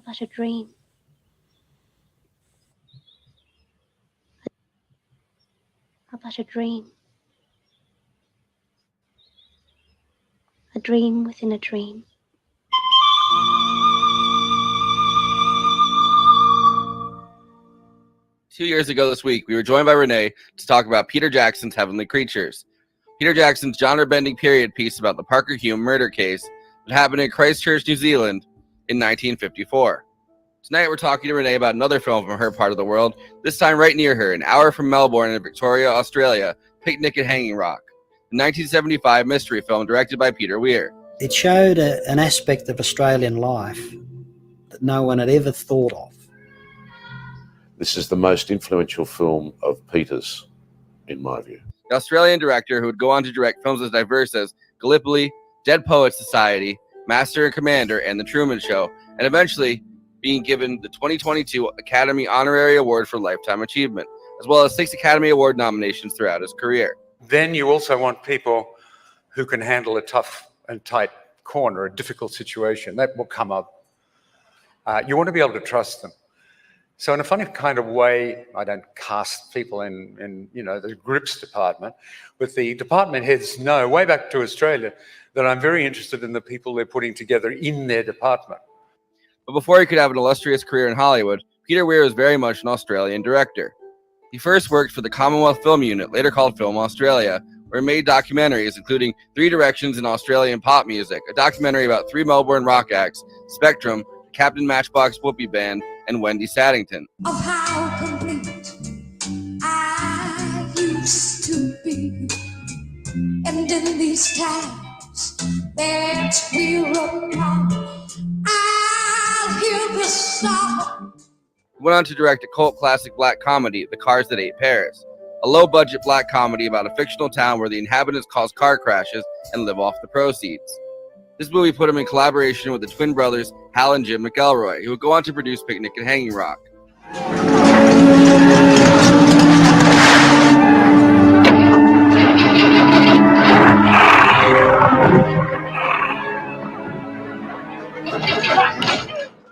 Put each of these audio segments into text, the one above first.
About a dream. About a dream. A dream within a dream. Two years ago this week, we were joined by Renee to talk about Peter Jackson's Heavenly Creatures. Peter Jackson's genre-bending period piece about the Parker Hume murder case that happened in Christchurch, New Zealand in 1954. Tonight we're talking to Renee about another film from her part of the world, this time right near her, an hour from Melbourne in Victoria, Australia, Picnic at Hanging Rock, the 1975 mystery film directed by Peter Weir. It showed an aspect of Australian life that no one had ever thought of. This is the most influential film of Peter's, in my view. The Australian director who would go on to direct films as diverse as Gallipoli, Dead Poets Society, Master and Commander, and The Truman Show, and eventually being given the 2022 Academy Honorary Award for Lifetime Achievement, as well as 6 Academy Award nominations throughout his career. Then you also want people who can handle a tough and tight corner, a difficult situation. That will come up. You want to be able to trust them. So in a funny kind of way, I don't cast people in the grips department, but the department heads know, way back to Australia, that I'm very interested in the people they're putting together in their department. But before he could have an illustrious career in Hollywood, Peter Weir was very much an Australian director. He first worked for the Commonwealth Film Unit, later called Film Australia, where he made documentaries including 3 Directions in Australian Pop Music, a documentary about 3 Melbourne rock acts, Spectrum, Captain Matchbox Whoopee Band, and Wendy Saddington. Of how complete I used to be, and in these times that we're apart, I'll hear the song. He went on to direct a cult classic black comedy, The Cars That Ate Paris, a low-budget black comedy about a fictional town where the inhabitants cause car crashes and live off the proceeds. This movie put him in collaboration with the twin brothers Hal and Jim McElroy, who would go on to produce Picnic at Hanging Rock.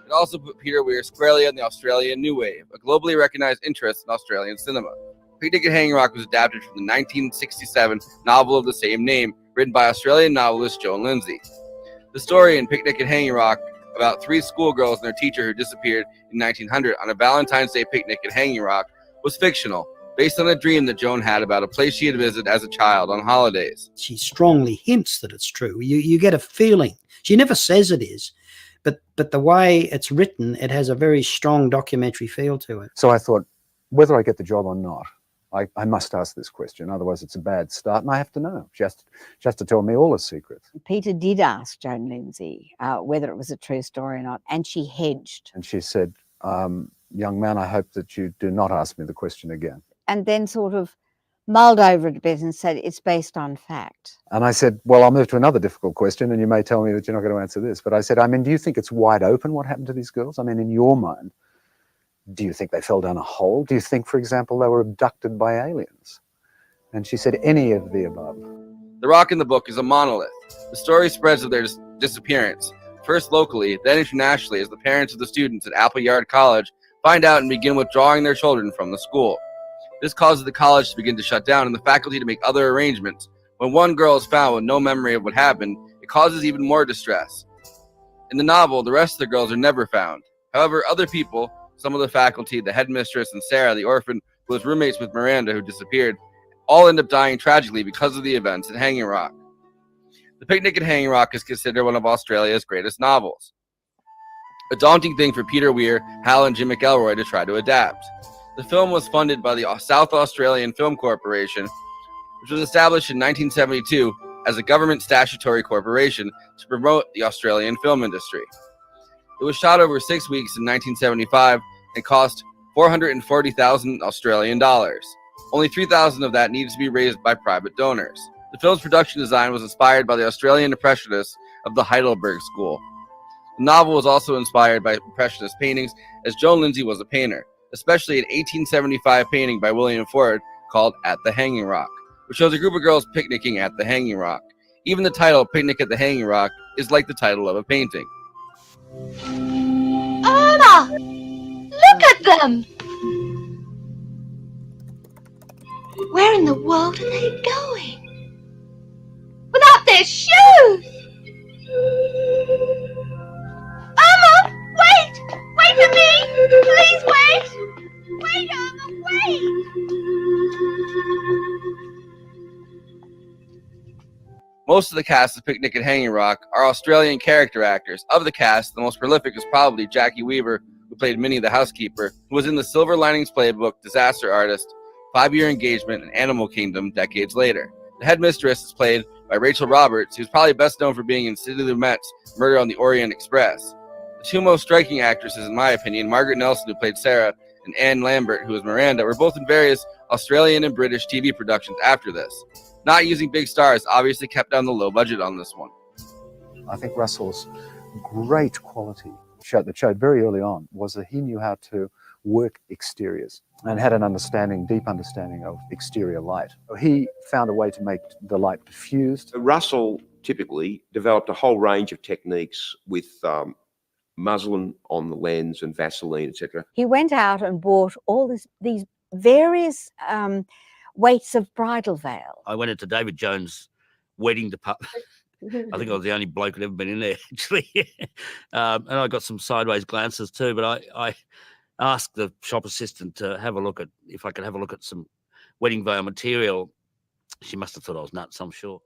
It also put Peter Weir squarely on the Australian New Wave, a globally recognized interest in Australian cinema. Picnic at Hanging Rock was adapted from the 1967 novel of the same name, written by Australian novelist Joan Lindsay. The story in Picnic at Hanging Rock about 3 schoolgirls and their teacher who disappeared in 1900 on a Valentine's Day picnic at Hanging Rock was fictional, based on a dream that Joan had about a place she had visited as a child on holidays. She strongly hints that it's true. You get a feeling. She never says it is, but the way it's written, it has a very strong documentary feel to it. So I thought, whether I get the job or not, I must ask this question, otherwise it's a bad start, and I have to know. She has to tell me all the secrets. Peter did ask Joan Lindsay whether it was a true story or not, and she hedged. And she said, young man, I hope that you do not ask me the question again. And then sort of mulled over it a bit and said, it's based on fact. And I said, well, I'll move to another difficult question, and you may tell me that you're not going to answer this. But I said, do you think it's wide open what happened to these girls? In your mind, do you think they fell down a hole? Do you think, for example, they were abducted by aliens? And she said, any of the above. The rock in the book is a monolith. The story spreads of their disappearance, first locally, then internationally, as the parents of the students at Appleyard College find out and begin withdrawing their children from the school. This causes the college to begin to shut down and the faculty to make other arrangements. When one girl is found with no memory of what happened, it causes even more distress. In the novel, the rest of the girls are never found. However, other people, some of the faculty, the headmistress, and Sarah, the orphan, who was roommates with Miranda, who disappeared, all end up dying tragically because of the events at Hanging Rock. The Picnic at Hanging Rock is considered one of Australia's greatest novels. A daunting thing for Peter Weir, Hal, and Jim McElroy to try to adapt. The film was funded by the South Australian Film Corporation, which was established in 1972 as a government statutory corporation to promote the Australian film industry. It was shot over 6 weeks in 1975 and cost 440,000 Australian dollars. Only 3,000 of that needed to be raised by private donors. The film's production design was inspired by the Australian Impressionists of the Heidelberg School. The novel was also inspired by Impressionist paintings, as Joan Lindsay was a painter, especially an 1875 painting by William Ford called At the Hanging Rock, which shows a group of girls picnicking at the Hanging Rock. Even the title, Picnic at the Hanging Rock, is like the title of a painting. Anna! Look at them! Where in the world are they going? Without their shoes! Emma, wait! Wait for me! Please wait! Wait, Emma, wait! Most of the cast of Picnic at Hanging Rock are Australian character actors. Of the cast, the most prolific is probably Jackie Weaver, who played Minnie the housekeeper, who was in the Silver Linings Playbook, Disaster Artist, 5-Year Engagement, and Animal Kingdom decades later. The headmistress is played by Rachel Roberts, who's probably best known for being in Sidney Lumet's Murder on the Orient Express. The two most striking actresses, in my opinion, Margaret Nelson, who played Sarah, and Anne Lambert, who was Miranda, were both in various Australian and British TV productions after this. Not using big stars obviously kept down the low budget on this one. I think Russell's great quality that showed very early on was that he knew how to work exteriors and had an deep understanding of exterior light. He found a way to make the light diffused. Russell typically developed a whole range of techniques with muslin on the lens and Vaseline, etc. He went out and bought all these various weights of bridal veil. I went into David Jones' wedding department. I think I was the only bloke who'd ever been in there, actually. And I got some sideways glances too, but I asked the shop assistant to have a look at, if I could have a look at some wedding veil material. She must have thought I was nuts, I'm sure.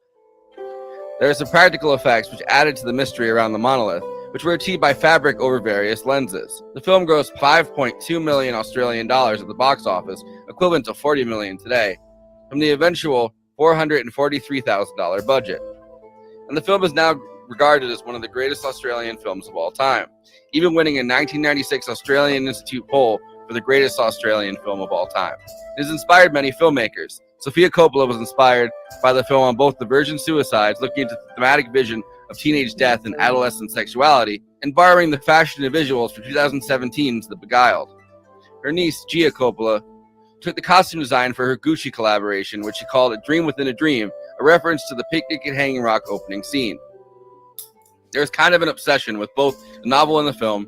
There are some practical effects which added to the mystery around the monolith, which were achieved by fabric over various lenses. The film grossed 5.2 million Australian dollars at the box office, equivalent to 40 million today, from the eventual $443,000 budget. And the film is now regarded as one of the greatest Australian films of all time, even winning a 1996 Australian Institute poll for the greatest Australian film of all time. It has inspired many filmmakers. Sofia Coppola was inspired by the film on both The Virgin Suicides, looking into the thematic vision of teenage death and adolescent sexuality, and borrowing the fashion and visuals for 2017's The Beguiled. Her niece, Gia Coppola, took the costume design for her Gucci collaboration, which she called A Dream Within a Dream, a reference to the Picnic at Hanging Rock opening scene. There's kind of an obsession with both the novel and the film,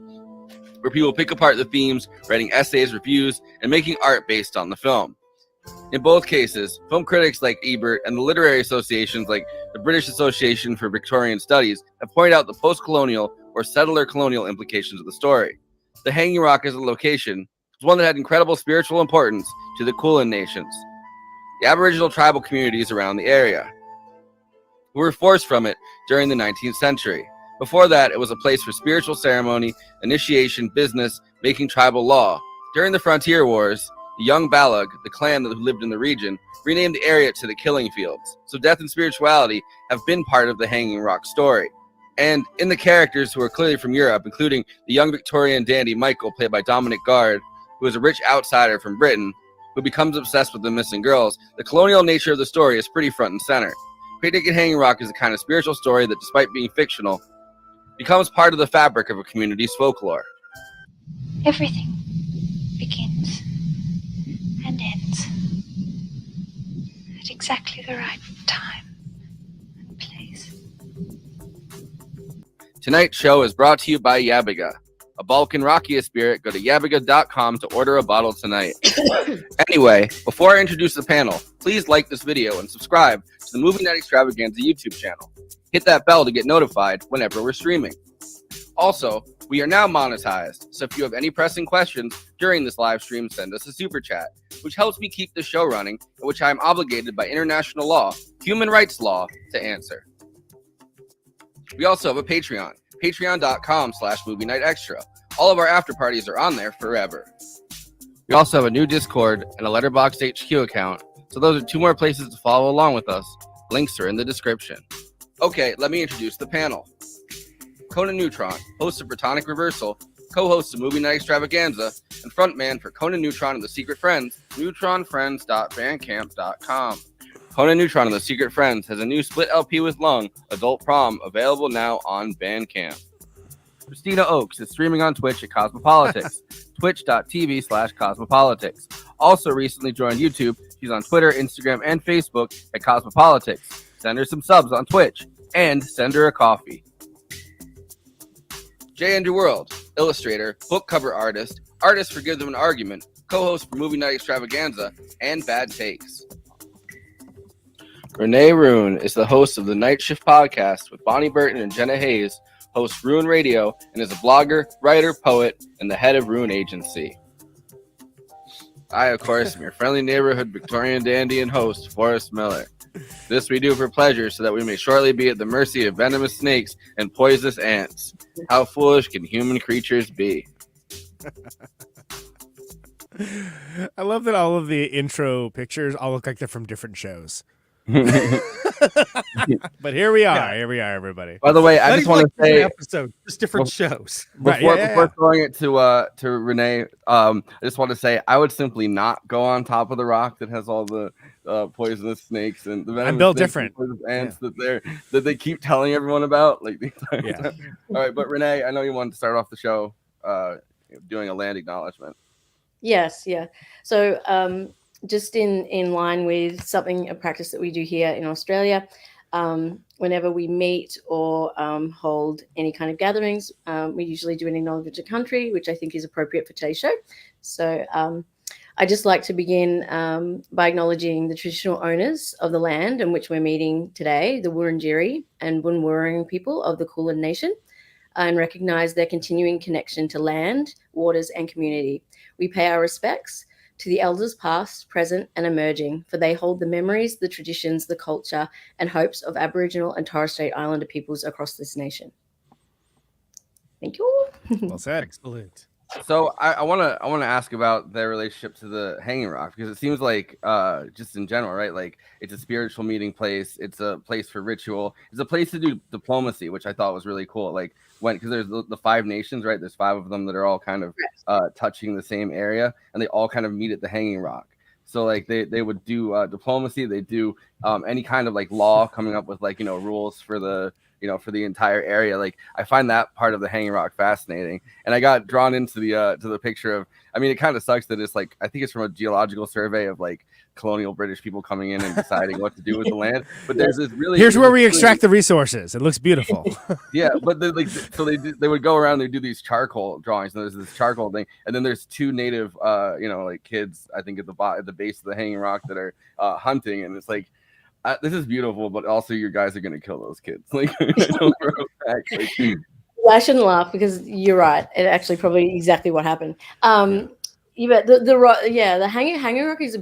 where people pick apart the themes, writing essays, reviews, and making art based on the film. In both cases, film critics like Ebert and the literary associations like the British Association for Victorian Studies have pointed out the post-colonial or settler colonial implications of the story. The Hanging Rock as a location was one that had incredible spiritual importance to the Kulin nations, the Aboriginal tribal communities around the area, who were forced from it during the 19th century. Before that, it was a place for spiritual ceremony, initiation, business, making tribal law. During the Frontier Wars, the young Balag, the clan that lived in the region, renamed the area to the Killing Fields. So death and spirituality have been part of the Hanging Rock story. And in the characters who are clearly from Europe, including the young Victorian dandy Michael, played by Dominic Guard, who is a rich outsider from Britain, who becomes obsessed with the missing girls, the colonial nature of the story is pretty front and center. Picnic at Hanging Rock is a kind of spiritual story that, despite being fictional, becomes part of the fabric of a community's folklore. Everything begins and ends at exactly the right time and place. Tonight's show is brought to you by Yabiga. A Balkan Rakia spirit, go to yabiga.com to order a bottle tonight. Anyway, before I introduce the panel, please like this video and subscribe to the Movie Night Extravaganza YouTube channel. Hit that bell to get notified whenever we're streaming. Also, we are now monetized, so if you have any pressing questions during this live stream, send us a super chat, which helps me keep the show running, and which I am obligated by international law, human rights law, to answer. We also have a Patreon, patreon.com/movie night extra. All of our after parties are on there forever. We also have a new Discord and a Letterboxd HQ account, so those are 2 more places to follow along with us. Links are in the description. Okay, let me introduce the panel. Conan Neutron, host of Protonic Reversal, co-host of Movie Night Extravaganza, and frontman for Conan Neutron and the Secret Friends, neutronfriends.bandcamp.com. Conan Neutron and the Secret Friends has a new split LP with Lung, Adult Prom, available now on Bandcamp. Kristina Oakes is streaming on Twitch at Cosmopolitics, twitch.tv/Cosmopolitics. Also recently joined YouTube, she's on Twitter, Instagram, and Facebook at Cosmopolitics. Send her some subs on Twitch, and send her a coffee. J. Andrew World, illustrator, book cover artist, artist for Give Them an Argument, co-host for Movie Night Extravaganza, and Bad Takes. Renee Rune is the host of the Night Shift podcast with Bonnie Burton and Jenna Hayes, hosts Rune Radio, and is a blogger, writer, poet, and the head of Rune Agency. I, of course, am your friendly neighborhood Victorian dandy and host, Forrest Miller. This we do for pleasure, so that we may shortly be at the mercy of venomous snakes and poisonous ants. How foolish can human creatures be? I love that all of the intro pictures all look like they're from different shows. But here we are. Here we are, everybody. By the way, I just want to say, episode, just different shows. Before throwing it to Renee, I just want to say I would simply not go on top of the rock that has all the poisonous snakes and the venomous I'm built different ants that they keep telling everyone about. Like, all right, but Renee, I know you wanted to start off the show doing a land acknowledgement. Yes, yeah. So just in line with a practice that we do here in Australia, whenever we meet or hold any kind of gatherings, we usually do an acknowledgement to country, which I think is appropriate for today's show. So I just like to begin by acknowledging the traditional owners of the land in which we're meeting today, the Wurundjeri and Woonwurrung people of the Kulin Nation, and recognise their continuing connection to land, waters, and community. We pay our respects to the elders past, present, and emerging, for they hold the memories, the traditions, the culture, and hopes of Aboriginal and Torres Strait Islander peoples across this nation. Thank you. Well said. Excellent. So I want to ask about their relationship to the Hanging Rock, because it seems like just in general, right? Like, it's a spiritual meeting place. It's a place for ritual. It's a place to do diplomacy, which I thought was really cool. Like, because there's the 5 nations, right? There's 5 of them that are all kind of touching the same area, and they all kind of meet at the Hanging Rock. So like they would do diplomacy. They do any kind of like law, coming up with like, rules for the for the entire area. Like, I find that part of the Hanging Rock fascinating, and I got drawn into the to the picture of. I mean, it kind of sucks that it's like, I think it's from a geological survey of like colonial British people coming in and deciding what to do with the land. But there's this really here's where we extract the resources. It looks beautiful. Yeah, but they would go around. They do these charcoal drawings, and there's this charcoal thing, and then there's 2 native like kids, I think at the base of the Hanging Rock, that are hunting, and it's like. This is beautiful, but also you guys are going to kill those kids. Like, I shouldn't laugh, because you're right. It actually probably exactly what happened. The Hanging Rock is a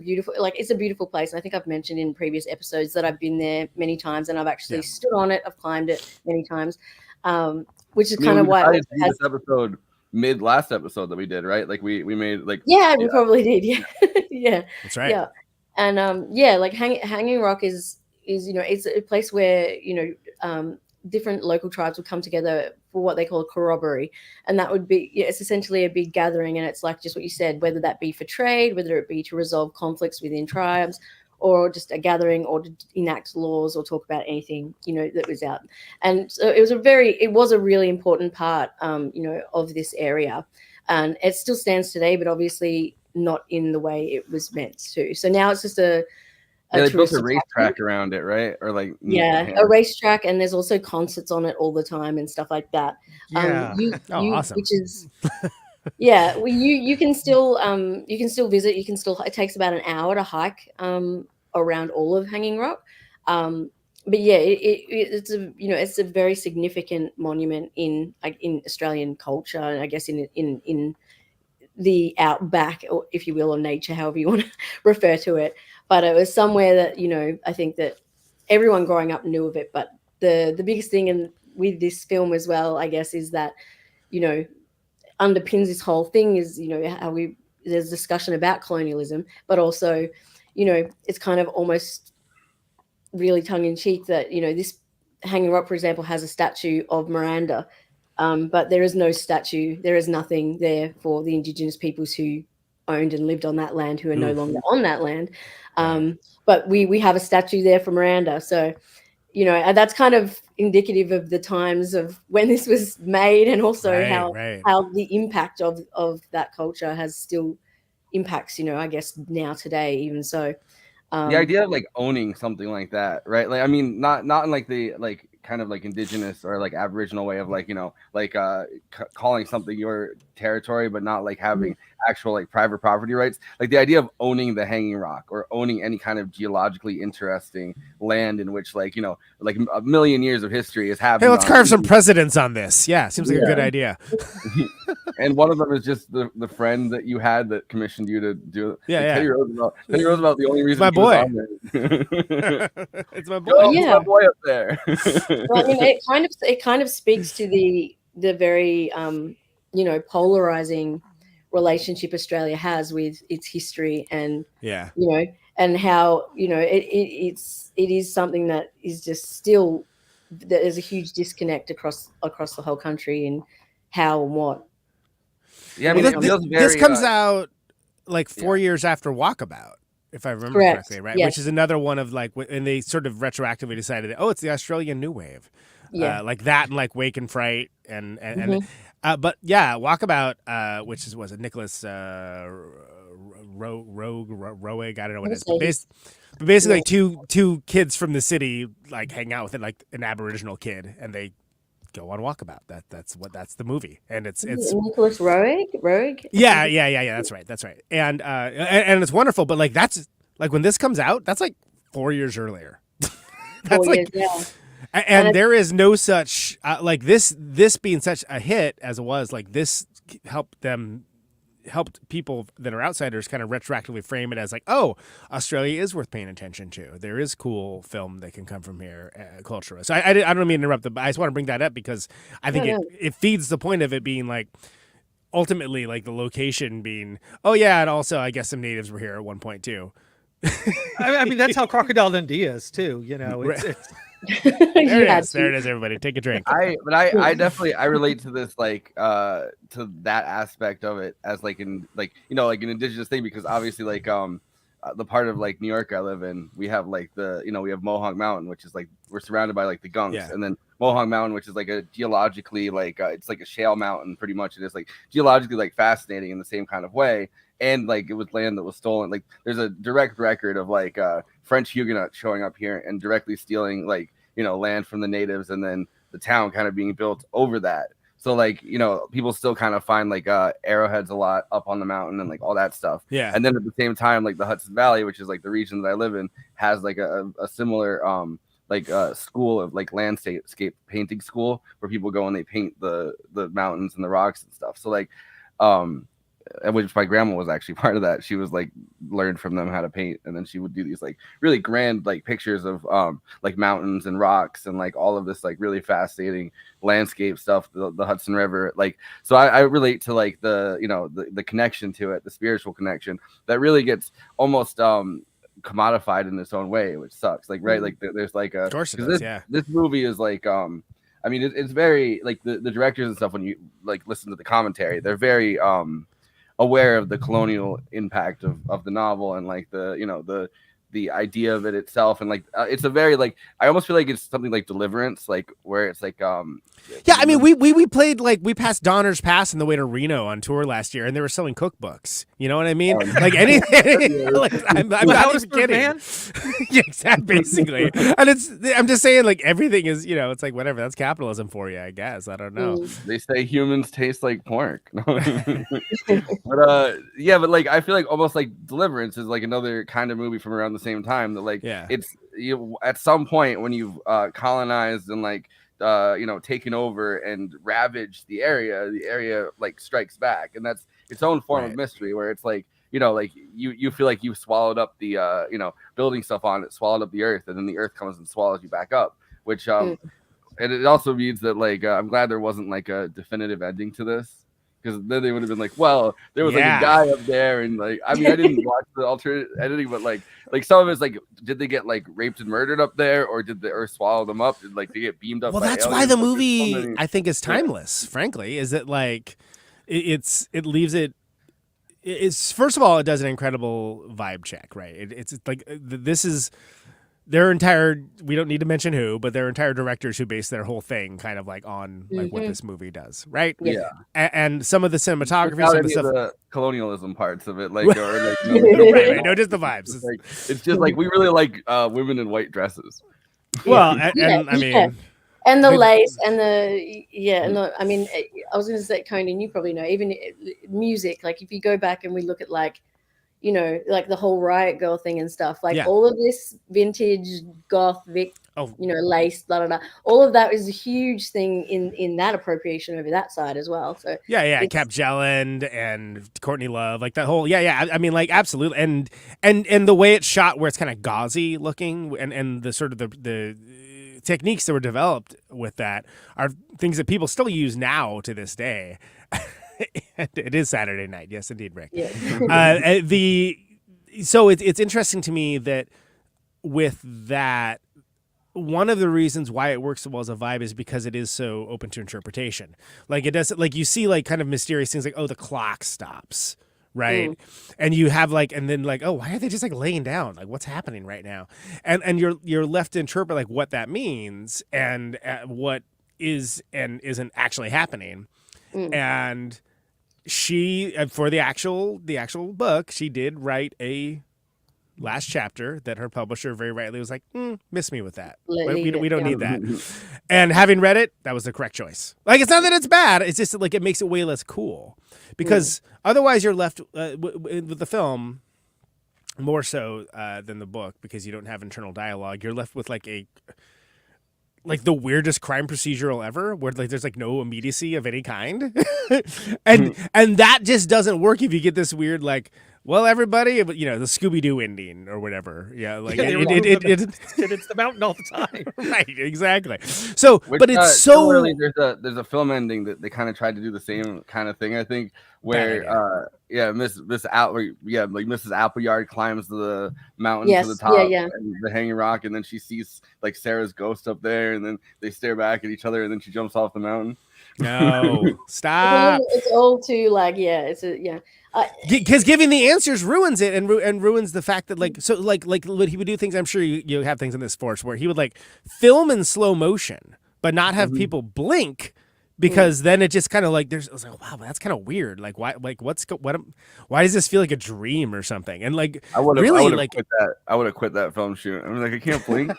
beautiful place. And I think I've mentioned in previous episodes that I've been there many times, and I've actually stood on it. I've climbed it many times, which is kind of why this episode last episode that we did, right? Like we made like we probably did. Yeah, yeah, that's right. Yeah. And like Hanging Rock is it's a place where different local tribes would come together for what they call a corroboree, and that would be it's essentially a big gathering, and it's like just what you said, whether that be for trade, whether it be to resolve conflicts within tribes, or just a gathering, or to enact laws, or talk about anything that was out. And so it was a really important part of this area, and it still stands today, but obviously not in the way it was meant to. So now it's just a Yeah, they built tourist a attraction. racetrack around it, right? Or like Yeah, a racetrack, and there's also concerts on it all the time and stuff like that. Yeah. Awesome. Which is yeah, well, you can still visit. You can still, it takes about an hour to hike around all of Hanging Rock. But yeah, it's a it's a very significant monument in Australian culture, and I guess in the outback, or if you will, or nature, however you want to refer to it. But it was somewhere that I think that everyone growing up knew of it. But the biggest thing with this film as well, I guess, is that underpins this whole thing is how there's discussion about colonialism, but also it's kind of almost really tongue-in-cheek that this Hanging Rock, for example, has a statue of Miranda, but there is no statue, there is nothing there for the Indigenous peoples who owned and lived on that land, who are no longer on that land. But we have a statue there for Miranda, so and that's kind of indicative of the times of when this was made, and also how the impact of that culture has still impacts, I guess now today, even so. The idea of like owning something like that, right? Like, I mean, not in like the like kind of like indigenous or like Aboriginal way of like calling something your territory, but not like having actual like private property rights. Like the idea of owning the Hanging Rock or owning any kind of geologically interesting land in which like like a million years of history is happening. Hey, let's carve some precedents on this. Yeah, seems like a good idea. And one of them is just the friend that you had that commissioned you to do it. Yeah, like, Teddy Roosevelt, the only reason my boy. It's my boy. It's my boy up there. Well, I mean, it kind of speaks to the very polarizing relationship Australia has with its history, and and how it is something that is just still, there's a huge disconnect across the whole country in how and what. Yeah, I mean, this comes out like 4 years after Walkabout, if I remember correctly, right? Yes. Which is another one of like, and they sort of retroactively decided, it's the Australian New Wave, like that, and like Wake and Fright, and but yeah, Walkabout, which was it Nicholas Roeg? I don't know what it is. But basically, like two kids from the city like hang out with like an Aboriginal kid, and they go on Walkabout. That's the movie, and it's Nicholas Roeg. Yeah. That's right. And it's wonderful. But like that's like when this comes out, that's like 4 years earlier. That's and there is no such like this being such a hit as it was. Like this helped people that are outsiders kind of retroactively frame it as like, oh, Australia is worth paying attention to. There is cool film that can come from here, culturally. So I don't mean to interrupt, but I just want to bring that up because I think it feeds the point of it being like, ultimately, like the location being, oh yeah, and also I guess some natives were here at one point too. I mean, that's how Crocodile Dundee is too. It's there it is. Everybody, take a drink. I definitely relate to this like to that aspect of it as like in like like an indigenous thing, because obviously like the part of like New York I live in, we have like we have Mohawk Mountain, which is like we're surrounded by like the Gunks, and then Mohawk Mountain, which is like a geologically like it's like a shale mountain pretty much. It is like geologically like fascinating in the same kind of way. And like it was land that was stolen. Like there's a direct record of like French Huguenots showing up here and directly stealing like land from the natives, and then the town kind of being built over that. So like people still kind of find like arrowheads a lot up on the mountain and like all that stuff. Yeah. And then at the same time, like the Hudson Valley, which is like the region that I live in, has like a similar school of like landscape painting school where people go and they paint the mountains and the rocks and stuff. So like which my grandma was actually part of that. She was like learned from them how to paint, and then she would do these like really grand like pictures of like mountains and rocks and like all of this like really fascinating landscape stuff, the Hudson River. Like so I relate to like the connection to it, the spiritual connection that really gets almost commodified in its own way, which sucks. Like like there's like a, of course it is, this movie is like I mean it's very like the directors and stuff, when you like listen to the commentary, they're very aware of the colonial impact of the novel, and like the the idea of it itself, and like it's a very like I almost feel like it's something like Deliverance, like where it's like yeah, I mean we played like we passed Donner's Pass on the way to Reno on tour last year, and they were selling cookbooks. You know what I mean? Like anything. Like, I'm not even kidding. Yeah, exactly. Basically, and I'm just saying like everything is it's like whatever. That's capitalism for you, I guess. I don't know. They say humans taste like pork. But yeah, but like I feel like almost like Deliverance is like another kind of movie from around the same time that like it's at some point when you've colonized and like taken over and ravaged the area like strikes back, and that's its own form of mystery where it's like like you feel like you've swallowed up the building stuff on it, swallowed up the earth, and then the earth comes and swallows you back up, which and it also means that like I'm glad there wasn't like a definitive ending to this, because then they would have been like, well, there was like a guy up there, and like I mean I didn't watch the alternate editing, but like some of it's like, did they get like raped and murdered up there, or did the earth swallow them up? Did like they get beamed up? Well, that's why the movie I think is timeless. Frankly, is that like it leaves it. It's first of all, it does an incredible vibe check, right? It's like this is their entire. We don't need to mention who, but their entire directors who base their whole thing kind of like on like what this movie does, right? Yeah, and some of the cinematography, some of the stuff, the colonialism parts of it, like or like right, no, just the vibes. It's just like we really like women in white dresses. Well, and I mean. And the lace and I mean, I was going to say, Conan, you probably know, even music, like if you go back and we look at like, like the whole Riot Girl thing and stuff, like all of this vintage goth, lace, blah, blah, blah. All of that is a huge thing in that appropriation over that side as well. So Cap Jelland and Courtney Love, like that whole, I mean, like absolutely. And the way it's shot where it's kind of gauzy looking and the sort of the techniques that were developed with that are things that people still use now to this day. It is Saturday night. Yes, indeed, Rick. Yeah. So it's interesting to me that with that, one of the reasons why it works so well as a vibe is because it is so open to interpretation. Like it does, like you see like kind of mysterious things like, oh, the clock stops. Right. And you have like, and then like, oh, why are they just like laying down? Like what's happening right now? And you're left to interpret like what that means and what is and isn't actually happening. And she, for the actual book, she did write a last chapter that her publisher very rightly was like, miss me with that. We don't need that. And having read it, that was the correct choice. Like, it's not that it's bad. It's just like it makes it way less cool. Because otherwise you're left with the film, more so than the book, because you don't have internal dialogue. You're left with like the weirdest crime procedural ever, where like there's like no immediacy of any kind. and that just doesn't work if you get this weird like, well, everybody, the Scooby-Doo ending or whatever. Yeah, like it's the mountain all the time. Right, exactly. So, Which, but it's so similarly, there's a film ending that they kind of tried to do the same kind of thing, I think, where Mrs. Appleyard climbs the mountain to the top and the hanging rock, and then she sees like Sarah's ghost up there, and then they stare back at each other, and then she jumps off the mountain. No, stop. It's all too like because giving the answers ruins it and ruins the fact that like what he would do things. I'm sure you have things in this Force where he would like film in slow motion but not have people blink, because then it just kind of like I was like, wow, that's kind of weird. Like why why does this feel like a dream or something? And like I would have quit that film shoot. I'm like, I can't blink.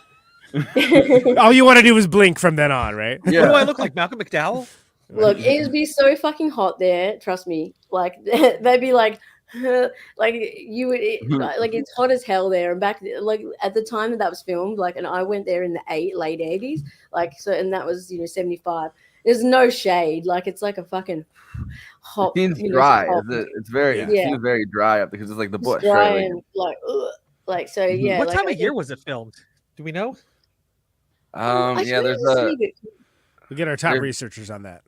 All you want to do is blink from then on, right? Yeah. What do I look like, Malcolm McDowell? Look, it would be so fucking hot there. Trust me. Like they'd be like, like you would like it's hot as hell there. And back like at the time that was filmed, like, and I went there in the late 80s, like so, and that was 75. There's no shade. Like it's like a fucking hot. It seems dry. It's very it seems very dry up because it's like the bush. Dry right? and like so yeah. What like, time of year was it filmed? Do we know? There's we get our top researchers on that.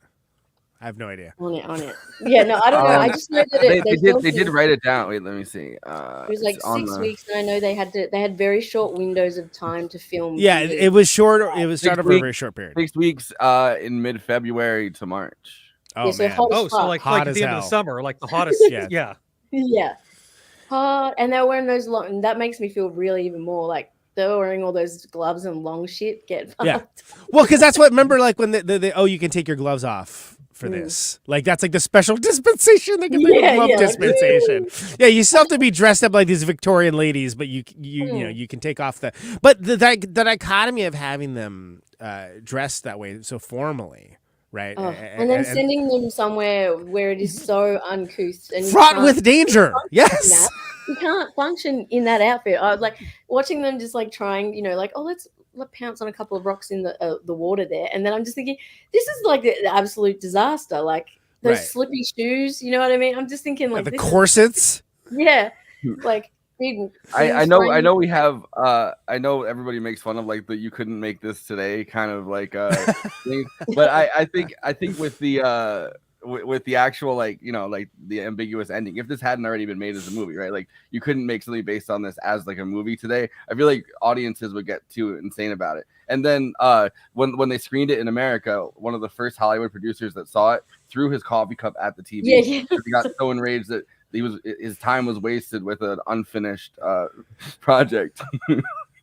I have no idea. On it. Yeah, no, I don't know. I just know that they did write it down. Wait, let me see. It was like 6 weeks, and I know they had very short windows of time to film. Yeah, it was short. It was started for a very short period. 6 weeks in mid-February to March. Oh, so man. So like hot at the end hell. of the summer, like the hottest. Yeah. Yeah. hot, and they were wearing those long. And that makes me feel really even more like they were wearing all those gloves and long shit. Get fucked. Yeah. Well, because that's what, remember, like when oh, you can take your gloves off for this. Like that's like the special dispensation. They can take a glove dispensation. Yeah, you still have to be dressed up like these Victorian ladies, but you know, you can take off the. But the dichotomy of having them dressed that way so formally. Right. Oh, and then sending them somewhere where it is so uncouth and fraught with danger. Yes. You can't function in that outfit. I was like watching them just like trying, you know, like, oh, let's pounce on a couple of rocks in the water there. And then I'm just thinking, this is like the absolute disaster. Like those slippy shoes, you know what I mean? I'm just thinking like the corsets. Like I know we have I know everybody makes fun of like that you couldn't make this today kind of like thing. But I think with the actual like, you know, like the ambiguous ending, if this hadn't already been made as a movie, right, like you couldn't make something based on this as like a movie today, I feel like audiences would get too insane about it. And then when they screened it in America, one of the first Hollywood producers that saw it threw his coffee cup at the TV. He got so enraged that his time was wasted with an unfinished project.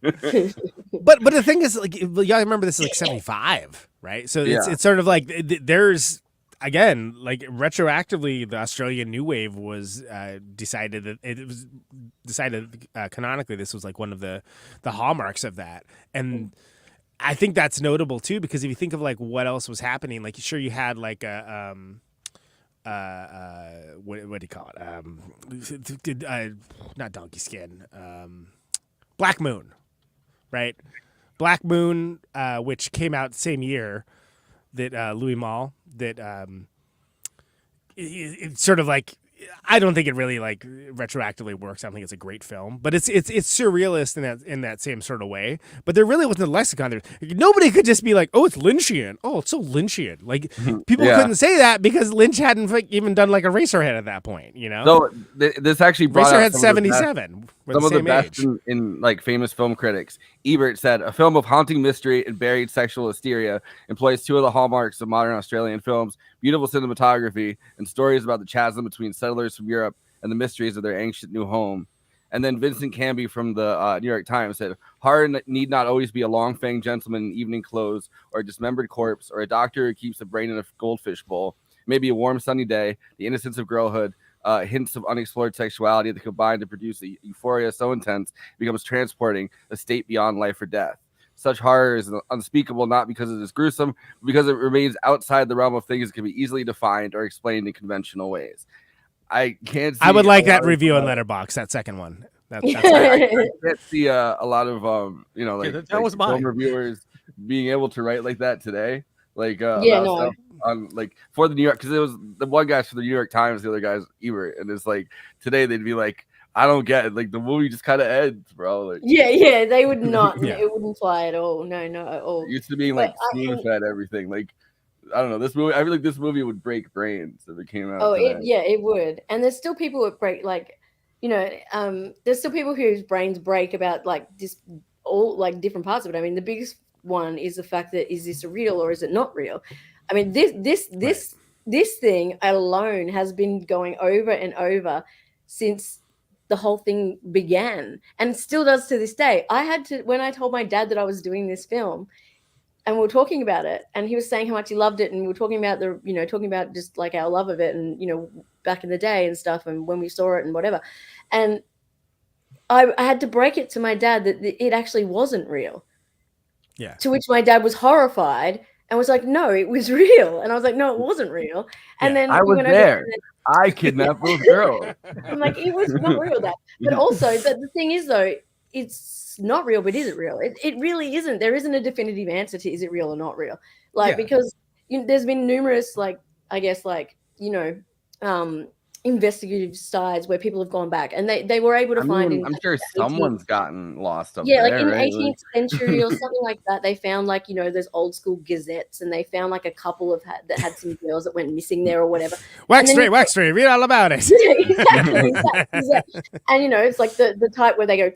but the thing is, like, y'all remember this is like 75, right? So it's sort of like there's, again, like retroactively, the Australian New Wave was decided that it was decided canonically this was like one of the hallmarks of that. And I think that's notable too, because if you think of like what else was happening, like sure you had like a what do you call it? Not Donkey Skin, Black Moon, right? Black Moon, which came out the same year that Louis Malle, that it's sort of like, I don't think it really like retroactively works. I don't think it's a great film, but it's surrealist in that same sort of way. But there really wasn't a lexicon there. Nobody could just be like, oh, it's Lynchian. Oh, it's so Lynchian. Like people couldn't say that because Lynch hadn't even done like Eraserhead at that point, you know? So this actually brought Eraserhead 77. Some of the best in like famous film critics. Ebert said, a film of haunting mystery and buried sexual hysteria employs two of the hallmarks of modern Australian films: beautiful cinematography and stories about the chasm between settlers from Europe and the mysteries of their ancient new home. And then Vincent Canby from the New York Times said, horror need not always be a long-fanged gentleman in evening clothes or a dismembered corpse or a doctor who keeps a brain in a goldfish bowl. Maybe a warm sunny day, the innocence of girlhood, hints of unexplored sexuality that combine to produce a euphoria so intense it becomes transporting, a state beyond life or death. Such horror is unspeakable, not because it is gruesome, but because it remains outside the realm of things that can be easily defined or explained in conventional ways. I can't see. I would like that review on Letterboxd, that second one. That's I can't see a lot of you know, like, that was mine. film reviewers being able to write like that today. Like no. on like for the New York, because it was the one guy's for the New York Times, the other guy's Ebert, and it's like today they'd be like, I don't get it. Like the movie just kind of ends, bro. Like, yeah, they would not. It wouldn't fly at all. No, not at all. It used to being like spoon fed everything. Like, I don't know. This movie, I feel like this movie would break brains if it came out. It would. And there's still people that break, like, you know, there's still people whose brains break about like this, all like different parts of it. I mean, the biggest one is the fact that is this real or is it not real? I mean, this thing alone has been going over and over since the whole thing began, and still does to this day. I had to, when I told my dad that I was doing this film, and we were talking about it, and he was saying how much he loved it, and we were talking about talking about just like our love of it, and, you know, back in the day and stuff, and when we saw it and whatever. And I had to break it to my dad that it actually wasn't real. Yeah. To which my dad was horrified and was like, no, it was real. And I was like, no, it wasn't real. And then I was there. I kidnapped those girls. I'm like, it was not real, Dad. But also, the thing is, though, it's not real, but is it real? It really isn't. There isn't a definitive answer to is it real or not real. Like, because there's been numerous, like, I guess, like, you know, investigative sides where people have gone back and they were able to find. I'm sure someone's gotten lost up there. Yeah, like in the 18th century or something like that, they found, like, you know, those old school gazettes, and they found like a couple of that had some girls that went missing there or whatever. Wax Street, read all about it. Yeah, exactly. And, you know, it's like the type where they go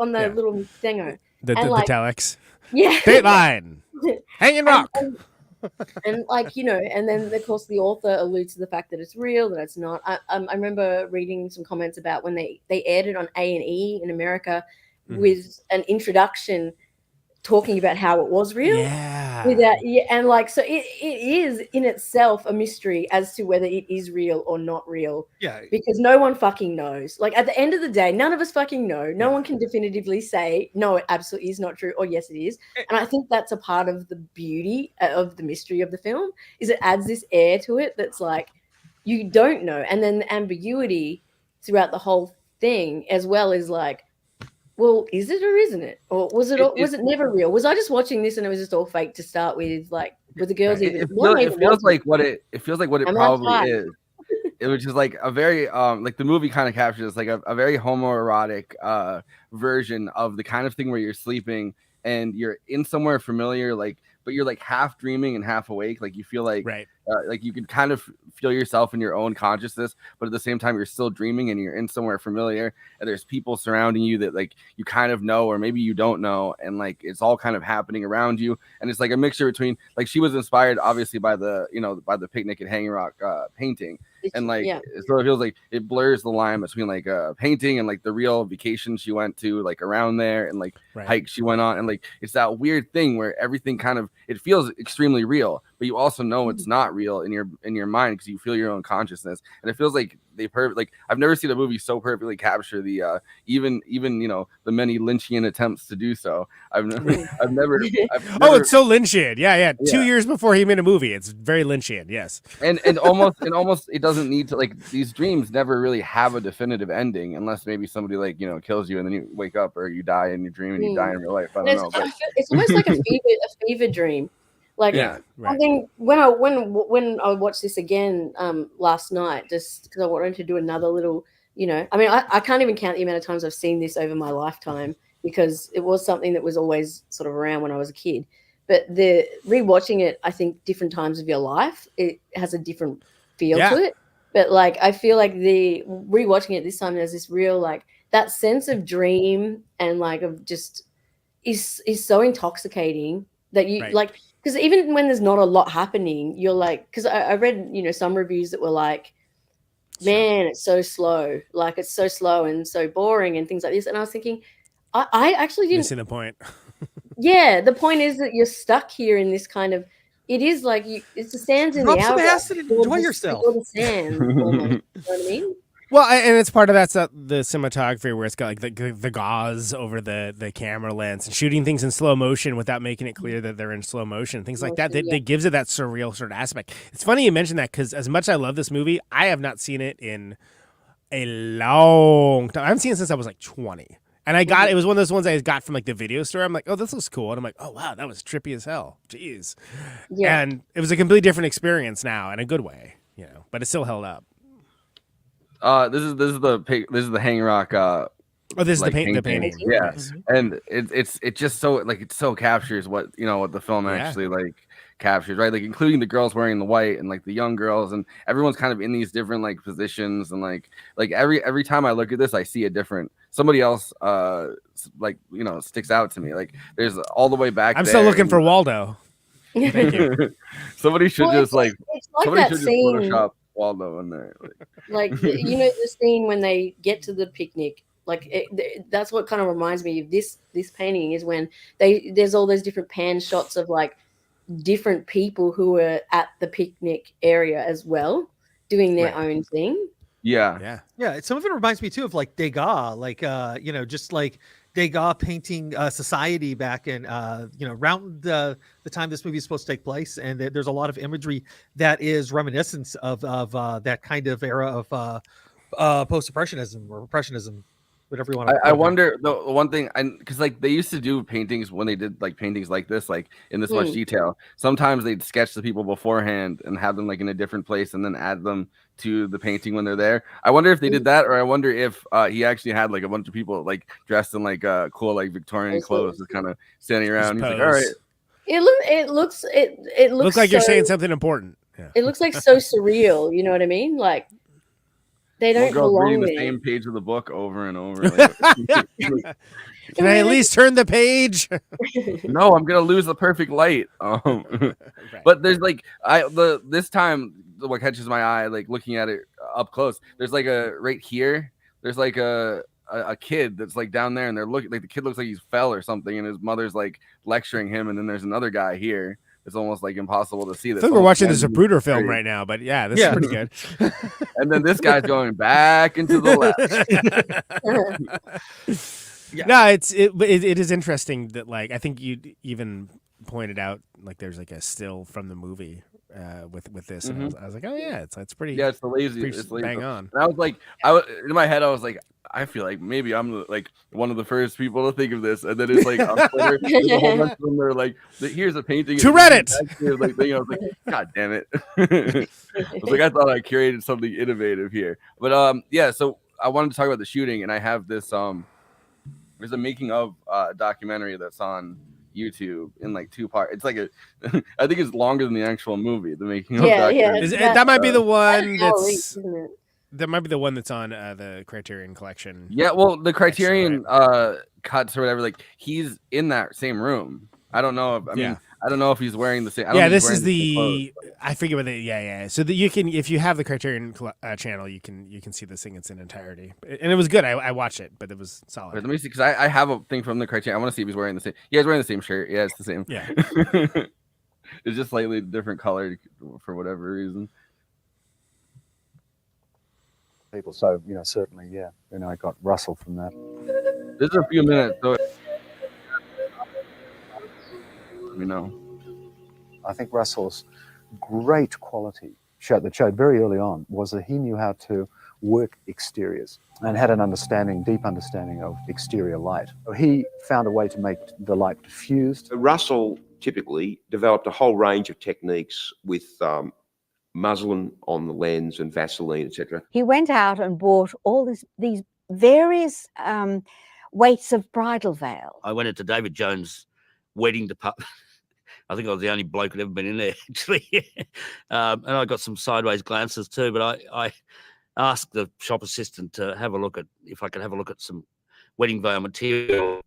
on the little dingo. The telex. Yeah. Dateline. Hanging Rock. And like, you know, and then of course the author alludes to the fact that it's real, that it's not. I remember reading some comments about when they aired it on A&E in America with an introduction talking about how it was real. Yeah. And like, so it is in itself a mystery as to whether it is real or not real. Yeah. Because no one fucking knows. Like at the end of the day, none of us fucking know. No one can definitively say, no, it absolutely is not true, or yes, it is. And I think that's a part of the beauty of the mystery of the film, is it adds this air to it that's like, you don't know. And then the ambiguity throughout the whole thing, as well, is like, well, is it or isn't it? Or was it never real? Was I just watching this and it was just all fake to start with? Like, were the girls even? It feels like what it probably is. It was just like a very like the movie kind of captures like a very homoerotic version of the kind of thing where you're sleeping and you're in somewhere familiar, like, but you're like half dreaming and half awake. Like you feel like like you can kind of feel yourself in your own consciousness, but at the same time you're still dreaming and you're in somewhere familiar, and there's people surrounding you that like you kind of know or maybe you don't know, and like it's all kind of happening around you. And it's like a mixture between, like, she was inspired obviously by the, you know, by the Picnic at Hanging Rock painting, and like so it feels like it blurs the line between like a painting and like the real vacation she went to, like around there, and like hikes she went on, and like it's that weird thing where everything kind of, it feels extremely real, but you also know it's not real in your mind because you feel your own consciousness. And it feels like like I've never seen a movie so perfectly capture the even you know, the many Lynchian attempts to do so. I've never Oh, it's so Lynchian. Yeah. 2 years before he made a movie, it's very Lynchian. Yes. And almost it doesn't need to, like, these dreams never really have a definitive ending unless maybe somebody, like, you know, kills you and then you wake up, or you die in your dream and you die in real life. I don't know. But It's almost like a fever dream. Like something when I watched this again last night, just because I wanted to do another little, you know, I mean, I can't even count the amount of times I've seen this over my lifetime, because it was something that was always sort of around when I was a kid. But the rewatching it, I think different times of your life, it has a different feel to it. But like, I feel like the rewatching it this time, there's this real, like, that sense of dream and like of just is so intoxicating that you like. Because even when there's not a lot happening, you're like, because I read, you know, some reviews that were like, man, it's so slow. Like, it's so slow and so boring and things like this. And I was thinking, I actually didn't. Missing the point. Yeah, the point is that you're stuck here in this kind of, it is like, it's the sands in the hourglass. Rub some acid and enjoy yourself. The sands, almost, you know what I mean? Well, and it's part of that's the cinematography, where it's got like the gauze over the camera lens and shooting things in slow motion without making it clear that they're in slow motion, things like that. That gives it that surreal sort of aspect. It's funny you mentioned that, because as much as I love this movie, I have not seen it in a long time. I haven't seen it since I was like 20. And it was one of those ones I got from like the video store. I'm like, oh, this looks cool. And I'm like, oh, wow, that was trippy as hell. Jeez. Yeah. And it was a completely different experience now, in a good way, you know, but it still held up. This is the Hanging Rock. This is like, the painting. Yeah, and it just so, like, it so captures what, you know, what the film actually like captures, right? Like, including the girls wearing the white and like the young girls, and everyone's kind of in these different like positions, and like every time I look at this, I see a different somebody else. Like, you know, sticks out to me. Like, there's all the way back. I'm still looking for Waldo. Thank you. Somebody should just like somebody should just scene. Photoshop Waldo in there. Like, you know, the scene when they get to the picnic, like that's what kind of reminds me of this painting, is when there's all those different pan shots of like different people who are at the picnic area as well, doing their own thing. Yeah. Some of it reminds me too of like Degas, like you know, just like Degas painting society back in you know, around the time this movie is supposed to take place, and there's a lot of imagery that is reminiscent of that kind of era of post-impressionism or impressionism, whatever you want to. I wonder the one thing, because like they used to do paintings when they did like paintings like this, like in this much detail. Sometimes they'd sketch the people beforehand and have them like in a different place, and then add them to the painting when they're there. I wonder if they did that, or I wonder if he actually had like a bunch of people like dressed in like cool like Victorian clothes, just kind of standing around. He's like, all right. It looks like you're saying something important. Yeah. It looks like so surreal. You know what I mean? Like, they don't belong reading there. the same page of the book over and over. Like, Can I at least turn the page? No, I'm gonna lose the perfect light. But there's like this time what catches my eye, like looking at it up close. There's like right here. There's like a kid that's like down there, and they're looking like the kid looks like he's fell or something, and his mother's like lecturing him, and then there's another guy here. It's almost like impossible to see this. I think we're watching the Zapruder film right now, but yeah, this is pretty good. And then this guy's going back into the left. Yeah. No, it is interesting that, like, I think you even pointed out, like, there's like a still from the movie with this, and I was like, oh yeah, it's pretty. Yeah, it's the lazy. Pretty It's lazy. bang on. And I was like, in my head, I was like, I feel like maybe I'm like one of the first people to think of this, and then it's like on Twitter, there's a whole bunch of them. They're like, here's a painting to Reddit. Like, I was like, God damn it! I was like, I thought I curated something innovative here, but yeah. So I wanted to talk about the shooting, and I have this there's a making of documentary that's on YouTube in like 2 parts. It's like I think it's longer than the actual movie. The making of documentary. That might be the one that's. That might be the one that's on the Criterion collection. Yeah, well, the Criterion cuts or whatever. Like he's in that same room. I don't know. I mean, I don't know if he's wearing the same. I don't think this he's is wearing the. I forget what they. Yeah. So that you can, if you have the Criterion channel, you can see this thing in its entirety, and it was good. I watched it, but it was solid. Wait, let me see, because I have a thing from the Criterion. I want to see if he's wearing the same. Yeah, he's wearing the same shirt. Yeah, it's the same. Yeah. It's just slightly different color for whatever reason. People, so certainly, yeah. I got Russell from that. This is a few minutes, so let me know. I think Russell's great quality that showed very early on was that he knew how to work exteriors and had an deep understanding of exterior light. He found a way to make the light diffused. Russell typically developed a whole range of techniques with muslin on the lens and Vaseline, etc. He went out and bought all these various weights of bridal veil. I went into David Jones' wedding department. I think I was the only bloke who'd ever been in there, actually. And I got some sideways glances too, but I asked the shop assistant to have a look at, if I could have a look at some wedding veil material.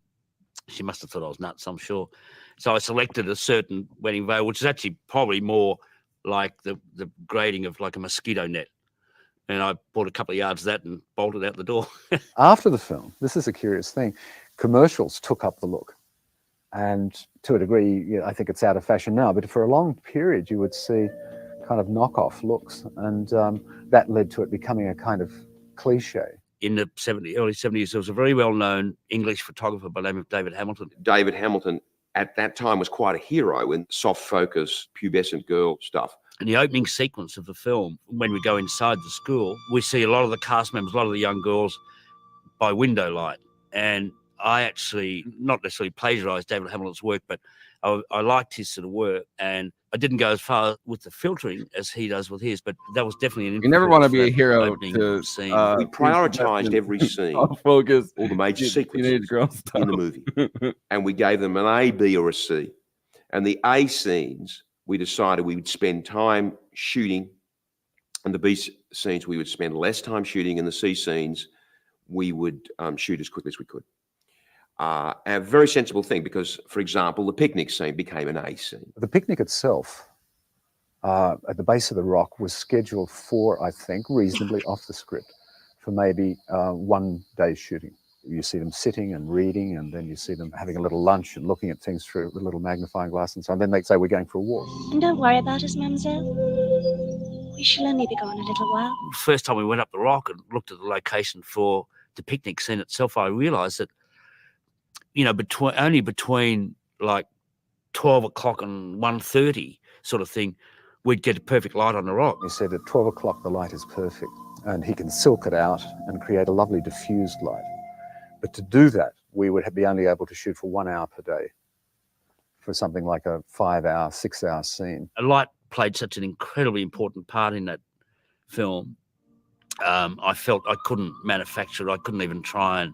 She must have thought I was nuts, I'm sure. So I selected a certain wedding veil, which is actually probably more like the grading of like a mosquito net. And I bought a couple of yards of that and bolted out the door. After the film, this is a curious thing, commercials took up the look. And to a degree, I think it's out of fashion now, but for a long period, you would see kind of knockoff looks. And that led to it becoming a kind of cliche. In the early 70s, there was a very well-known English photographer by the name of David Hamilton. David Hamilton at that time was quite a hero in soft focus, pubescent girl stuff. In the opening sequence of the film, when we go inside the school, we see a lot of the cast members, a lot of the young girls by window light. And I actually, not necessarily plagiarized David Hamilton's work, but I liked his sort of work. And I didn't go as far with the filtering as he does with his, but that was definitely an. You never want to be a hero to scene. We prioritized every scene, focus all the major sequences in the movie, and we gave them an A, B, or a C. And the A scenes, we decided we would spend time shooting, and the B scenes we would spend less time shooting, and the C scenes we would shoot as quickly as we could. A very sensible thing because, for example, the picnic scene became an A scene. The picnic itself, at the base of the rock, was scheduled for, I think, reasonably off the script, for maybe 1 day's shooting. You see them sitting and reading, and then you see them having a little lunch and looking at things through a little magnifying glass and so on. Then they'd say, we're going for a walk. And don't worry about us, mademoiselle. We shall only be gone a little while. First time we went up the rock and looked at the location for the picnic scene itself, I realized that, between like 12 o'clock and 1:30 sort of thing, we'd get a perfect light on the rock. He said at 12 o'clock, the light is perfect, and he can silk it out and create a lovely diffused light. But to do that, we would be only able to shoot for 1 hour per day for something like a 5-hour, 6-hour scene. A light played such an incredibly important part in that film. I felt I couldn't manufacture it. I couldn't even try and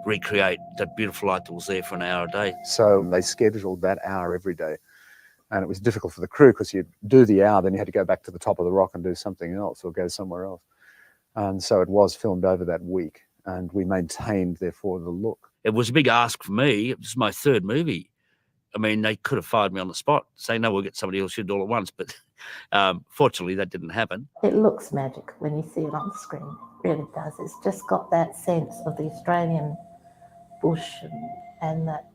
recreate that beautiful light that was there for an hour a day. So they scheduled that hour every day. And it was difficult for the crew because you'd do the hour, then you had to go back to the top of the rock and do something else or go somewhere else. And so it was filmed over that week, and we maintained, therefore, the look. it was a big ask for me. It was my third movie. I mean, they could have fired me on the spot, say, no, we'll get somebody else to do it all at once. But fortunately, that didn't happen. It looks magic when you see it on the screen. It really does. It's just got that sense of the Australian bush and that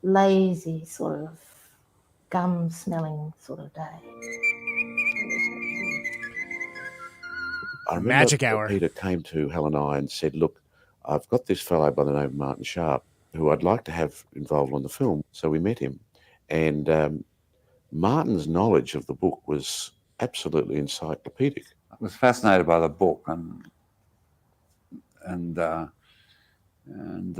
lazy sort of gum-smelling sort of day. I remember Magic Hour. Peter came to Hal and I and said, look, I've got this fellow by the name of Martin Sharp who I'd like to have involved on the film. So we met him. And Martin's knowledge of the book was absolutely encyclopedic. I was fascinated by the book and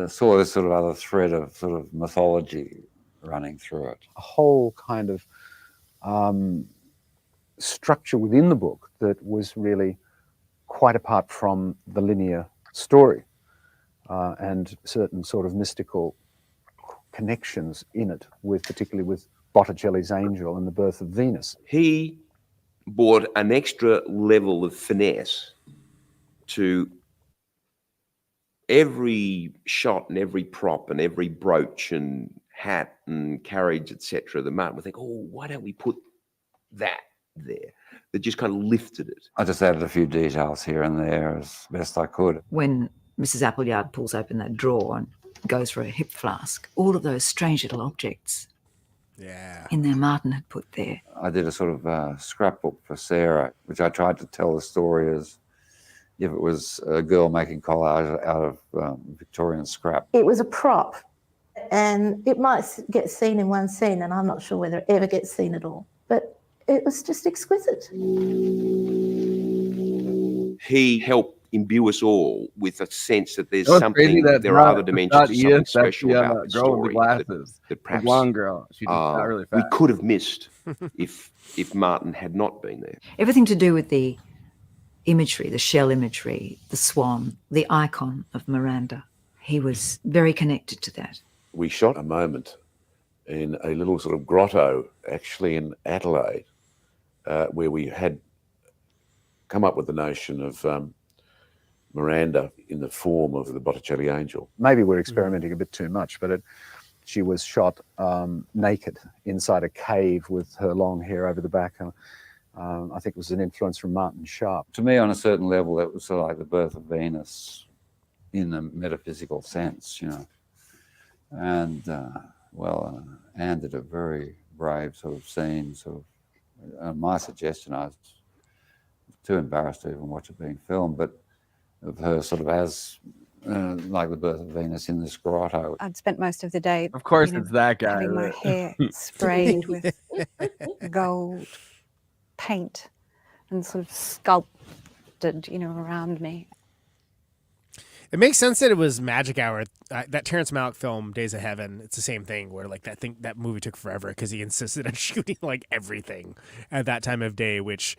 saw this sort of other thread of sort of mythology running through it. A whole kind of structure within the book that was really quite apart from the linear story, and certain sort of mystical connections in it, with particularly with Botticelli's Angel and the Birth of Venus. He brought an extra level of finesse to every shot and every prop and every brooch and hat and carriage, etc. The Martin would think, oh, why don't we put that there? That just kind of lifted it. I just added a few details here and there as best I could. When Mrs. Appleyard pulls open that drawer and goes for a hip flask, all of those strange little objects in there Martin had put there. I did a sort of scrapbook for Sarah, which I tried to tell the story as if it was a girl making collage out of Victorian scrap. It was a prop, and it might get seen in one scene, and I'm not sure whether it ever gets seen at all, but it was just exquisite. He helped imbue us all with a sense that there's something, there are other dimensions, something special about the girl with the story glasses, that perhaps the blonde girl. She's not really we fast. could have missed if Martin had not been there. Everything to do with the imagery, the shell imagery, the swan, the icon of Miranda. He was very connected to that. We shot a moment in a little sort of grotto, actually in Adelaide, where we had come up with the notion of Miranda in the form of the Botticelli Angel. Maybe we're experimenting a bit too much, but she was shot naked inside a cave with her long hair over the back. I think it was an influence from Martin Sharp. To me, on a certain level, it was sort of like the birth of Venus in a metaphysical sense, you know. And, Anne did a very brave sort of scene. Sort of, my suggestion, I was too embarrassed to even watch it being filmed, but of her sort of as like the birth of Venus in this grotto. I'd spent most of the day, Of course, it's that guy. having my right? hair sprayed with gold paint and sort of sculpted, around me. It makes sense that it was Magic Hour. That Terrence Malick film, Days of Heaven, it's the same thing where like that movie took forever because he insisted on shooting like everything at that time of day, which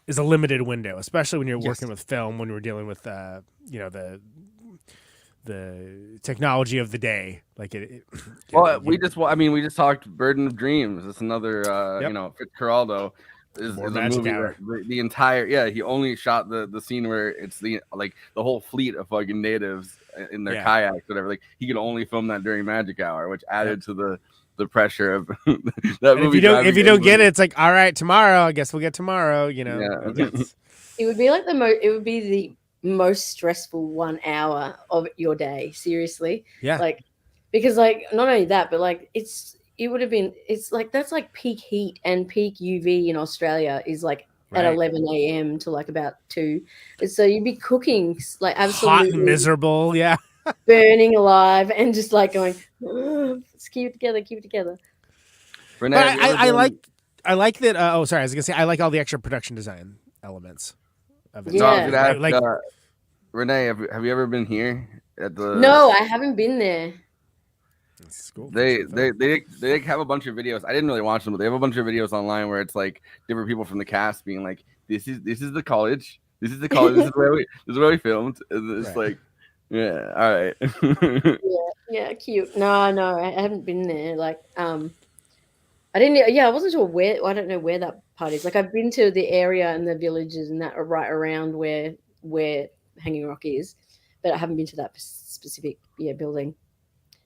is a limited window, especially when you're working with film, when we're dealing with the technology of the day. Like Well, we just talked Burden of Dreams. It's another Fitzcarraldo is a Magic movie Hour. where the entire he only shot the scene where it's the whole fleet of fucking natives in their kayaks, whatever. Like he could only film that during Magic Hour, which added to the pressure of that movie. If you don't get it, it's like, all right, tomorrow. I guess we'll get tomorrow. It would be like it would be the most stressful 1 hour of your day. Seriously, because not only that, but it's like that's like peak heat and peak UV in Australia is like at 11 a.m. to like about 2. And so you'd be cooking like absolutely hot and miserable, burning alive, and just like going, let's keep it together. Renee, but I like that. I was gonna say I like all the extra production design elements of it. Yeah. Renee, have you ever been here at the? No, I haven't been there. That's cool. They have a bunch of videos. I didn't really watch them, but they have a bunch of videos online where it's like different people from the cast being like, "This is the college. This is the college. This is where we filmed." It's like, yeah, all right. yeah, cute. No, I haven't been there. Like, I didn't. Yeah, I wasn't sure where. I don't know where that part is. Like, I've been to the area and the villages and that are right around where Hanging Rock is, but I haven't been to that specific building.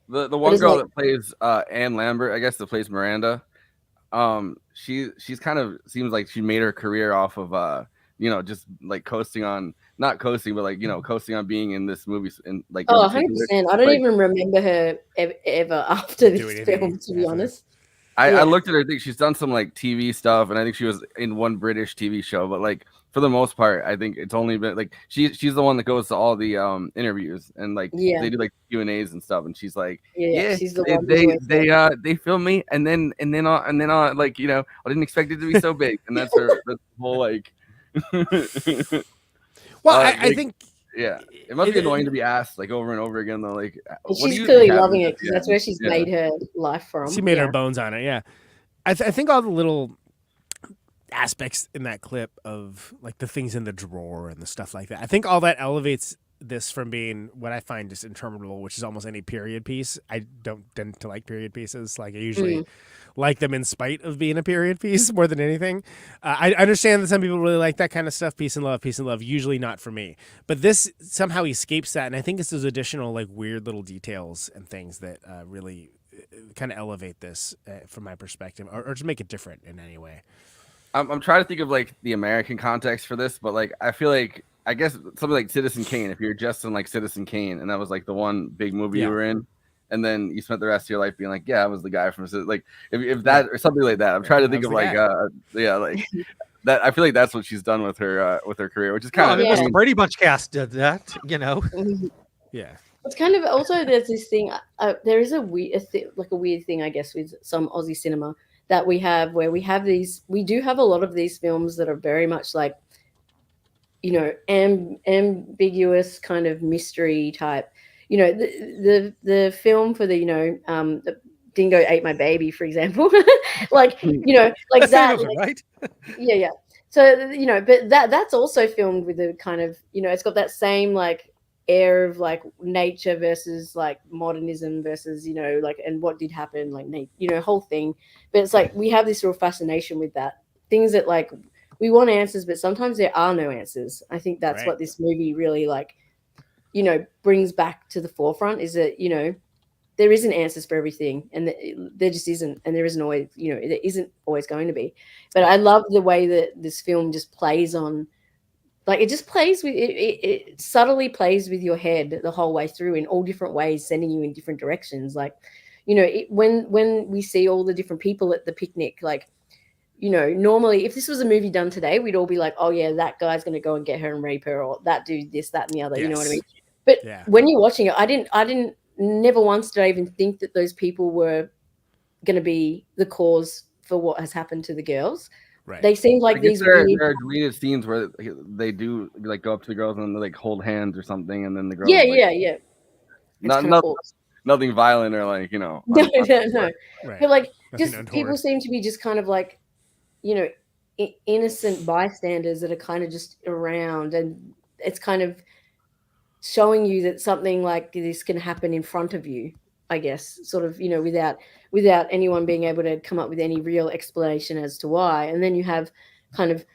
The one girl that plays Anne Lambert, I guess, that plays Miranda, she's kind of seems like she made her career off of just like coasting on, not coasting, but like coasting on being in this movie. And like 100%. I don't even remember her ever after this film, to be honest. I looked at her. I think she's done some like TV stuff, and I think she was in one British TV show. But like for the most part, I think it's only been like she's the one that goes to all the interviews and like they do like Q&As and stuff. And she's like, she's the one they film me, and then like I didn't expect it to be so big, and that's her whole like. Well, I think. Yeah, it must be annoying to be asked like over and over again though. Like, she's clearly loving it because that's where she's made her life from. She made her bones on it. Yeah, I think all the little aspects in that clip of like the things in the drawer and the stuff like that, I think all that elevates this from being what I find just interminable, which is almost any period piece. I don't tend to like period pieces. Like I usually like them in spite of being a period piece more than anything. I understand that some people really like that kind of stuff. Peace and love. Usually not for me. But this somehow escapes that. And I think it's those additional like weird little details and things that really kind of elevate this from my perspective or just make it different in any way. I'm trying to think of like the American context for this, but like I feel like I guess something like Citizen Kane, if you're just in like Citizen Kane and that was like the one big movie you were in, and then you spent the rest of your life being like, I was the guy from like if that or something like that. I'm trying to think of like like that. I feel like that's what she's done with her career, which is kind of the Brady Bunch cast did that, Yeah. It's kind of also there's this thing. There is a weird thing, I guess, with some Aussie cinema that we have where we do have a lot of these films that are very much like, ambiguous kind of mystery type. The film for the Dingo Ate My Baby, for example, like like that, right? Yeah. So but that's also filmed with a kind of it's got that same like air of like nature versus like modernism versus like and what did happen like whole thing. But it's like we have this real fascination with that things that like we want answers, but sometimes there are no answers. I think that's what this movie really like brings back to the forefront is that there isn't answers for everything, and there just isn't, and there isn't always there isn't always going to be. But I love the way that this film just plays on. Like it just plays with it subtly plays with your head the whole way through in all different ways, sending you in different directions. Like, when we see all the different people at the picnic, like, normally if this was a movie done today, we'd all be like, oh yeah, that guy's going to go and get her and rape her, or that dude, this, that, and the other. Yes. You know what I mean? But when you're watching it, I didn't never once did I even think that those people were going to be the cause for what has happened to the girls. Right. They seem like these there are deleted scenes where they do like go up to the girls and they like hold hands or something, and then the girls nothing violent or like no. Right. But like just people seem to be just kind of like innocent bystanders that are kind of just around, and it's kind of showing you that something like this can happen in front of you, I guess, sort of, without anyone being able to come up with any real explanation as to why. And then you have kind of,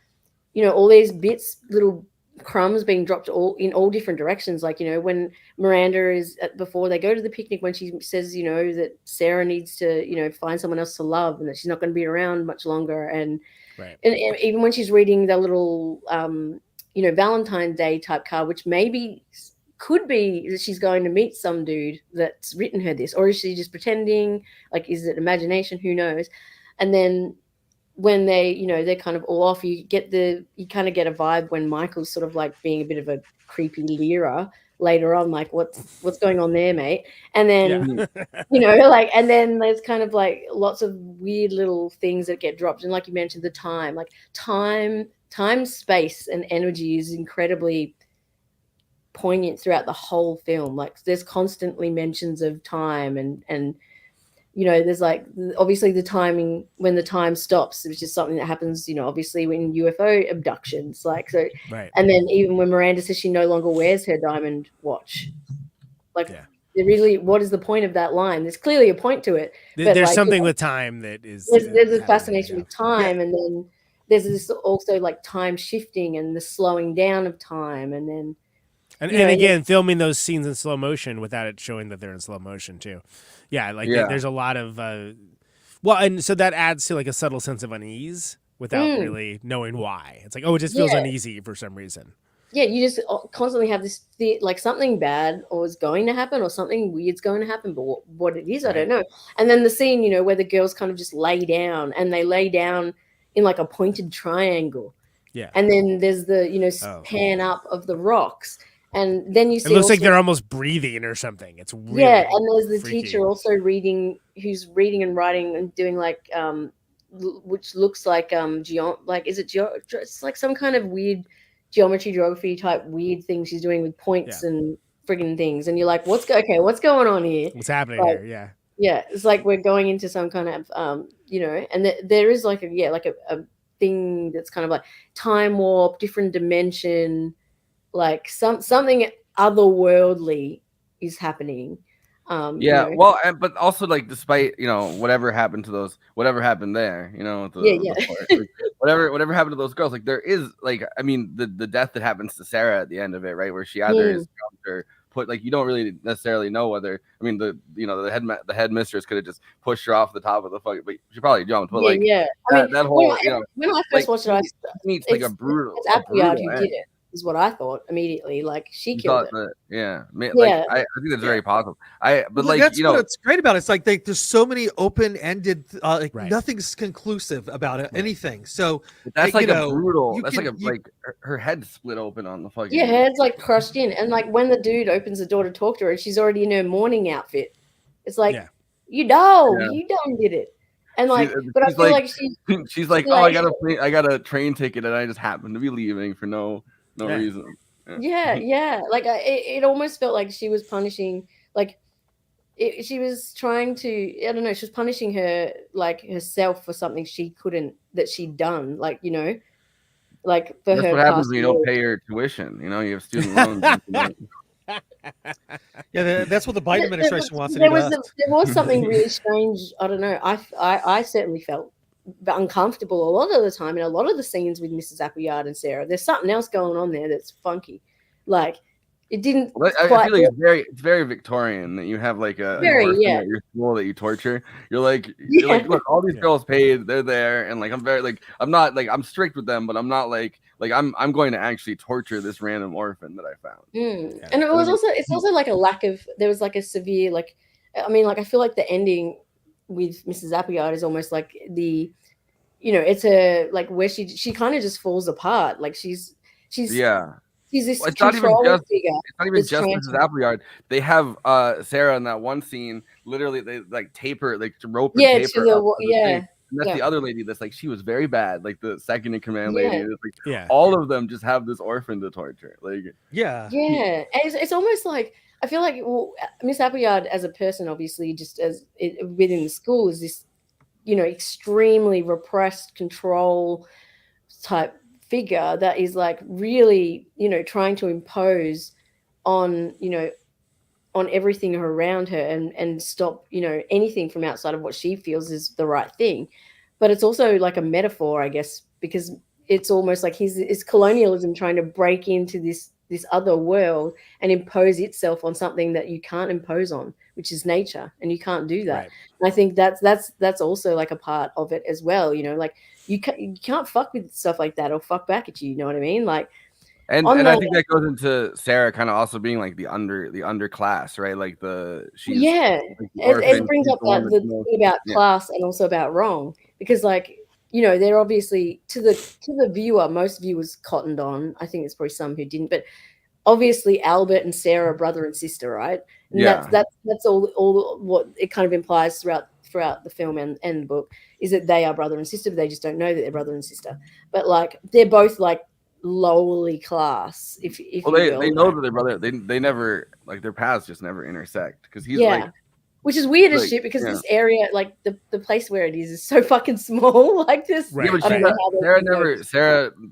all these bits, little crumbs being dropped in all different directions. Like, when Miranda is before they go to the picnic, when she says, that Sarah needs to, find someone else to love and that she's not going to be around much longer. And, and even when she's reading the little, Valentine's Day type card, which maybe could be that she's going to meet some dude that's written her this, or is she just pretending? Like, is it imagination? Who knows? And then when they, they're kind of all off, you kind of get a vibe when Michael's sort of like being a bit of a creepy leerer later on, like what's going on there, mate? And then, and then there's kind of like lots of weird little things that get dropped. And like you mentioned, the time, space and energy is incredibly poignant throughout the whole film. Like there's constantly mentions of time and there's like obviously the timing when the time stops, which is something that happens obviously when UFO abductions, like so and then even when Miranda says she no longer wears her diamond watch, like really, what is the point of that line? There's clearly a point to it, but there's something with time that is there's a fascination with time, and then there's this also like time shifting and the slowing down of time, and then And, You know, and and again, filming those scenes in slow motion without it showing that they're in slow motion too. Yeah, like there's a lot of well, and so that adds to like a subtle sense of unease without really knowing why. It's like, oh, it just feels uneasy for some reason. Yeah, you just constantly have this like something bad or is going to happen or something weird's going to happen, but what it is, I don't know. And then the scene, you know, where the girls kind of just lay down and they lay down in like a pointed triangle. Yeah. And then there's the, you know, pan up of the rocks. And then you see it looks also, like they're almost breathing or something. It's really and there's the freaky. teacher also reading, who's reading and writing and doing like which looks like it's like some kind of weird geography type weird thing she's doing with points and friggin' things, and you're like, what's going on here? What's happening like, here? Yeah, it's like we're going into some kind of you know, and there is like a thing that's kind of like time warp, different dimension, like something otherworldly is happening. You know. Well, but also like despite whatever happened there, like, whatever happened to those girls, like there is like, I mean, the death that happens to Sarah at the end of it, right, where she either is jumped or put, like, you don't really necessarily know whether, I mean, the headmistress could have just pushed her off the top of the fucking, but she probably jumped, but I mean, that whole when I first watched it, it's like it's Appleyard who did it, is what I thought immediately. Like she killed it. Like, I think that's very possible. But like, that's what's great about it. It's like there's so many open-ended, nothing's conclusive about it, anything. So that's like a brutal. That's like her head split open on the fucking. Yeah, her head's like crushed in, and like when the dude opens the door to talk to her, she's already in her mourning outfit. It's like, you done did it. And like, but I feel like she's like, oh, I got a train ticket, and I just happened to be leaving for no reason. Yeah. Like it almost felt like she was punishing, like she was trying to, I don't know, she was punishing her, like herself for something that she'd done, like, you know, like for That's her. What happens when you don't pay your tuition? You know, you have student loans. Yeah, that's what the Biden administration wants to do. There was something really strange. I don't know. I certainly felt uncomfortable a lot of the time in a lot of the scenes with Mrs. Appleyard and Sarah. There's something else going on there that's funky. Like it didn't. I feel like it's very Victorian that you have like an orphan at your school that you torture. You're like, look, all these girls paid, they're there, and like I'm not like, I'm strict with them, but I'm not like I'm going to actually torture this random orphan that I found. And it was also, it's also like a lack of, there was like a severe, like, I mean, like I feel like the ending with Mrs. Appleyard is almost like the, you know, it's a like where she kind of just falls apart. Like she's this controlling figure. It's not even just Mrs. Appleyard. They have Sarah in that one scene. Literally, they like tape her, like rope her, tape her up to the thing. And that's the other lady that's like, she was very bad, like the second in command lady. It's like, all of them just have this orphan to torture. Like, and it's almost like, I feel like Miss Appleyard as a person, obviously, just as within the school, is this, you know, extremely repressed control type figure that is like really, you know, trying to impose on, you know, on everything around her and stop, you know, anything from outside of what she feels is the right thing. But it's also like a metaphor, I guess, because it's almost like it's colonialism trying to break into this other world and impose itself on something that you can't impose on, which is nature, and you can't do that. And I think that's also like a part of it as well, you know, like you can't fuck with stuff like that or fuck back at you know what I mean? Like, and I think that goes into Sarah kind of also being like the underclass, right? Like she's it brings up the thing about class and also about wrong, because like, you know, they're obviously to the viewer, most viewers cottoned on. I think there's probably some who didn't, but obviously Albert and Sarah are brother and sister, right? And that's all what it kind of implies throughout the film and the book, is that they are brother and sister, but they just don't know that they're brother and sister. But like they're both like lowly class. If they know that they're brother, they never, like, their paths just never intersect, because he's like, which is weird as shit, because this area, like the place where it is so fucking small. Like this, Sarah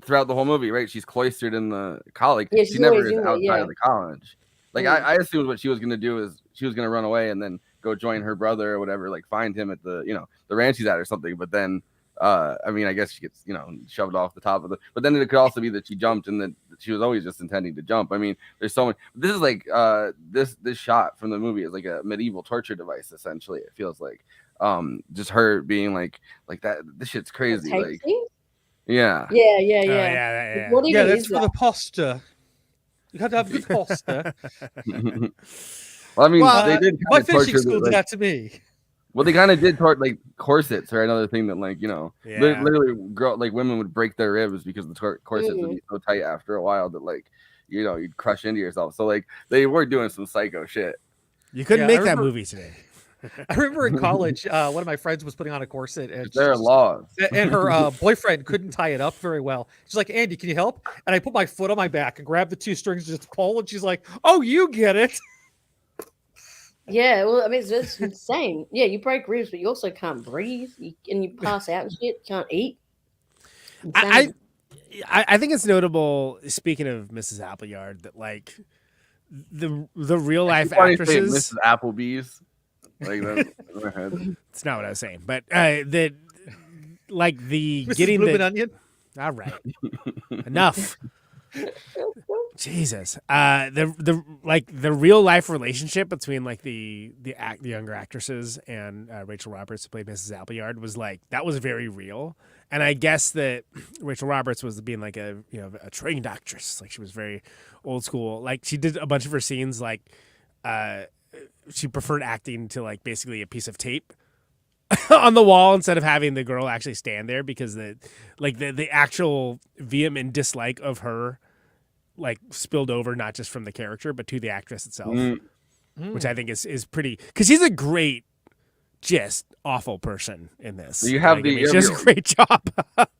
throughout the whole movie, right? She's cloistered in the college. Yeah, she never is outside of the college. Like I assumed what she was gonna do is she was gonna run away and then go join her brother or whatever, like find him at the ranch he's at or something. But then I mean, I guess she gets, shoved off the top of but then it could also be that she jumped and then she was always just intending to jump. I mean, there's so much. This is like this shot from the movie is like a medieval torture device. Essentially, it feels like just her being like that. This shit's crazy. Like, yeah. What even that's for the posture. You have to have good posture. Well, I mean, they did. My fishing school did that to me. Well, they kind of did like corsets or another thing that, like, literally, like women would break their ribs because the corsets would be so tight after a while that, like, you'd crush into yourself. So, like, they were doing some psycho shit. You couldn't make that movie today. I remember in college, one of my friends was putting on a corset, and there are laws, and her boyfriend couldn't tie it up very well. She's like, "Andy, can you help?" And I put my foot on my back and grabbed the 2 strings, and just pull, and she's like, "Oh, you get it." Yeah, well, I mean, it's insane. Yeah, you break ribs, but you also can't breathe, and you pass out and shit. You can't eat. I think it's notable. Speaking of Mrs. Appleyard, that like the real life actresses, Mrs. Applebee's. Like that. It's not what I was saying, but that like the Mrs. getting Bloomin' the Onion. All right, enough. Jesus, the real life relationship between like the younger actresses and Rachel Roberts, who played Mrs. Appleyard, was like that was very real. And I guess that Rachel Roberts was being like a trained actress, like she was very old school. Like she did a bunch of her scenes like she preferred acting to like basically a piece of tape on the wall instead of having the girl actually stand there, because the actual vehement dislike of her like spilled over not just from the character but to the actress itself, which I think is pretty, because she's a great, just awful person in this. You have she does a great job.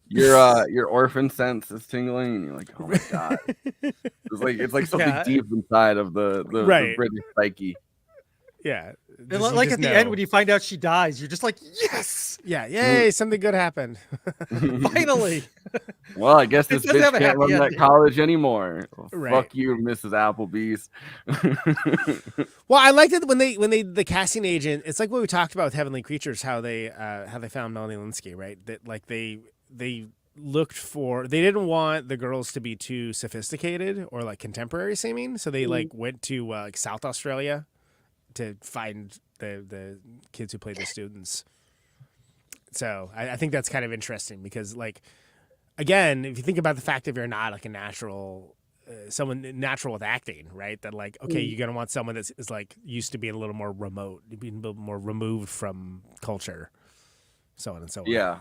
your orphan sense is tingling, and you're like, oh my god, it's like something deep inside of the British psyche. Yeah. Like at the end when you find out she dies, you're just like, yes. Yeah, yay, something good happened. Finally. Well, I guess this bitch can't run that college anymore. Right. Fuck you, Mrs. Applebee's. Well, I liked it when the casting agent, it's like what we talked about with Heavenly Creatures, how they found Melanie Linsky, right? That like they looked for, they didn't want the girls to be too sophisticated or like contemporary seeming, so they like went to like South Australia to find the kids who played the students. So I think that's kind of interesting, because like, again, if you think about the fact that you're not like a natural, someone natural with acting, right? That like, okay, you're going to want someone that is like used to being a little more remote, being a little more removed from culture, so on and so on. Yeah.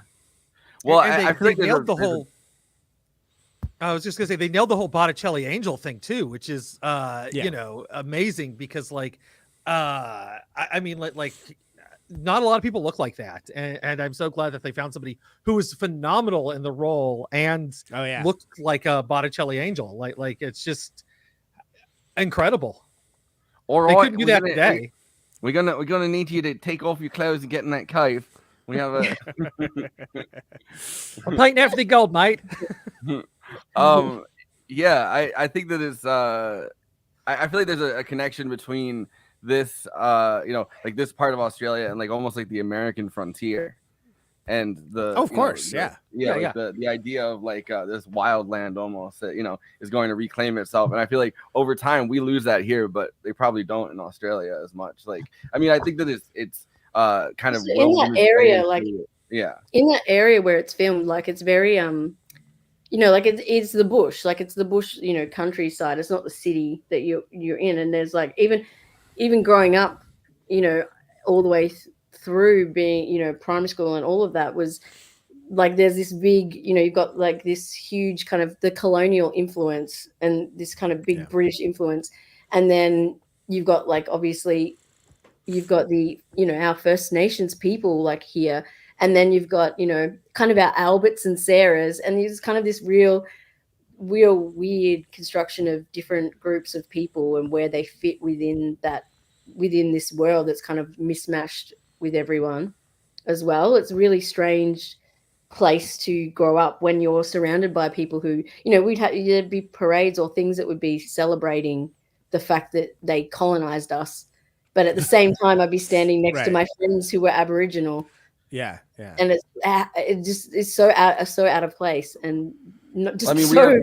Well, I feel like they nailed the whole. I was just gonna say they nailed the whole Botticelli angel thing too, which is amazing, because like I mean like not a lot of people look like that, and I'm so glad that they found somebody who was phenomenal in the role and looked like a Botticelli angel. Like it's just incredible. Or they couldn't do that today. We're gonna need you to take off your clothes and get in that cave. We have a. I'm painting everything gold, mate. Yeah, I think that it's I feel like there's a connection between this like this part of Australia and like almost like the American frontier, and the the idea of like this wild land almost that is going to reclaim itself. And I feel like over time we lose that here, but they probably don't in Australia as much. Like, I mean, I think that it's kind of in that area, like in that area where it's filmed, like it's very like it's the bush, like it's the bush, countryside. It's not the city that you're in. And there's like even growing up, all the way through being, primary school and all of that was like, there's this big, you've got like this huge kind of the colonial influence and this kind of big British influence. And then you've got like, obviously you've got the, our First Nations people like here. And then you've got, kind of our Alberts and Sarahs, and there's kind of this real weird construction of different groups of people and where they fit within this world that's kind of mismatched with everyone as well. It's a really strange place to grow up when you're surrounded by people who, there'd be parades or things that would be celebrating the fact that they colonized us. But at the same time, I'd be standing next to my friends who were Aboriginal. Yeah. And it's so out of place. And not just I mean, we so have,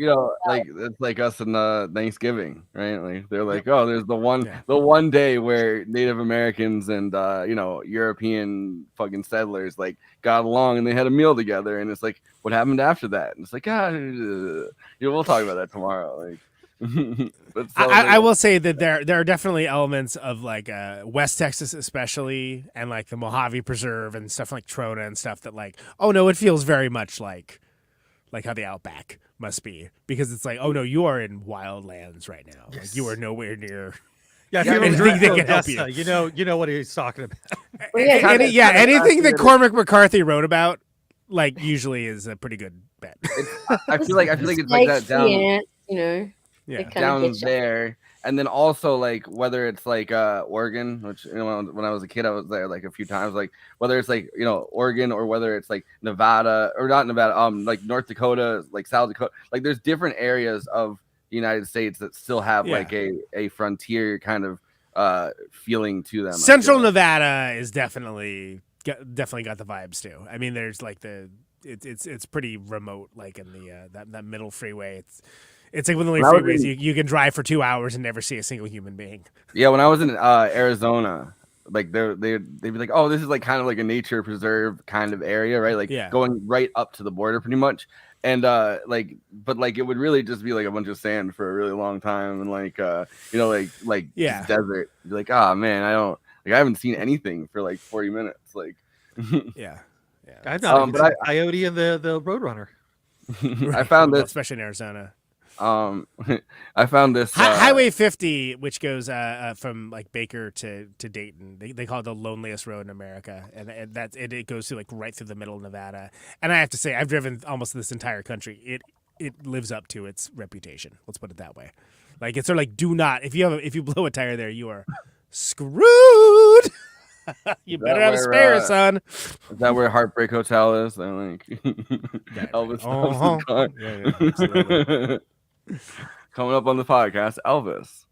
like it's like us in Thanksgiving, right? Like they're like, oh, there's the one day where Native Americans and European fucking settlers like got along and they had a meal together, and it's like, what happened after that? And it's like, we'll talk about that tomorrow. Like, I will say that there are definitely elements of like West Texas, especially, and like the Mojave Preserve and stuff like Trona and stuff that like, oh no, it feels very much like how the Outback must be, because it's like, oh no, you are in wild lands right now. Yes. Like you are nowhere near. Yeah, if you anything that can help you. You know what he's talking about. Anything that Cormac McCarthy wrote about, like usually is a pretty good bet. I feel like it's like that down. Down there, and then also like whether it's like Oregon, which when I was a kid I was there like a few times, like whether it's like Oregon or whether it's like Nevada or not Nevada, like North Dakota, like South Dakota, like there's different areas of the United States that still have like a frontier kind of feeling to them. Central Nevada is definitely got the vibes too. I mean, there's like it's pretty remote, like in the that middle freeway. It's like one of the only freeways you can drive for 2 hours and never see a single human being. Yeah, when I was in Arizona, like they'd be like, oh, this is like kind of like a nature preserve kind of area, right? Like going right up to the border pretty much. And but it would really just be like a bunch of sand for a really long time, and like just desert. You're like, oh man, I haven't seen anything for like 40 minutes. Like I've not seen coyote and the Roadrunner. I found this, especially in Arizona. I found this Highway 50, which goes from like Baker to Dayton. They call it the loneliest road in America, and it goes through like right through the middle of Nevada. And I have to say, I've driven almost this entire country. It lives up to its reputation. Let's put it that way. Like it's sort of like, do not, if you blow a tire there, you are screwed. You better have a spare, son. Is that where Heartbreak Hotel is? Then like Elvis stops his car. Coming up on the podcast, Elvis.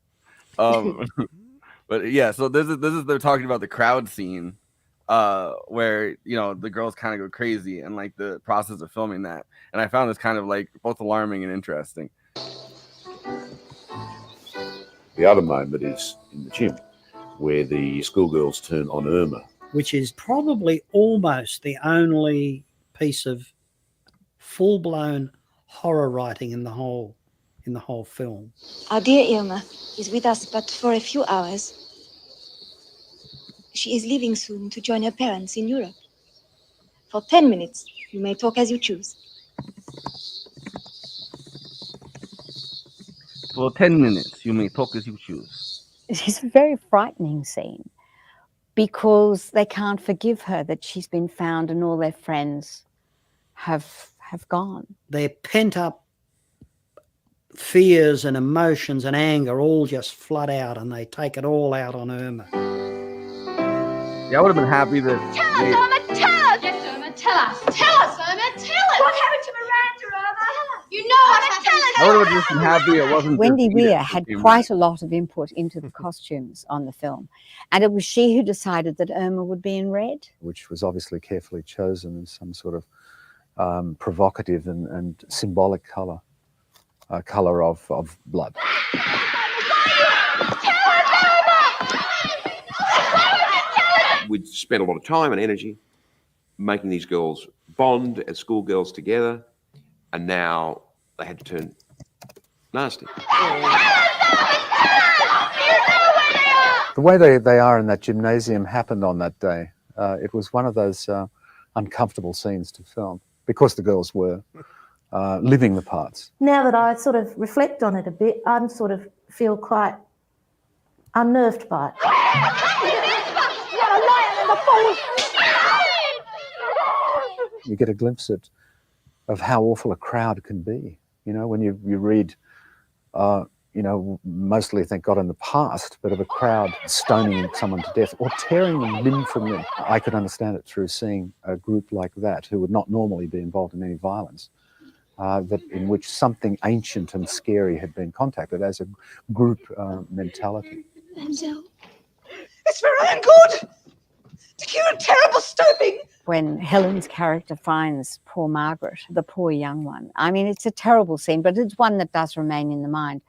But yeah, so this is they're talking about the crowd scene, where the girls kind of go crazy and like the process of filming that. And I found this kind of like both alarming and interesting. The other moment is in the gym, where the schoolgirls turn on Irma, which is probably almost the only piece of full-blown horror writing in the whole film. Our dear Irma is with us but for a few hours. She is leaving soon to join her parents in Europe. For 10 minutes, you may talk as you choose. For 10 minutes, you may talk as you choose. It's a very frightening scene because they can't forgive her that she's been found and all their friends have gone. Their pent-up fears and emotions and anger all just flood out, and they take it all out on Irma. Yeah, I would have been happy that... Tell us, Irma, tell us! Yes, Irma, tell us! Tell us, Irma, tell us! What happened to Miranda, Irma? You know how to tell us! I would have just been happy it wasn't... Wendy Weir had quite a lot of input into the costumes on the film, and it was she who decided that Irma would be in red. Which was obviously carefully chosen as some sort of provocative and symbolic colour. Colour of blood. We'd spent a lot of time and energy making these girls bond as schoolgirls together, and now they had to turn nasty. The way they are in that gymnasium happened on that day. It was one of those uncomfortable scenes to film because the girls were living the parts. Now that I sort of reflect on it a bit, I'm sort of feel quite unnerved by it. You get a glimpse of how awful a crowd can be. When you read, mostly, thank God, in the past, but of a crowd stoning someone to death or tearing them limb from limb. I could understand it through seeing a group like that who would not normally be involved in any violence. That in which something ancient and scary had been contacted as a group mentality. Denzel, it's for our own good. You're terrible, stooping. When Helen's character finds poor Margaret, the poor young one. I mean, it's a terrible scene, but it's one that does remain in the mind.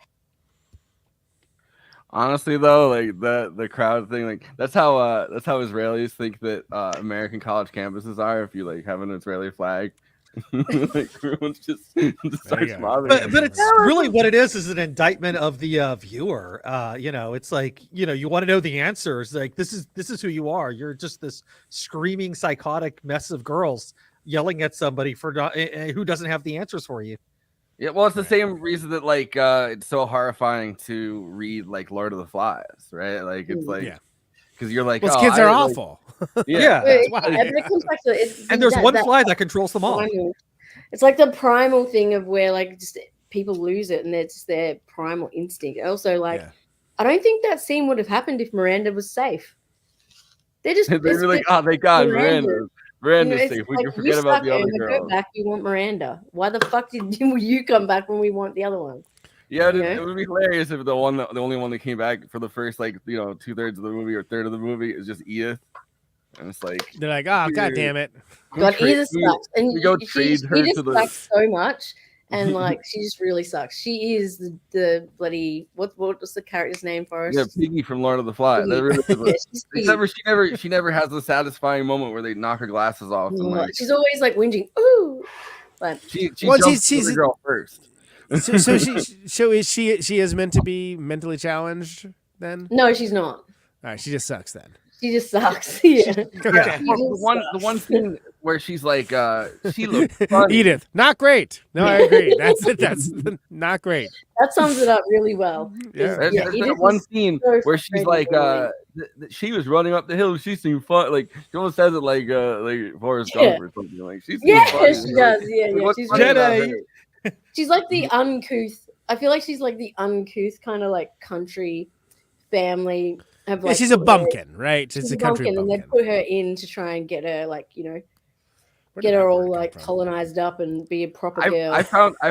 Honestly, though, like the crowd thing, like that's how Israelis think that American college campuses are. If you like have an Israeli flag, like everyone's just starts mobbing. But it's really what it is an indictment of the viewer. You know, it's like, you know, you want to know the answers. Like this is who you are. You're just this screaming psychotic mess of girls yelling at somebody for who doesn't have the answers for you. Yeah, well, it's the same reason that like it's so horrifying to read like Lord of the Flies, right? Like it's like because you're like, those oh, kids are like, awful. Yeah. And there's one fly that controls them all. Primal. It's like the primal thing of where like just people lose it and it's their primal instinct. Also, like I don't think that scene would have happened if Miranda was safe. They're just they're like, oh, thank God, Miranda's safe. We like, can forget about the other Go girls. back, you want Miranda. Why the fuck did you come back when we want the other one? Yeah, it would be hilarious if the only one that came back for the first like 2/3 of the movie or third of the movie is just Edith, and it's like they're like, oh god damn it, God, Edith sucks, and we go trade her to the sucks so much, and like she just really sucks. She is the bloody what was the character's name for us? Yeah, Piggy from Lord of the Flies. That really is except she never has the satisfying moment where they knock her glasses off. And, like, she's always like whinging. Ooh, but she's the girl first. So she is meant to be mentally challenged then? No, she's not. All right, she just sucks then. She just sucks. Yeah. The one thing where she's like, she looks funny. Edith, not great. No, I agree. That's not great. That sums it up really well. Yeah, there's that one scene where she's like, she was running up the hill. She seemed fun. Like she almost says it like Forrest Gump or something. Like she does. Yeah. She's Jedi. She's like the uncouth. I feel like she's like the uncouth kind of like country family. Like, she's a bumpkin, right? She's a country bumpkin. And they put her in to try and get her like get her all like colonized up and be a proper girl. I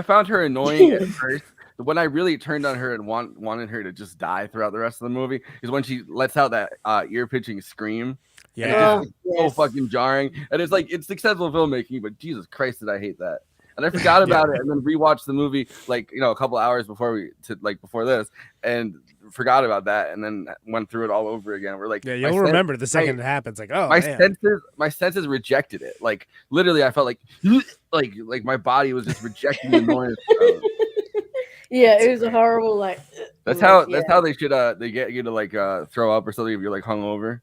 found her annoying at first. When I really turned on her and wanted her to just die throughout the rest of the movie is when she lets out that ear-pitching scream. Yeah, so fucking jarring. And it's like it's successful filmmaking, but Jesus Christ, did I hate that? And I forgot about it, and then rewatched the movie like a couple hours before this, and forgot about that, and then went through it all over again. We're like, yeah, you'll remember the second it happens. Like, oh, my senses rejected it. Like literally, I felt like my body was just rejecting the noise. Yeah, it was a horrible like. That's how they should they get you to like throw up or something if you're like hungover.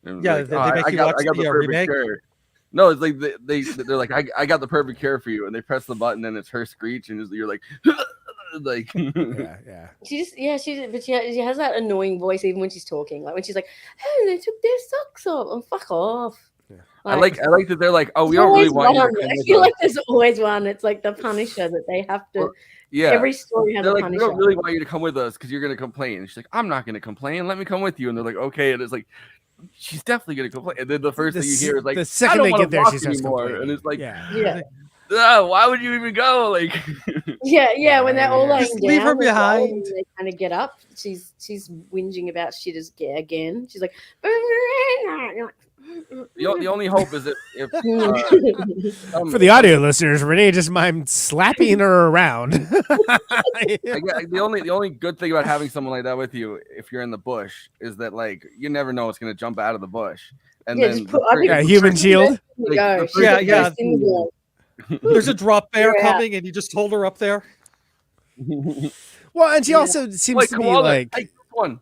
Yeah, like, they make you watch the remake. Cure. No, it's like they're like I got the perfect cure for you, and they press the button and it's her screech, and you're like, like yeah. She has that annoying voice even when she's talking, like when she's like, "Hey, they took their socks off," and fuck off. Yeah. I like that they're like, oh, we don't really want you to come I feel like there's always one. It's like the Punisher that they have to. Yeah, every story has they're a like, Punisher. we don't really want you to come with us because you're gonna complain. And she's like, I'm not gonna complain. Let me come with you. And they're like, okay. And it's like, she's definitely gonna complain. And then the first thing you hear is like, the second they get there, she starts complaining. And it's like, yeah. Why would you even go? Like, yeah. When they're all laying down, leave her behind. They kind of get up. She's whinging about shit again. She's like, the only hope is if for the audio listeners, Renee just mimed slapping her around. The only good thing about having someone like that with you, if you're in the bush, is that like you never know what's gonna jump out of the bush, and then human shield. There's a drop bear coming, and you just hold her up there. Well, and she also seems to be like one.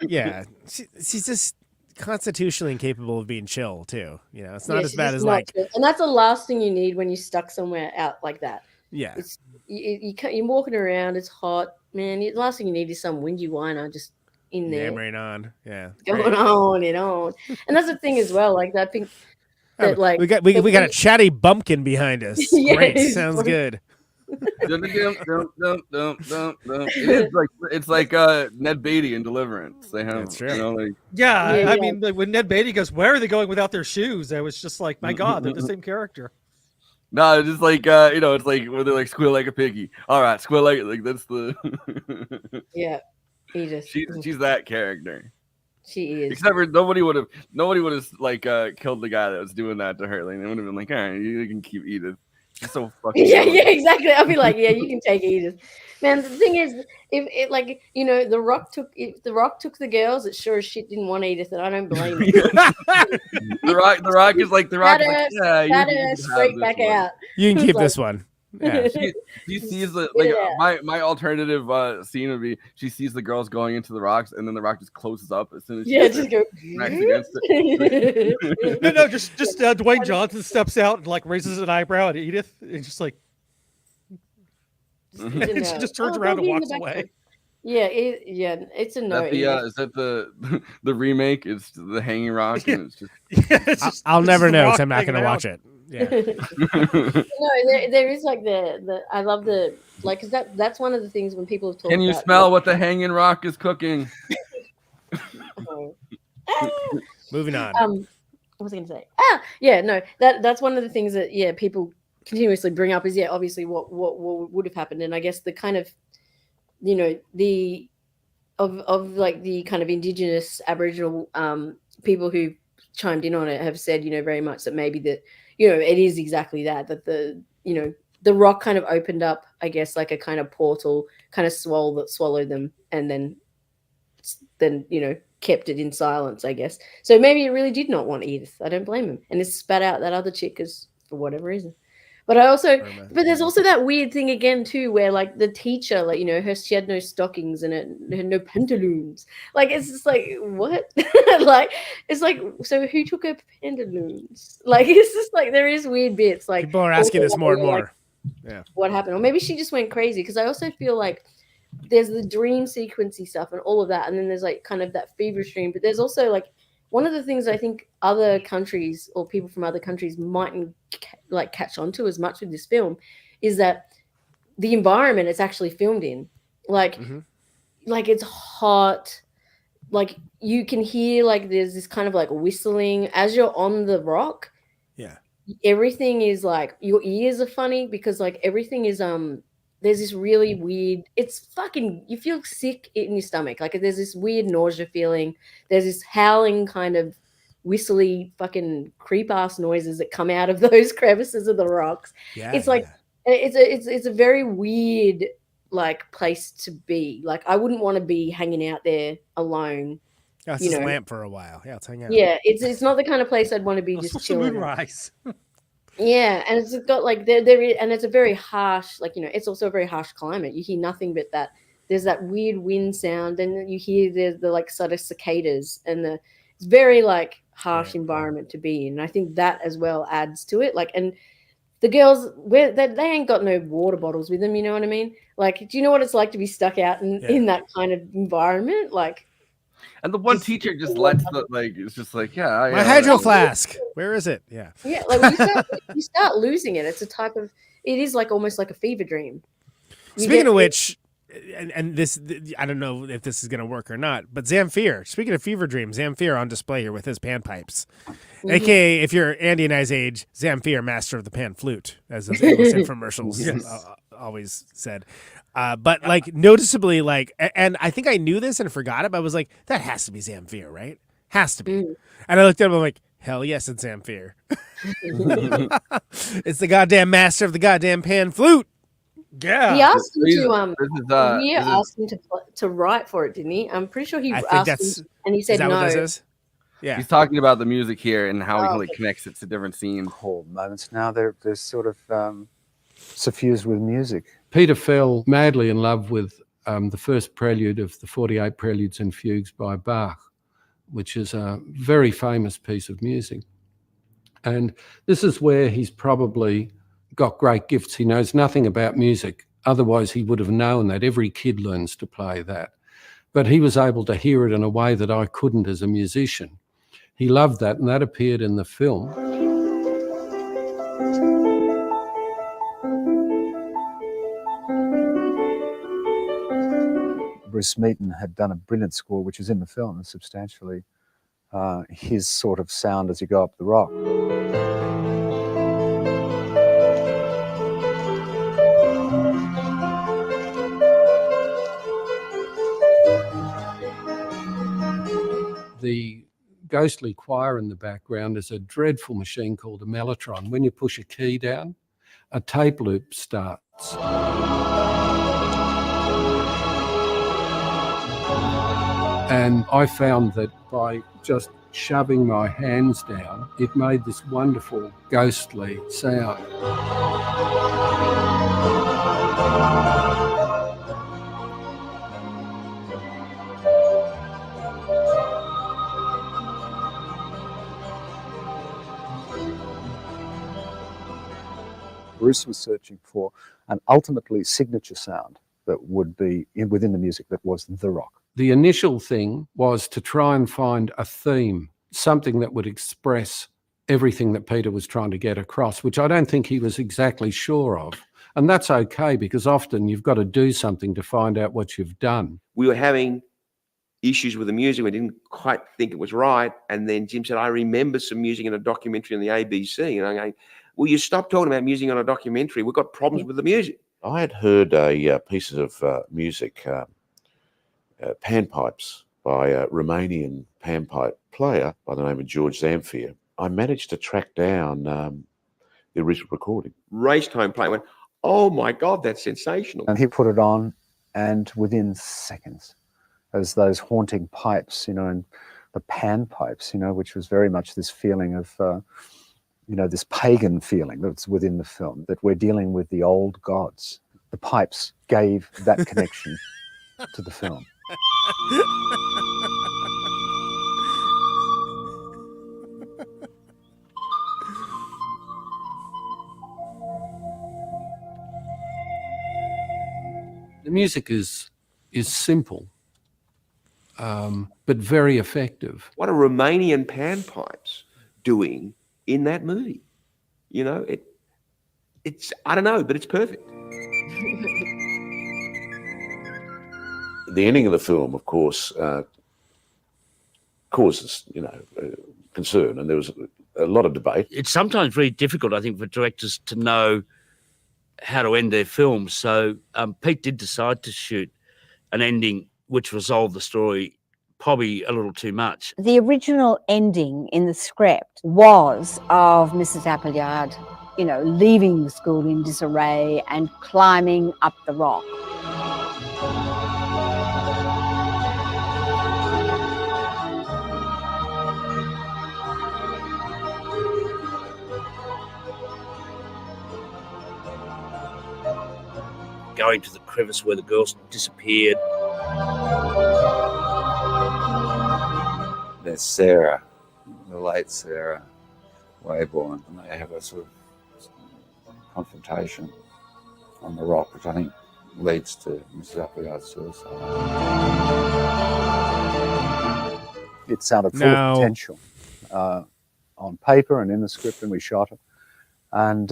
Yeah, she's just constitutionally incapable of being chill too. It's not as bad as like, and that's the last thing you need when you're stuck somewhere out like that. Yeah, it's you're walking around, it's hot, man. The last thing you need is some whingy whiner just in there, yammering on, going on and on. And that's the thing as well. Like I think that like we got a chatty bumpkin behind us. Great, sounds good. It's like Ned Beatty in Deliverance. They have, that's true. I mean, when Ned Beatty goes, "Where are they going without their shoes?" I was just like, "My God, they're the same character." No, it's just like it's like where they're like squeal like a piggy. All right, squeal like that's the Edith. She's that character. She is. Except for nobody would have like killed the guy that was doing that to her. Like, they would have been like, all right, you can keep Edith. She's so fucking. Yeah, exactly. I'll be like, yeah, you can take Edith. Man, the thing is, if it like The Rock took the girls, it sure as shit didn't want Edith, and I don't blame him. The Rock is like, yeah, you can straight back out. You can keep this one. Yeah. She sees my alternative scene would be she sees the girls going into the rocks, and then the rock just closes up as soon as she just go smacks against it. no, just Dwayne Johnson steps out and like raises an eyebrow at Edith, and just like she just turns around and walks away. Yeah, it's a no. Is that the remake? It's the Hanging Rock, and it's just. I'll never know because I'm not going to watch it. Yeah. No, there is like the I love the like because that's one of the things when people have talked. Can you about, smell what the Hanging Rock is cooking? Moving on. What was I going to say? No, that's one of the things that people continuously bring up is obviously what would have happened, and I guess the kind of the of like the kind of indigenous Aboriginal people who chimed in on it have said very much that maybe that it is exactly that the rock kind of opened up, I guess, like a kind of portal kind of swallowed them and then kept it in silence, I guess. So maybe it really did not want Edith. I don't blame him, and it spat out that other chick for whatever reason. But but there's also that weird thing again too, where like the teacher, like she had no stockings and no pantaloons. Like it's just like what? Like it's like so who took her pantaloons? Like it's just like there is weird bits. Like people are asking this more and more. Yeah, what happened? Or maybe she just went crazy because I also feel like there's the dream sequencey stuff and all of that, and then there's like kind of that feverish dream. But there's also like one of the things I think other countries or people from other countries mightn't like catch on to as much with this film is that the environment it's actually filmed in, like it's hot, like you can hear like there's this kind of like whistling as you're on the rock. Yeah, everything is like your ears are funny because like everything is there's this really weird, it's fucking, you feel sick in your stomach. Like there's this weird nausea feeling. There's this howling kind of whistly fucking creep ass noises that come out of those crevices of the rocks. Yeah, it's like, it's a very weird like place to be. Like I wouldn't want to be hanging out there alone. Yeah, it's just lamp for a while. Yeah, let's hang out. Yeah, it's not the kind of place I'd want to be just chilling. Moonrise. Yeah, and it's got like there is, and it's a very harsh, like it's also a very harsh climate. You hear nothing but that. There's that weird wind sound, and you hear the like sort of cicadas, and it's very like harsh environment to be in. And I think that as well adds to it. Like, and the girls, they ain't got no water bottles with them. You know what I mean? Like, do you know what it's like to be stuck out in that kind of environment? Like. And the one teacher just lets it's just like, my hydro flask. Where is it? Yeah. Yeah, like when you start losing it. It's it is like almost like a fever dream. Speaking of which, and this, I don't know if this is going to work or not, but Zamfir, speaking of fever dreams, Zamfir on display here with his panpipes. AKA, if you're Andy and I's age, Zamfir, master of the pan flute, as those endless infomercials always said. But like noticeably, like, and I think I knew this and forgot it, but I was like, that has to be Zamfir, right? Has to be. And I looked at him, I'm like, hell yes, it's Zamfir. It's the goddamn master of the goddamn pan flute. Yeah. He asked him to asked him to write for it, didn't he? I'm pretty sure he asked him, and he said no. What this is? Yeah. He's talking about the music here and how he connects it to different scenes. Whole moments now they're sort of suffused with music. Peter fell madly in love with the first prelude of the 48 Preludes and Fugues by Bach, which is a very famous piece of music. And this is where he's probably got great gifts. He knows nothing about music. Otherwise, he would have known that every kid learns to play that. But he was able to hear it in a way that I couldn't as a musician. He loved that, and that appeared in the film. Bruce Smeaton had done a brilliant score, which is in the film, and substantially his sort of sound as you go up the rock. the ghostly choir in the background is a dreadful machine called a mellotron. When you push a key down, a tape loop starts. And I found that by just shoving my hands down, it made this wonderful ghostly sound. Bruce was searching for an ultimately signature sound that would be within the music that was the rock. The initial thing was to try and find a theme, something that would express everything that Peter was trying to get across, which I don't think he was exactly sure of. And that's okay, because often you've got to do something to find out what you've done. We were having issues with the music. We didn't quite think it was right. And then Jim said, I remember some music in a documentary on the ABC. And I'm going, will you stop talking about music on a documentary? We've got problems with the music. I had heard a piece of music, panpipes, by a Romanian panpipe player by the name of George Zamfir. I managed to track down the original recording. Raced home playing, went, oh my God, that's sensational. And he put it on, and within seconds, as those haunting pipes, you know, and the panpipes, you know, which was very much this feeling of, you know, this pagan feeling that's within the film, that we're dealing with the old gods. The pipes gave that connection to the film. The music is simple, but very effective. What are Romanian panpipes doing in that movie? You know, it's I don't know, but it's perfect. The ending of the film, of course, causes, you know, concern, and there was a lot of debate. It's sometimes very difficult, I think, for directors to know how to end their films. So Pete did decide to shoot an ending which resolved the story probably a little too much. The original ending in the script was of Mrs. Appleyard, you know, leaving the school in disarray and climbing up the rock. Going to the crevice where the girls disappeared. There's Sarah, the late Sarah Wayborn, and they have a sort of confrontation on the rock, which I think leads to Mrs. Appleyard's suicide. It sounded full of potential on paper and in the script, and we shot it. And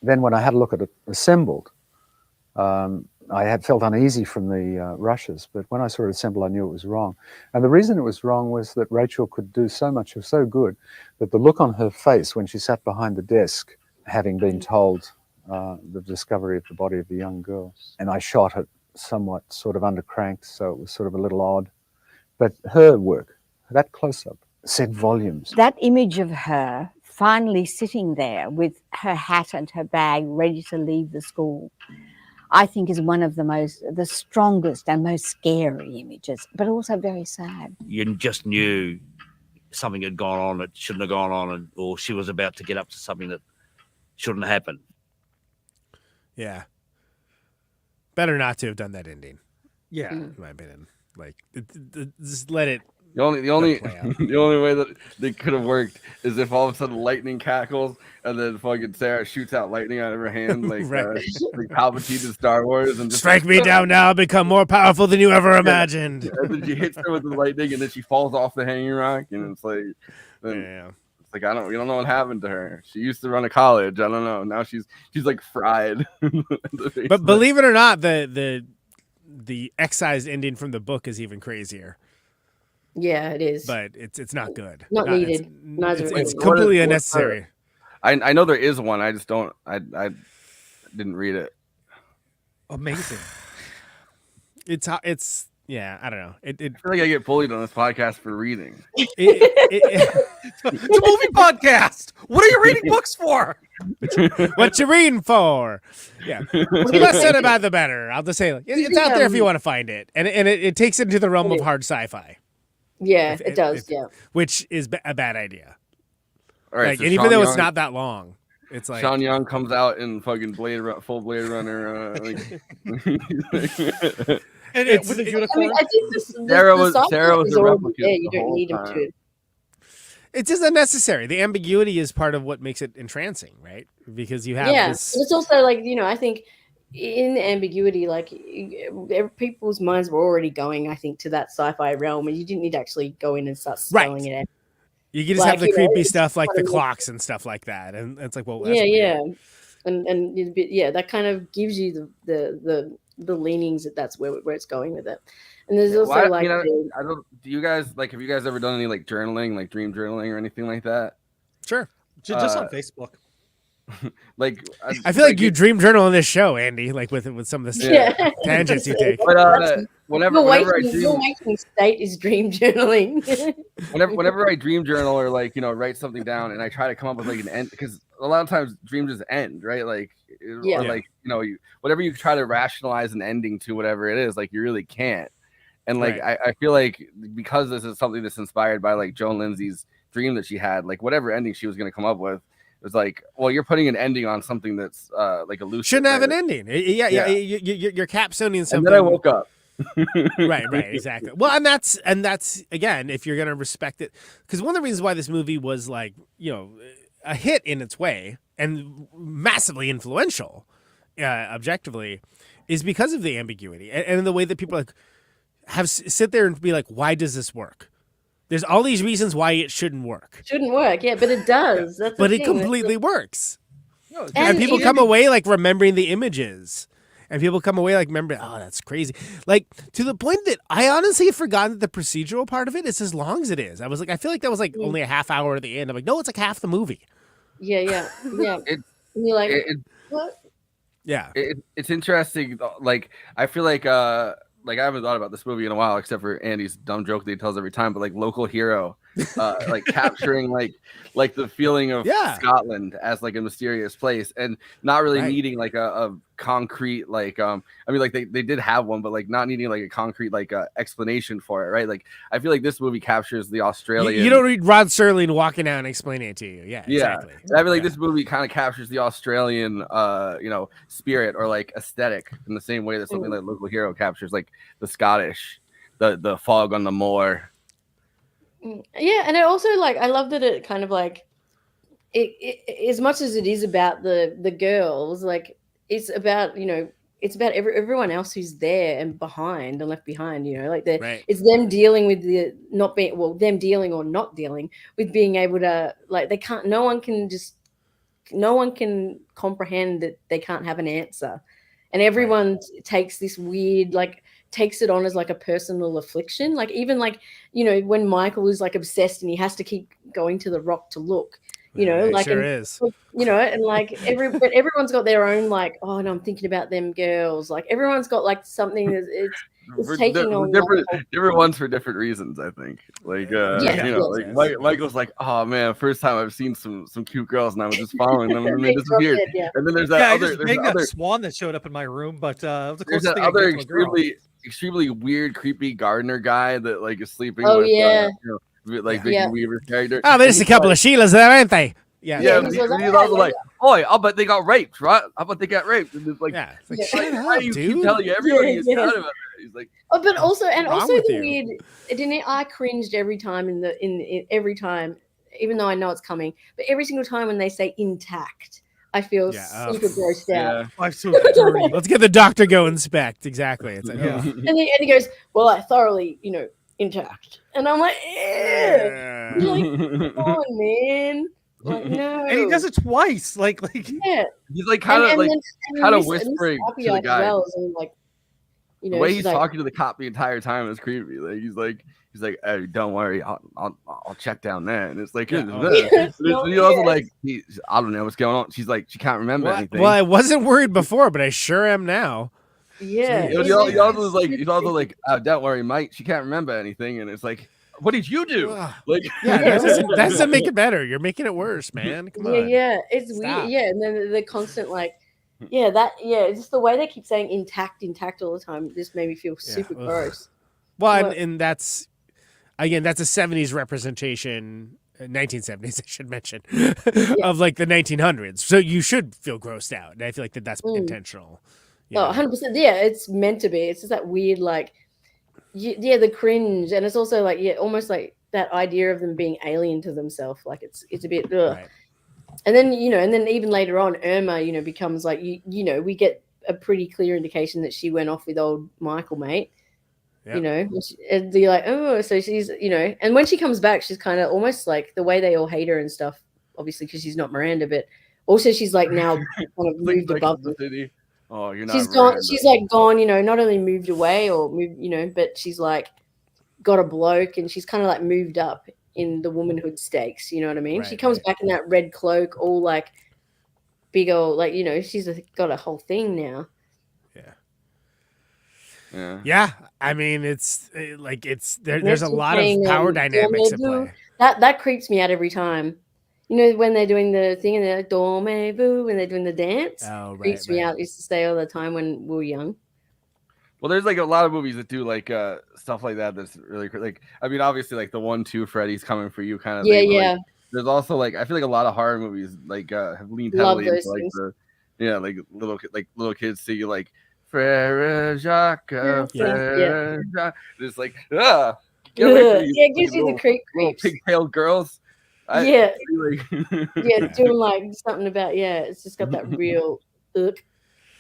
then when I had a look at it assembled, I had felt uneasy from the rushes, but when I saw it assembled, I knew it was wrong. And the reason it was wrong was that Rachel could do so much, of so good, that the look on her face when she sat behind the desk, having been told the discovery of the body of the young girl, and I shot it somewhat sort of undercranked, so it was sort of a little odd. But her work, that close-up, said volumes. That image of her finally sitting there with her hat and her bag ready to leave the school, I think is one of the strongest and most scary images, but also very sad. You just knew something had gone on that shouldn't have gone on, or she was about to get up to something that shouldn't happen. Yeah. Better not to have done that ending. Yeah. In my opinion. Like, just let it. The only way that they could have worked is if all of a sudden lightning cackles and then fucking Sarah shoots out lightning out of her hand like like Palpatine in Star Wars, and just strike me down now, become more powerful than you ever imagined. And then she hits her with the lightning, and then she falls off the hanging rock, and it's like, it's like we don't know what happened to her. She used to run a college. I don't know. Now she's like fried. But believe it or not, the excised ending from the book is even crazier. Yeah, it is. But it's not good. Not needed. It's completely unnecessary. I know there is one. I just don't. I didn't read it. Amazing. It's Yeah, I don't know. I feel like I get bullied on this podcast for reading. It's a movie podcast. What are you reading books for? What you reading for? Yeah, the less said about the better. I'll just say it's out there if you want to find it, and it takes it into the realm of hard sci-fi. Yeah, it does. Yeah, which is a bad idea. All right, like, so and even Sean though Young, it's not that long, it's like Sean Young comes out in fucking full Blade Runner. And with a unicorn. I think Sarah was a already replicant there. You the don't whole need him time. to. it's just unnecessary. The ambiguity is part of what makes it entrancing, right? Because you have this. But it's also like, I think in the ambiguity, like people's minds were already going, I think, to that sci-fi realm, and you didn't need to actually go in and start spelling it out. You can just have the creepy stuff like the clocks and stuff like that, and it's like, well, that's weird. and that kind of gives you the leanings that's where it's going with it. And there's also I the, don't. Do you guys have you guys ever done any like journaling, like dream journaling or anything like that? Sure, just on Facebook. Like I feel like you dream journal on this show, Andy, like with some of the tangents you take. But whenever I dream, your waking state is dream journaling. whenever I dream journal or like write something down, and I try to come up with like an end, because a lot of times dreams just end, right? Like or like whatever you try to rationalize an ending to, whatever it is, like you really can't. And like I feel like because this is something that's inspired by like Joan Lindsay's dream that she had, like whatever ending she was going to come up with, it was like, well, you're putting an ending on something that's like elusive. Shouldn't have an ending. Yeah. You're capstoning something. And then I woke up. right, exactly. Well, and that's again, if you're gonna respect it, because one of the reasons why this movie was like a hit in its way and massively influential, objectively, is because of the ambiguity and the way that people sit there and be like, why does this work? There's all these reasons why it shouldn't work. Shouldn't work, yeah, but it does. That's but the it thing. completely works. And And people come away like remembering the images. And people come away like, remember, oh, that's crazy. Like, to the point that I honestly had forgotten that the procedural part of it is as long as it is. I was like, I feel like that was like only a half hour at the end. I'm like, no, it's like half the movie. Yeah. And you're like, what? Yeah. It's interesting. Like, I feel like I haven't thought about this movie in a while, except for Andy's dumb joke that he tells every time, but like Local Hero, like capturing like the feeling of Scotland as like a mysterious place, and not really needing like a concrete like I mean, like they did have one, but like not needing like a concrete like explanation for it, right? Like I feel like this movie captures the Australian. You don't read Rod Serling walking out and explaining it to you. Yeah, exactly. I feel like this movie kind of captures the Australian spirit or like aesthetic in the same way that something like Local Hero captures like the Scottish, the fog on the moor. Yeah, and it also like I love that it kind of like it as much as it is about the girls, like it's about it's about everyone else who's there and behind and left behind, like it's them dealing with the not being them dealing or not dealing with being able to like no one can comprehend that they can't have an answer, and everyone takes this weird takes it on as like a personal affliction, like even like when Michael is like obsessed and he has to keep going to the rock to look, like sure is. And like but everyone's got their own like, oh no, I'm thinking about them girls, like everyone's got like something that it's taking on different ones for different reasons, I think. Like Michael's like, oh man, first time I've seen some cute girls and I was just following them and then they disappeared. And then there's that other swan that showed up in my room, but it was the closest thing other I get to a girl. extremely weird, creepy gardener guy that like is sleeping with Vicky Weaver's character. Oh, there's a couple of Sheilas there, aren't they? Yeah. He's also like, oh, I bet they got raped, right? I bet they got raped. And it's like, shut up, why do you dude? keep telling everybody is about it? He's like, but also the you? weird. I cringed every time in every time, even though I know it's coming. But every single time when they say intact, I feel super grossed out. I'm so dirty. Let's get the doctor go inspect. Exactly. It's like, and he goes, well, I thoroughly, intact, and I'm like, ew. Like, come on, man. Like, no. And he does it twice. Like yeah. He's like kind of whispering to the guy. Well, and like, the way he's talking to the cop the entire time is creepy. Like he's like, hey, don't worry, I'll check down there. And it's like, he's also like, I don't know what's going on. She's like, she can't remember anything. Well, I wasn't worried before, but I sure am now. Yeah. He also was like, don't worry, Mike. She can't remember anything, and it's like, what did you do? Like, yeah, that doesn't make it better. You're making it worse, man. Come on. Yeah, it's Stop. weird. Yeah, and then the constant like, it's just the way they keep saying intact all the time. This made me feel super gross. Well, and that's again, that's a 70s representation, 1970s, I should mention, of like the 1900s. So you should feel grossed out, and I feel like that's intentional. Oh, 100%. Yeah, it's meant to be. It's just that weird, like, the cringe, and it's also like, almost like that idea of them being alien to themselves. Like it's a bit. Ugh. Right. And then even later on, Irma, becomes like we get a pretty clear indication that she went off with old Michael, mate. Yep. And you're like, oh, so she's and when she comes back, she's kind of almost like the way they all hate her and stuff, obviously because she's not Miranda, but also she's like now kind of moved above the city. Oh, you're not. She's gone. She's like gone. Not only moved away or moved, but she's like got a bloke, and she's kind of like moved up in the womanhood stakes. You know what I mean? Right, she comes back in that red cloak, all like big old, like she's got a whole thing now. Yeah. I mean, it's like there's a lot of power dynamics at play. That creeps me out every time. When they're doing the thing and they're like dormez-vous, when they're doing the dance, creeps me out. It used to stay all the time when we were young. Well, there's like a lot of movies that do like stuff like that. That's really like, I mean, obviously like the 1-2 Freddy's Coming for You kind of thing. Yeah. Like, there's also like, I feel like a lot of horror movies like have leaned heavily into like like little kids see like Frere Jacques, Frere Jacques. It's like it gives you the creep little pigtailed girls. Doing like something about it's just got that real like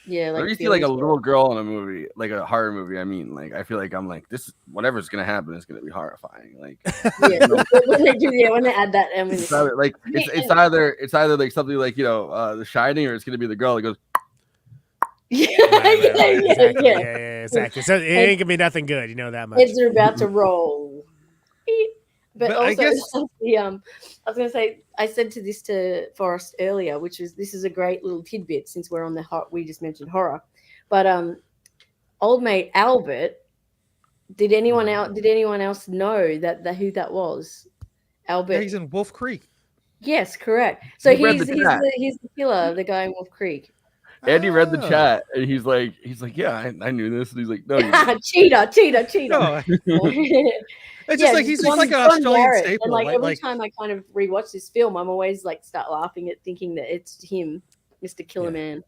if you see like a little girl in a movie, like a horror movie, I mean, like I feel like I'm like, this whatever's gonna happen is gonna be horrifying. Like when they add that it's either, like it's either like something like The Shining, or it's gonna be the girl that goes exactly. So it ain't gonna be nothing good, that much. Kids are about to roll. But also, I was going to say, I said this to Forrest earlier, this is a great little tidbit since we're on we just mentioned horror. But old mate Albert, did anyone else know who that was? Albert. Yeah, he's in Wolf Creek. Yes, correct. So he's the killer, the guy in Wolf Creek. Andy read the chat, and he's like, yeah, I knew this, and he's like, no, cheater. No. It's just like he's like an Australian staple. And like every time I kind of rewatch this film, I'm always like start laughing at thinking that it's him, Mr. Killer Man.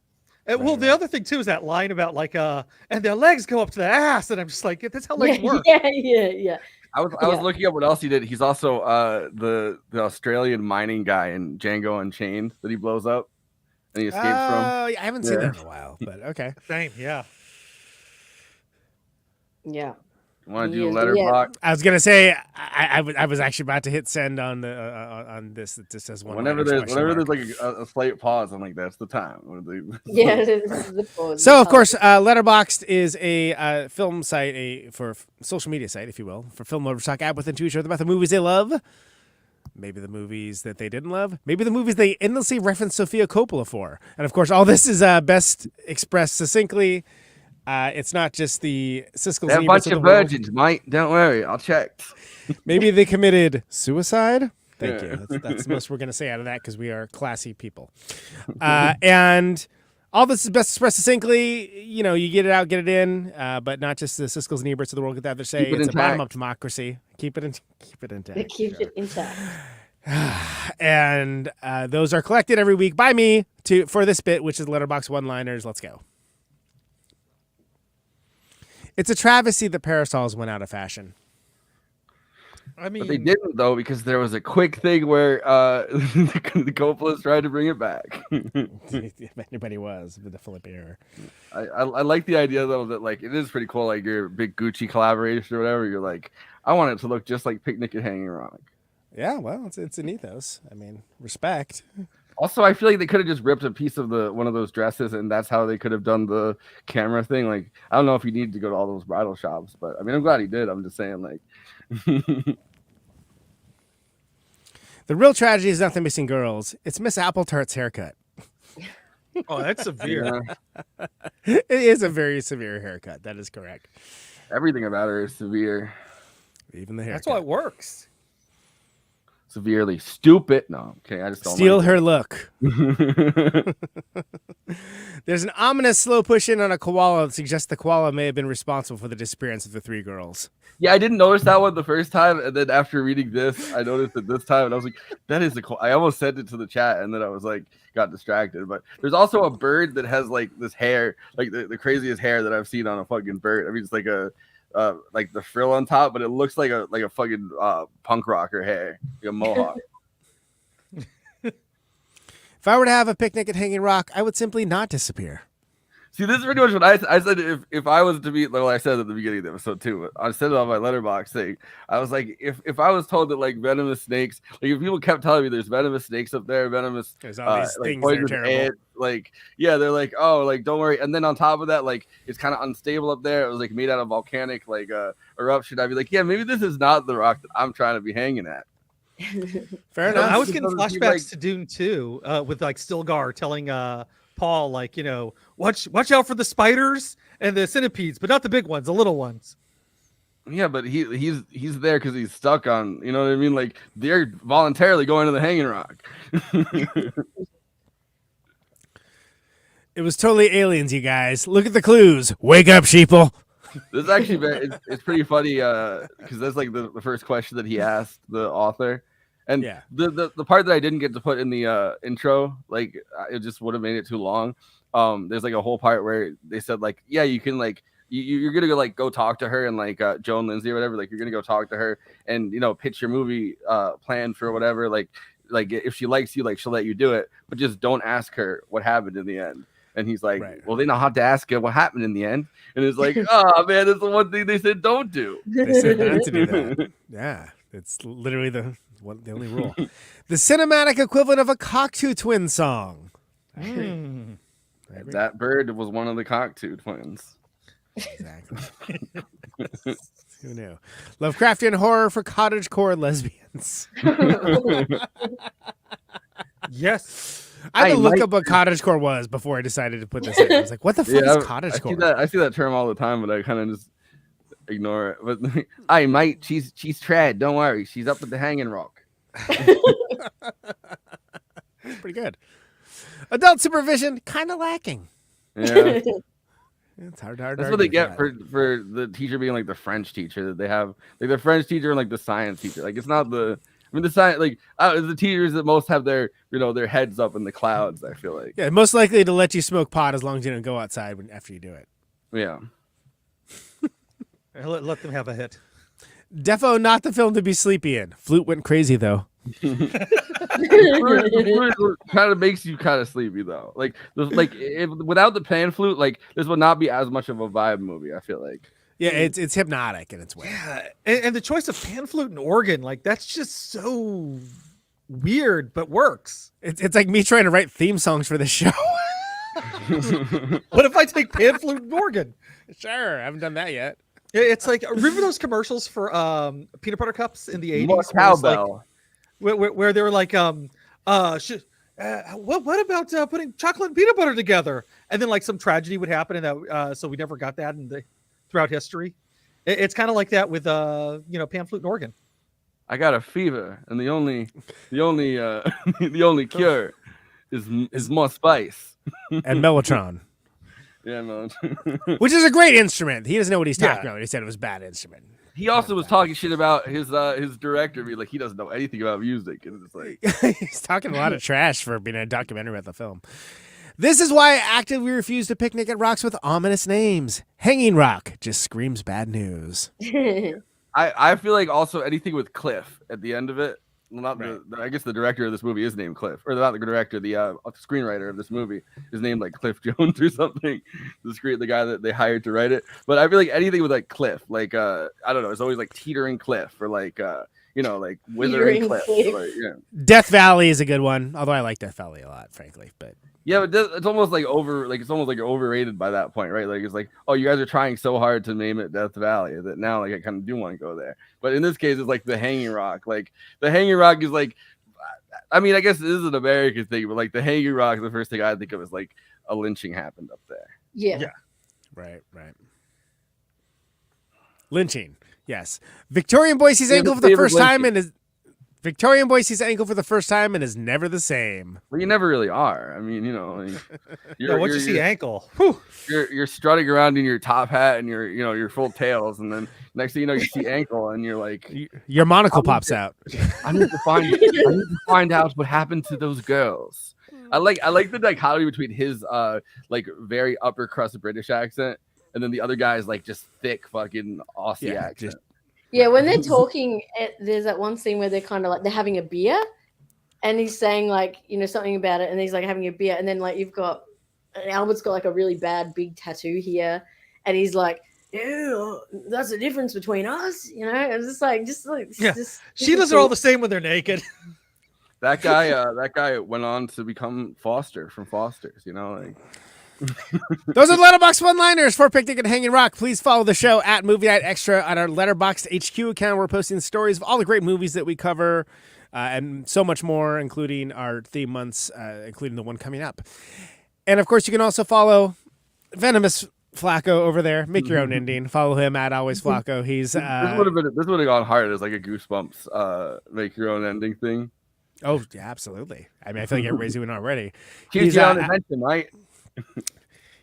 Well, the other thing too is that line about like and their legs go up to the ass, and I'm just like, that's how legs work. Yeah. I was looking up what else he did. He's also the Australian mining guy in Django Unchained that he blows up and he escapes from. I haven't seen that in a while, but okay. Same, yeah. Yeah. Want to do letterbox? I was gonna say I was actually about to hit send on the on this. It just says one. Whenever there's like a slight pause, I'm like, that's the time. Yeah, this is the pause. So of course, Letterboxd is a film site, for social media site, if you will, for film lovers talk app within to each other about the movies they love, maybe the movies that they didn't love, maybe the movies they endlessly reference Sofia Coppola for, and of course, all this is best expressed succinctly. It's not just the Siskel's. They're a bunch of virgins, mate. Don't worry, I'll check. Maybe they committed suicide. Thank you. That's the most we're going to say out of that because we are classy people. And all this is best expressed succinctly. You get it out, get it in, but not just the Siskel's and Eberts of the world get that to say. It's a bottom-up democracy. Keep it intact. Keep it intact. And those are collected every week by me for this bit, which is Letterboxd one-liners. Let's go. It's a travesty that parasols went out of fashion. I mean, but they didn't though, because there was a quick thing where the Coppolas tried to bring it back. If anybody was with the Philip error. I like the idea though that like it is pretty cool. Like your big Gucci collaboration or whatever. You're like, I want it to look just like Picnic at Hanging Rock. Yeah, well, it's an ethos. I mean, respect. Also, I feel like they could have just ripped a piece of one of those dresses, and that's how they could have done the camera thing. Like, I don't know if he needed to go to all those bridal shops, but I mean, I'm glad he did. I'm just saying, like, the real tragedy is not the missing girls; it's Miss Appletart's haircut. Oh, that's severe. It is a very severe haircut. That is correct. Everything about her is severe. Even the haircut. That's why it works. Severely stupid. No, okay, I just don't Steal like her it. look. There's an ominous slow push in on a koala that suggests the koala may have been responsible for the disappearance of the 3 girls. Yeah, I didn't notice that one the first time, and then after reading this, I noticed it this time, and I was like, "That is a." I almost sent it to the chat, and then I was like, got distracted. But there's also a bird that has like this hair, like the craziest hair that I've seen on a fucking bird. I mean, it's like like the frill on top, but it looks like a fucking punk rocker hair, like a mohawk. If I were to have a picnic at Hanging Rock, I would simply not disappear. See, this is pretty much what I said. If I was to be, well, I said at the beginning of the episode too. But I said it on my letterbox thing. I was like, if I was told that like venomous snakes, like if people kept telling me there's venomous snakes up there, venomous, there's all these like things that are terrible. ants, like yeah, they're like, oh, like don't worry. And then on top of that, like it's kind of unstable up there. It was like made out of volcanic like eruption. I'd be like, yeah, maybe this is not the rock that I'm trying to be hanging at. Fair enough. I was getting flashbacks like, to Dune 2 with like Stilgar telling Paul, like, you know, watch out for the spiders and the centipedes, but not the big ones, the little ones. Yeah, but he's there because he's stuck on, you know what I mean? Like they're voluntarily going to the Hanging Rock. It was totally aliens, you guys. Look at the clues. Wake up, sheeple. This is actually it's pretty funny because that's like the first question that he asked the author. And yeah, the part that I didn't get to put in the intro, like it just would have made it too long. There's like a whole part where they said like, yeah, you can like you're gonna go talk to her and like Joan Lindsay or whatever, like you're gonna go talk to her and pitch your movie plan for whatever, like if she likes you, like she'll let you do it, but just don't ask her what happened in the end. And he's like, well, they know how to ask her what happened in the end. And it's like, oh man, that's the one thing they said don't do. They said not to do that. Yeah, it's literally the only rule. The cinematic equivalent of a Cocteau Twin song. That bird was one of the Cocteau twins. Exactly. Who knew? Lovecraftian horror for cottagecore lesbians. Yes. I had to look up what cottagecore was before I decided to put this in. I was like, what the fuck is cottagecore? I see that term all the time, but I kind of just ignore it. But I might. She's trad. Don't worry. She's up at the Hanging Rock. Pretty good. Adult supervision, kind of lacking. Yeah. It's hard. That's what they get for the teacher being like the French teacher that they have, like the French teacher and like the science teacher. Like it's not the. I mean, the science, like the teachers that most have their, their heads up in the clouds. I feel like. Yeah, most likely to let you smoke pot as long as you don't go outside after you do it. Yeah. Let them have a hit. Defo, not the film to be sleepy in. Flute went crazy though. Kind of makes you kind of sleepy though. Like without the pan flute, like this would not be as much of a vibe movie. I feel like. Yeah, it's hypnotic in its way. Yeah, and the choice of pan flute and organ, like that's just so weird, but works. It's like me trying to write theme songs for the show. What if I take pan flute and organ? Sure, I haven't done that yet. It's like, remember those commercials for peanut butter cups in the 80s? More cowbell. Where they were like, what about putting chocolate and peanut butter together? And then like some tragedy would happen, and that so we never got that throughout history. It's kind of like that with pan flute and organ. I got a fever, and the only cure is more spice and Mellotron. Yeah, no. Which is a great instrument. He doesn't know what he's talking about. He said it was a bad instrument. He also was talking shit about his director, be like he doesn't know anything about music, and it's like he's talking a lot of trash for being a documentary about the film. This is why I actively refuse to picnic at rocks with ominous names. Hanging Rock just screams bad news. I feel like also anything with Cliff at the end of it. Well, not I guess the director of this movie is named Cliff, or not the director, the screenwriter of this movie is named like Cliff Jones or something. The guy that they hired to write it. But I feel like anything with like Cliff, like I don't know, it's always like Teetering Cliff or like like Withering Cliff. Like, yeah. Death Valley is a good one, although I like Death Valley a lot, frankly. But yeah, but it's almost like overrated by that point, right? Like it's like, oh, you guys are trying so hard to name it Death Valley that now like I kind of do want to go there. But in this case, it's like the Hanging Rock. Like the Hanging Rock is like I mean, I guess this is an American thing, but like the Hanging Rock, the first thing I think of is like a lynching happened up there. Yeah. Right. Lynching. Yes. Victorian Boise's ankle for the first time and is Victorian Boise's ankle for the first time and is never the same. Well, you never really are. I mean, you know, like, once you see ankle, you're strutting around in your top hat and your full tails, and then next thing you know, you see ankle, and you're like, your monocle pops out. I need to find out what happened to those girls. I like the dichotomy between his like very upper crust British accent, and then the other guy's like just thick fucking Aussie accent. Yeah, when they're talking, there's that one scene where they're kind of like they're having a beer, and he's saying like something about it, and he's like having a beer, and then like you've got Albert's got like a really bad big tattoo here, and he's like, "Yeah, that's the difference between us," It's just like Sheilas are all the same when they're naked. That guy went on to become Foster from Foster's, like. Those are Letterboxd one-liners for Picnic at Hanging Rock. Please follow the show at Movie Night Extra on our Letterboxd HQ account. We're posting stories of all the great movies that we cover and so much more, including our theme months, including the one coming up. And, of course, you can also follow Venomous Flacco over there. Make your own ending. Follow him at Always Flacco. He's this would have gone hard as like a Goosebumps make your own ending thing. Oh, yeah, absolutely. I mean, I feel like everybody's doing it already. He's on attention, right?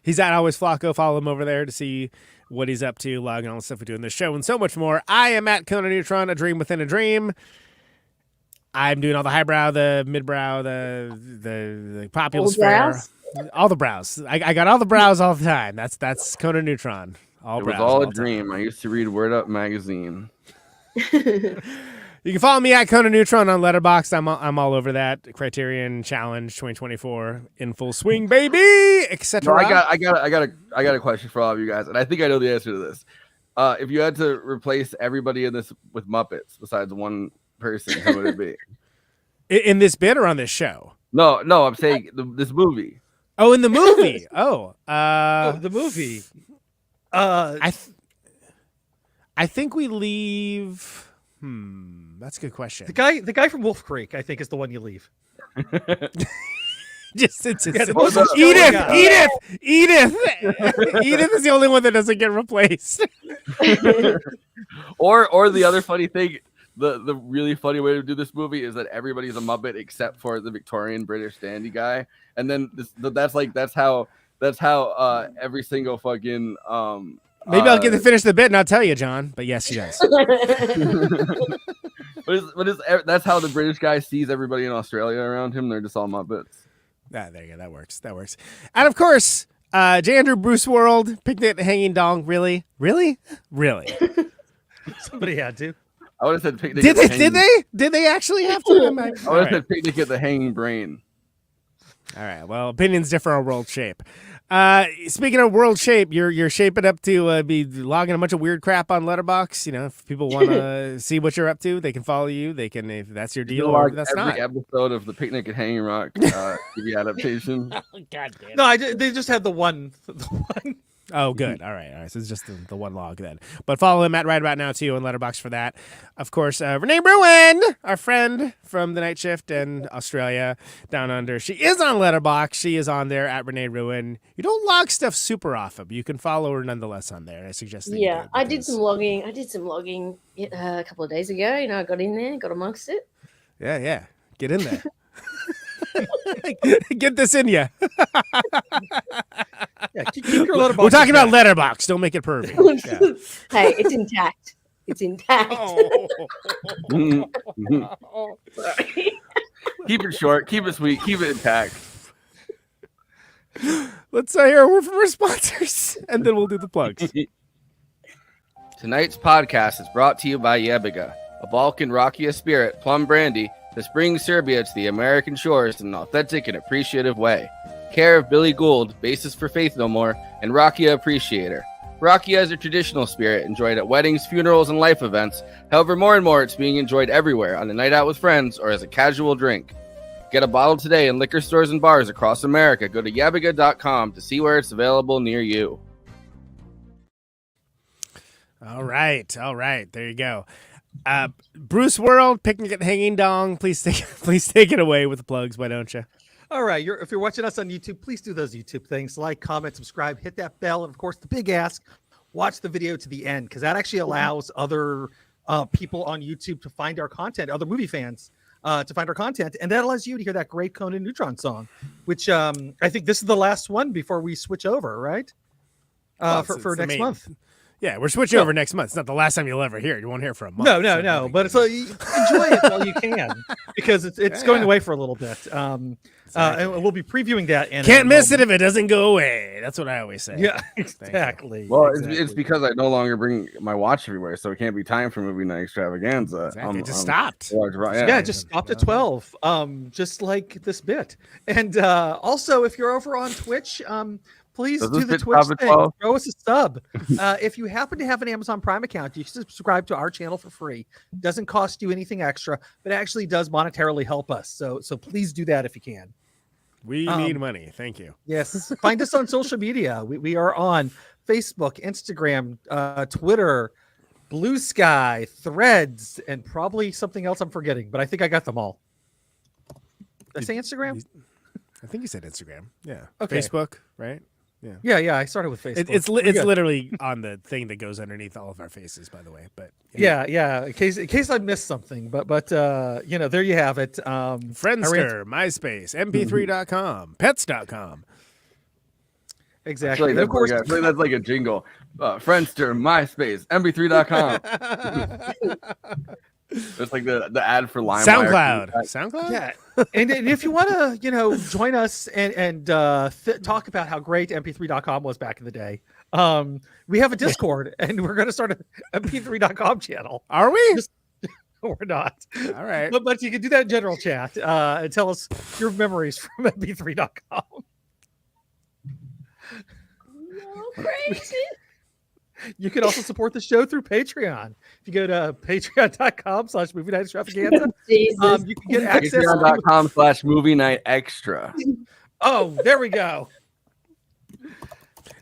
He's at Always Flacco. Follow him over there to see what he's up to, logging all the stuff we do in the show, and so much more. I am at Conan Neutron, a dream within a dream. I'm doing all the highbrow, the midbrow, the populous fare, all the brows. I got all the brows all the time. That's Conan Neutron. It was all a dream. I used to read Word Up magazine. You can follow me at Conan Neutron on Letterboxd. I'm all over that. Criterion Challenge 2024 in full swing, baby, etc. No, I got a question for all of you guys, and I think I know the answer to this. If you had to replace everybody in this with Muppets besides one person, who would it be? In this bit or on this show? No, I'm saying this movie. Oh, in the movie. The movie. I think we leave. That's a good question. The guy from Wolf Creek, I think, is the one you leave. Edith is the only one that doesn't get replaced. or the other funny thing, the really funny way to do this movie is that everybody's a Muppet except for the Victorian British dandy guy, and then that's how every single fucking maybe I'll get to finish the bit and I'll tell you, John. But yes, he does. That's how the British guy sees everybody in Australia around him. They're just all Muppets. There you go. That works. And of course, J. Andrew Bruce World, Picnic at the Hanging Dong. Really? Somebody had to. I would have said Picnic. Did they actually have to? I would have said Picnic at the Hanging Brain. All right. Well, opinions differ on world shape. Speaking of world shape, you're shaping up to be logging a bunch of weird crap on Letterboxd. If people want to see what you're up to, they can follow you. They can, if that's your deal, or if that's every not. Episode of the Picnic at Hanging Rock TV adaptation. Oh, God damn it. No, they just had the one. Oh, good. All right. So it's just the one log then. But follow him at right about now too on Letterboxd for that. Of course, Renee Bruin, our friend from the Night Shift and Australia down under. She is on Letterboxd. She is on there at Renee Bruin. You don't log stuff super often, but you can follow her nonetheless on there. I suggest that you do, I did some logging. A couple of days ago. I got in there, got amongst it. Yeah. Get in there. Get this in you. Keep your Letterboxd. We're talking about Letterboxd. Don't make it pervy. Yeah. Hey, it's intact. It's intact. Sorry. Keep it short. Keep it sweet. Keep it intact. Let's hear a word from our sponsors, and then we'll do the plugs. Tonight's podcast is brought to you by Yebiga, a Balkan Rakia spirit plum brandy that brings Serbia to the American shores in an authentic and appreciative way. Care of Billy Gould, bassist for Faith No More, and Rakia Appreciator. Rakia is a traditional spirit enjoyed at weddings, funerals, and life events. However, more and more it's being enjoyed everywhere on a night out with friends or as a casual drink. Get a bottle today in liquor stores and bars across America. Go to yabiga.com to see where it's available near you. All right. There you go. Bruce World, Picnic at the Hanging Dong. Please take it away with the plugs. Why don't you? All right. If you're watching us on YouTube, please do those YouTube things. Like, comment, subscribe, hit that bell. And of course, the big ask, watch the video to the end, because that actually allows other people on YouTube to find our content, other movie fans to find our content. And that allows you to hear that great Conan Neutron song, which I think this is the last one before we switch over, right? For next month. Yeah, we're switching over next month. It's not the last time you'll ever hear it. You won't hear it for a month. No. But it's enjoy it while you can, because it's going away for a little bit. And we'll be previewing that. Can't miss it if it doesn't go away. That's what I always say. Yeah, exactly. Well, it's because I no longer bring my watch everywhere, so it can't be time for movie night extravaganza. Exactly. It just stopped. Yeah, just stopped at 12. Just like this bit. And also, if you're over on Twitch, please do the Twitch thing. Throw us a sub. If you happen to have an Amazon Prime account, you can subscribe to our channel for free. It doesn't cost you anything extra, but actually does monetarily help us. So please do that if you can. We need money. Thank you. Yes. Find us on social media. We are on Facebook, Instagram, Twitter, Blue Sky, Threads, and probably something else I'm forgetting, but I think I got them all. Did I say Instagram? I think you said Instagram. Yeah. Okay. Facebook, right? Yeah. I started with Facebook. It's literally on the thing that goes underneath all of our faces, by the way. But yeah. In case I missed something, but there you have it. Friendster, MySpace, MP3.com, Pets.com. Exactly. Like of course, that's like a jingle. Friendster, MySpace, MP3.com. It's like the ad for LimeWire. SoundCloud. Yeah. And if you want to, join us and talk about how great MP3.com was back in the day, we have a Discord, and we're going to start an MP3.com channel. Are we? We're not. All right. But you can do that in general chat and tell us your memories from MP3.com. No, crazy. You can also support the show through Patreon. If you go to patreon.com/movie night extravaganza, you can get access. Patreon.com/movie night extra. Oh, there we go.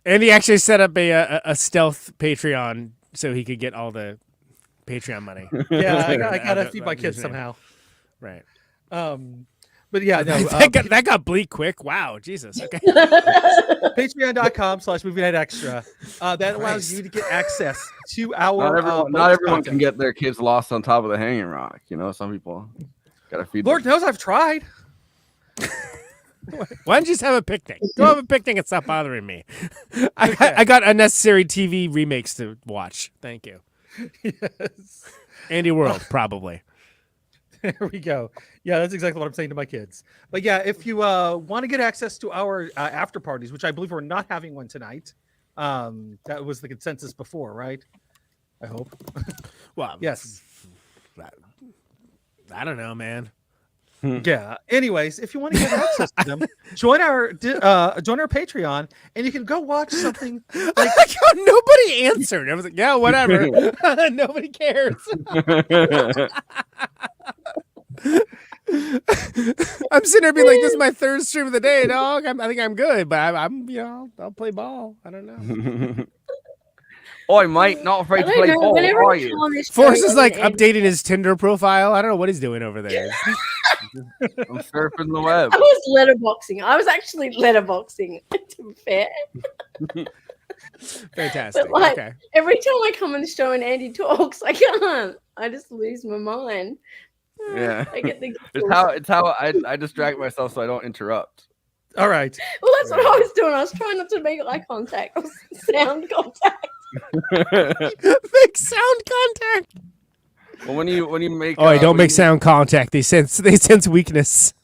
And he actually set up a stealth Patreon so he could get all the Patreon money. Yeah, I gotta feed my kids somehow. Right. But yeah, no, that got bleak quick. Wow, Jesus. Okay. Patreon.com/movie night extra. That allows you to get access to our. Not everyone can get their kids lost on top of the hanging rock. Some people gotta feed. Lord knows I've tried. Why don't you just have a picnic? Go have a picnic and stop bothering me. I got unnecessary TV remakes to watch. Thank you. Yes. Andy World, probably. There we go. Yeah, that's exactly what I'm saying to my kids. But yeah, if you want to get access to our after parties, which I believe we're not having one tonight, that was the consensus before, right? I hope. Well, yes. I don't know, man. Yeah. Anyways, if you want to get access to them, join our Patreon, and you can go watch something. Like nobody answered. I was like, yeah, whatever. Nobody cares. I'm sitting there being like, this is my third stream of the day, dog. I think I'm good, but I'm I'll play ball. I don't know. Oi, mate, not afraid to play ball, are you? Forrest is like updating his Tinder profile. I don't know what he's doing over there. I'm surfing the web. I was letterboxing. I was actually letterboxing, to be fair. Fantastic. But okay. Every time I come on the show and Andy talks, I can't. I just lose my mind. Yeah. I get the it's how I distract myself so I don't interrupt. All right. Well, that's what I was doing. I was trying not to make eye contact or sound contact. Make sound contact. Well, when you make don't make sound contact. They sense weakness.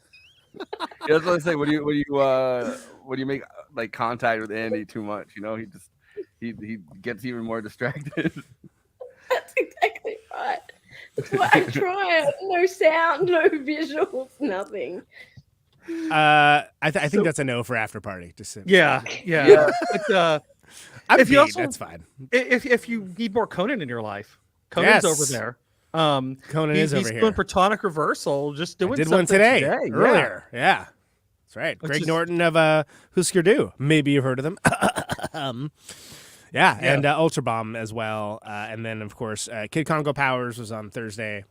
Yeah, that's what I say. When you make like contact with Andy too much, he gets even more distracted. That's exactly right. That's why I try. No sound, no visuals, nothing. I think that's a no for after party. Just yeah. But, that's fine. If you need more Conan in your life, Conan's over there. Conan is over here. He's doing Protonic Reversal. Just doing. I did one today. Earlier. Yeah. That's right. Greg Norton of Husker Du. Maybe you've heard of them. Yeah, and Ultra Bomb as well. And then, of course, Kid Congo Powers was on Thursday,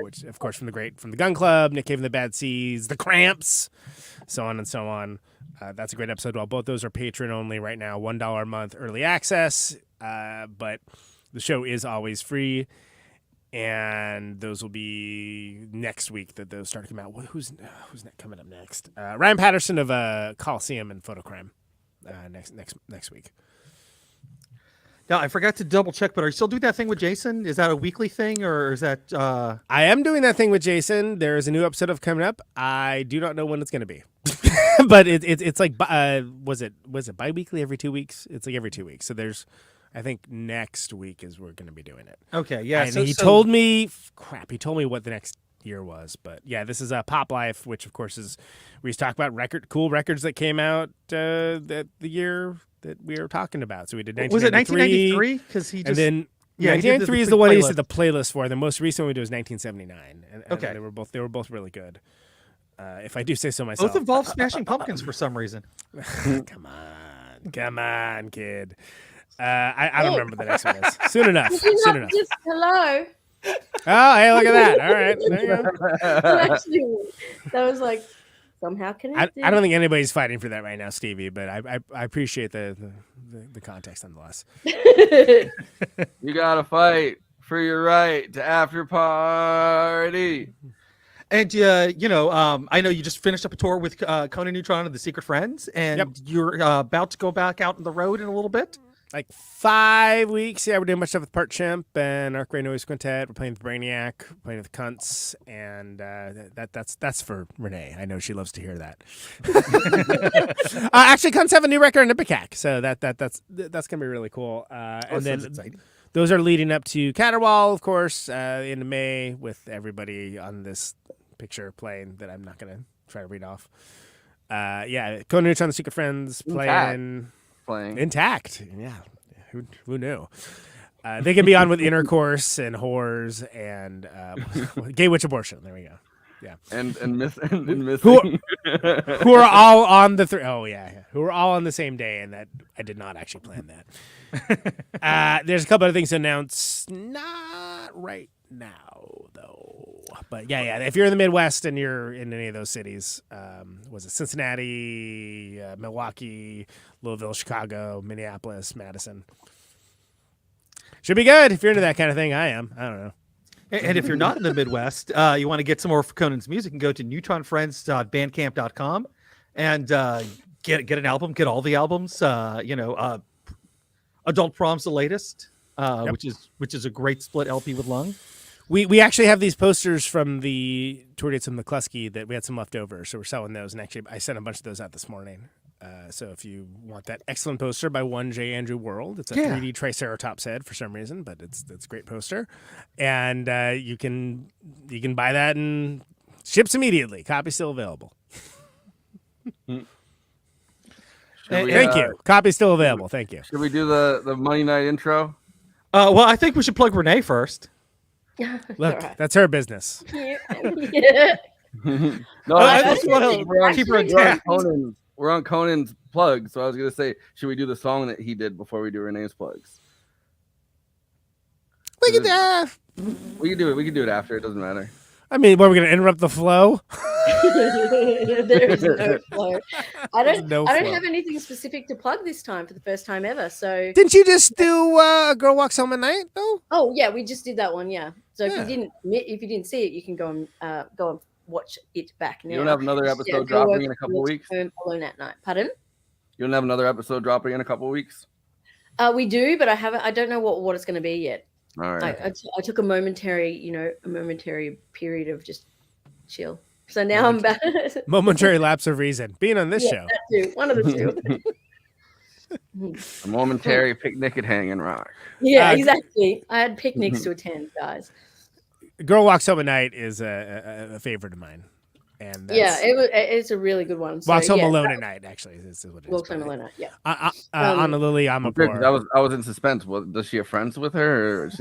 which, of course, from the Gun Club, Nick Cave and the Bad Seas, The Cramps, so on and so on. That's a great episode. Well, both those are patron only right now, $1 a month early access. But the show is always free. And those will be next week that those start to come out. Who's coming up next? Ryan Patterson of Coliseum and Photocrime next week. Now, I forgot to double check, but are you still doing that thing with Jason? Is that a weekly thing, or is that... I am doing that thing with Jason. There is a new episode of coming up. I do not know when it's going to be. But it's like, was it bi-weekly every 2 weeks? It's like every 2 weeks. So there's, I think next week is we're going to be doing it. Okay, yeah. And he told me what the next year was. But yeah, this is Pop Life, which of course is, we just talk about cool records that came out the year that we were talking about. So we did 1993. Was it 1993? Because he just... And then 1993 is the one he did the playlist for. The most recent one we did was 1979. And okay. They were both really good. If I do say so myself. Both involve Smashing Pumpkins for some reason. Come on, kid. I don't remember the next one is. Soon enough. Hello. Oh, hey, look at that. All right. There you go. That was like somehow connected. I don't think anybody's fighting for that right now, Stevie, but I appreciate the context nonetheless. You got to fight for your right to after party. And, I know you just finished up a tour with Conan, Neutron, and the Secret Friends, and you're about to go back out on the road in a little bit. Like 5 weeks. Yeah, we're doing much stuff with Part Chimp and Arc Ray Noise Quintet. We're playing with Brainiac, playing with Cunts, and that's for Renee. I know she loves to hear that. Actually, Cunts have a new record on Ipecac, so that's gonna be really cool. And then exciting. Those are leading up to Caterwaul, of course, in May with everybody on this picture playing that I'm not gonna try to read off. Conan Neutron, the Secret Friends playing Intact. Yeah, who knew? They can be on with Intercourse and Whores and Gay Witch Abortion. There we go. Yeah, and missing. Who are all on the who are all on the same day, and that I did not actually plan that. There's a couple other things to announce, not right now though. But yeah. If you're in the Midwest and you're in any of those cities, was it Cincinnati, Milwaukee, Louisville, Chicago, Minneapolis, Madison? Should be good if you're into that kind of thing. I am. I don't know. And if you're not in the Midwest, you want to get some more of Conan's music, and go to neutronfriends.bandcamp.com and get an album, get all the albums. Adult Prom's the latest, which is a great split LP with Lung. We actually have these posters from the tour dates of McCluskey that we had some left over, so we're selling those. And actually, I sent a bunch of those out this morning. So if you want that excellent poster by 1J Andrew World, it's a 3D Triceratops head for some reason, but it's a great poster, and you can buy that and ships immediately. Copy still available. Thank you. Copy still available. Thank you. Should we do the Monday night intro? Well, I think we should plug Renee first. Look, that's her business. No, I just want to keep her intact. We're on Conan's plug, so I was gonna say, should we do the song that he did before we do Renee's plugs? We can do it. We can do it after. It doesn't matter. I mean, we're gonna interrupt the flow. There's no flow. I don't have anything specific to plug this time for the first time ever. So didn't you just do a Girl Walks Home at Night though? Oh yeah, we just did that one. Yeah. So if you didn't see it, you can go and watch it back now. You don't have another episode dropping in a couple of weeks? Alone at Night. Pardon? You don't have another episode dropping in a couple of weeks? We do, but I don't know what it's going to be yet. All right. I took a momentary period of just chill. So now I'm back. Momentary lapse of reason. Being on this show. That too. One of the two. A momentary picnic at Hanging Rock. Yeah, exactly. I had picnics to attend, guys. Girl Walks Home at Night is a favorite of mine, and it's a really good one. Walks Home Alone at Night, actually, is what it is. Walks Home Alone at Night, yeah. Anna Lily, I'm a poor. I was in suspense. Does she have friends with her, or is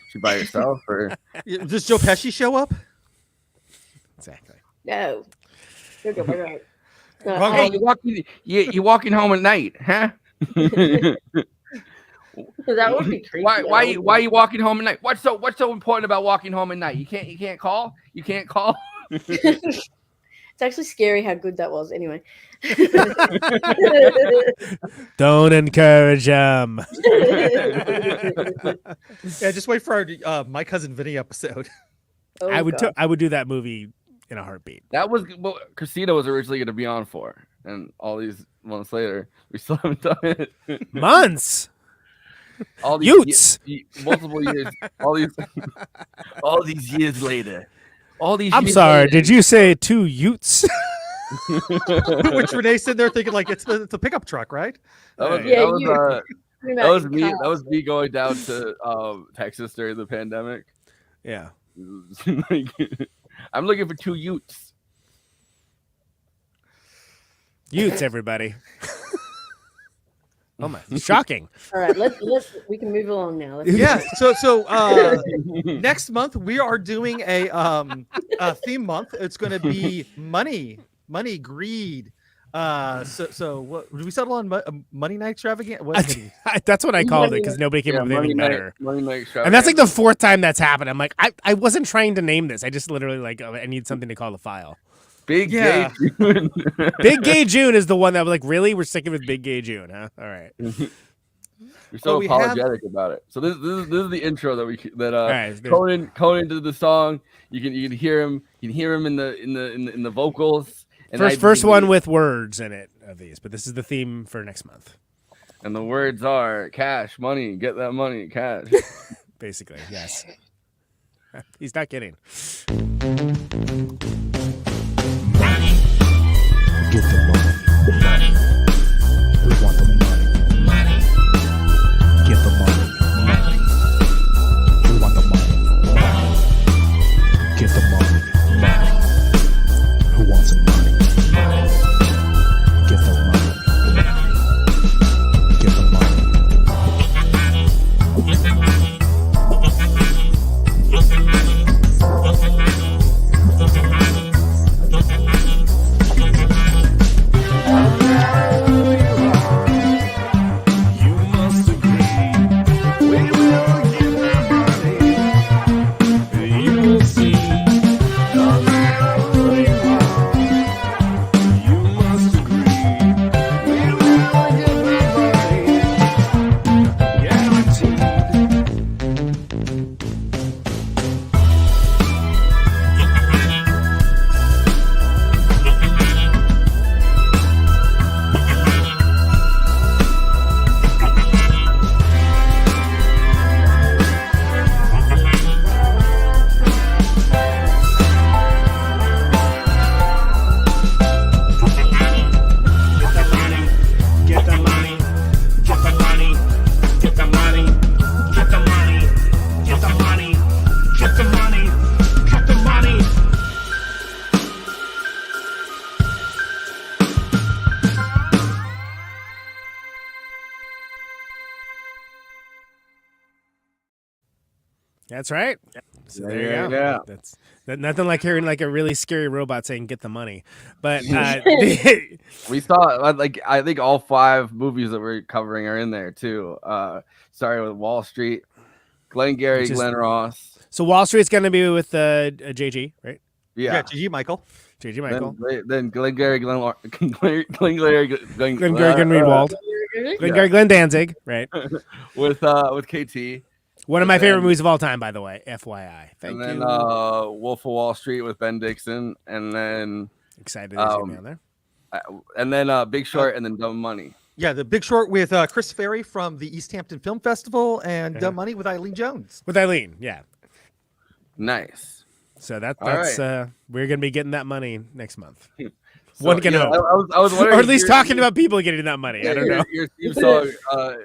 she by herself? Or does Joe Pesci show up? Exactly. No. Right. Hey, you walking home at night, huh? That would be creepy. Why are you walking home at night? What's so important about walking home at night? You can't call? You can't call? It's actually scary how good that was. Anyway. Don't encourage them. Yeah, just wait for our My Cousin Vinny episode. Oh, I would do that movie in a heartbeat. That was what Kristina was originally going to be on for, and all these months later, we still haven't done it. Months. All these Utes. multiple years. All these years later. I'm sorry. Did you say 2 Utes? Which Renee's sitting there thinking like it's a pickup truck, right? That was me going down to Texas during the pandemic. Yeah. I'm looking for 2 Utes. Utes, everybody. Oh my! Shocking. All right, we can move along now. So next month we are doing a theme month. It's going to be money, greed. So what did we settle on? Money night extravagant? That's what I called it because nobody came up with anything better. Money night extravaganza. And that's like the 4th time that's happened. I'm like, I wasn't trying to name this. I just literally I need something to call the file. Big Gay June. Big Gay June is the one that was like, really? We're sticking with Big Gay June, huh? All right. You're so apologetic about it. So this is the intro that right, Conan did the song. You can hear him. You can hear him in the vocals. And First one with words in it of these, but this is the theme for next month. And the words are cash, money, get that money, cash. Basically, yes. He's not kidding. Get the money. We want the money. Get the money. We want the money. Get the money. Who wants some money? Get the money. Get the money. That's right. So there you go. Yeah. That's nothing like hearing like a really scary robot saying "get the money." But we saw I think all 5 movies that we're covering are in there too. Starting with Wall Street, Glengarry Glen Ross. So Wall Street's going to be with JG, right? Yeah, JG Michael. JG Michael. Then Glengarry Glen Greenwald. Glengarry Glen Danzig, right? with KT. One of my favorite movies of all time, by the way. FYI. Thank you. And then Wolf of Wall Street with Ben Dixon, and then excited to see me on there. And then Big Short, and then Dumb Money. Yeah, The Big Short with Chris Ferry from the East Hampton Film Festival, and Dumb Money with Eileen Jones. With Eileen, yeah. Nice. So that's right. We're gonna be getting that money next month. So, One can hope. I was wondering, or at least talking about people getting that money. I don't know. Your theme song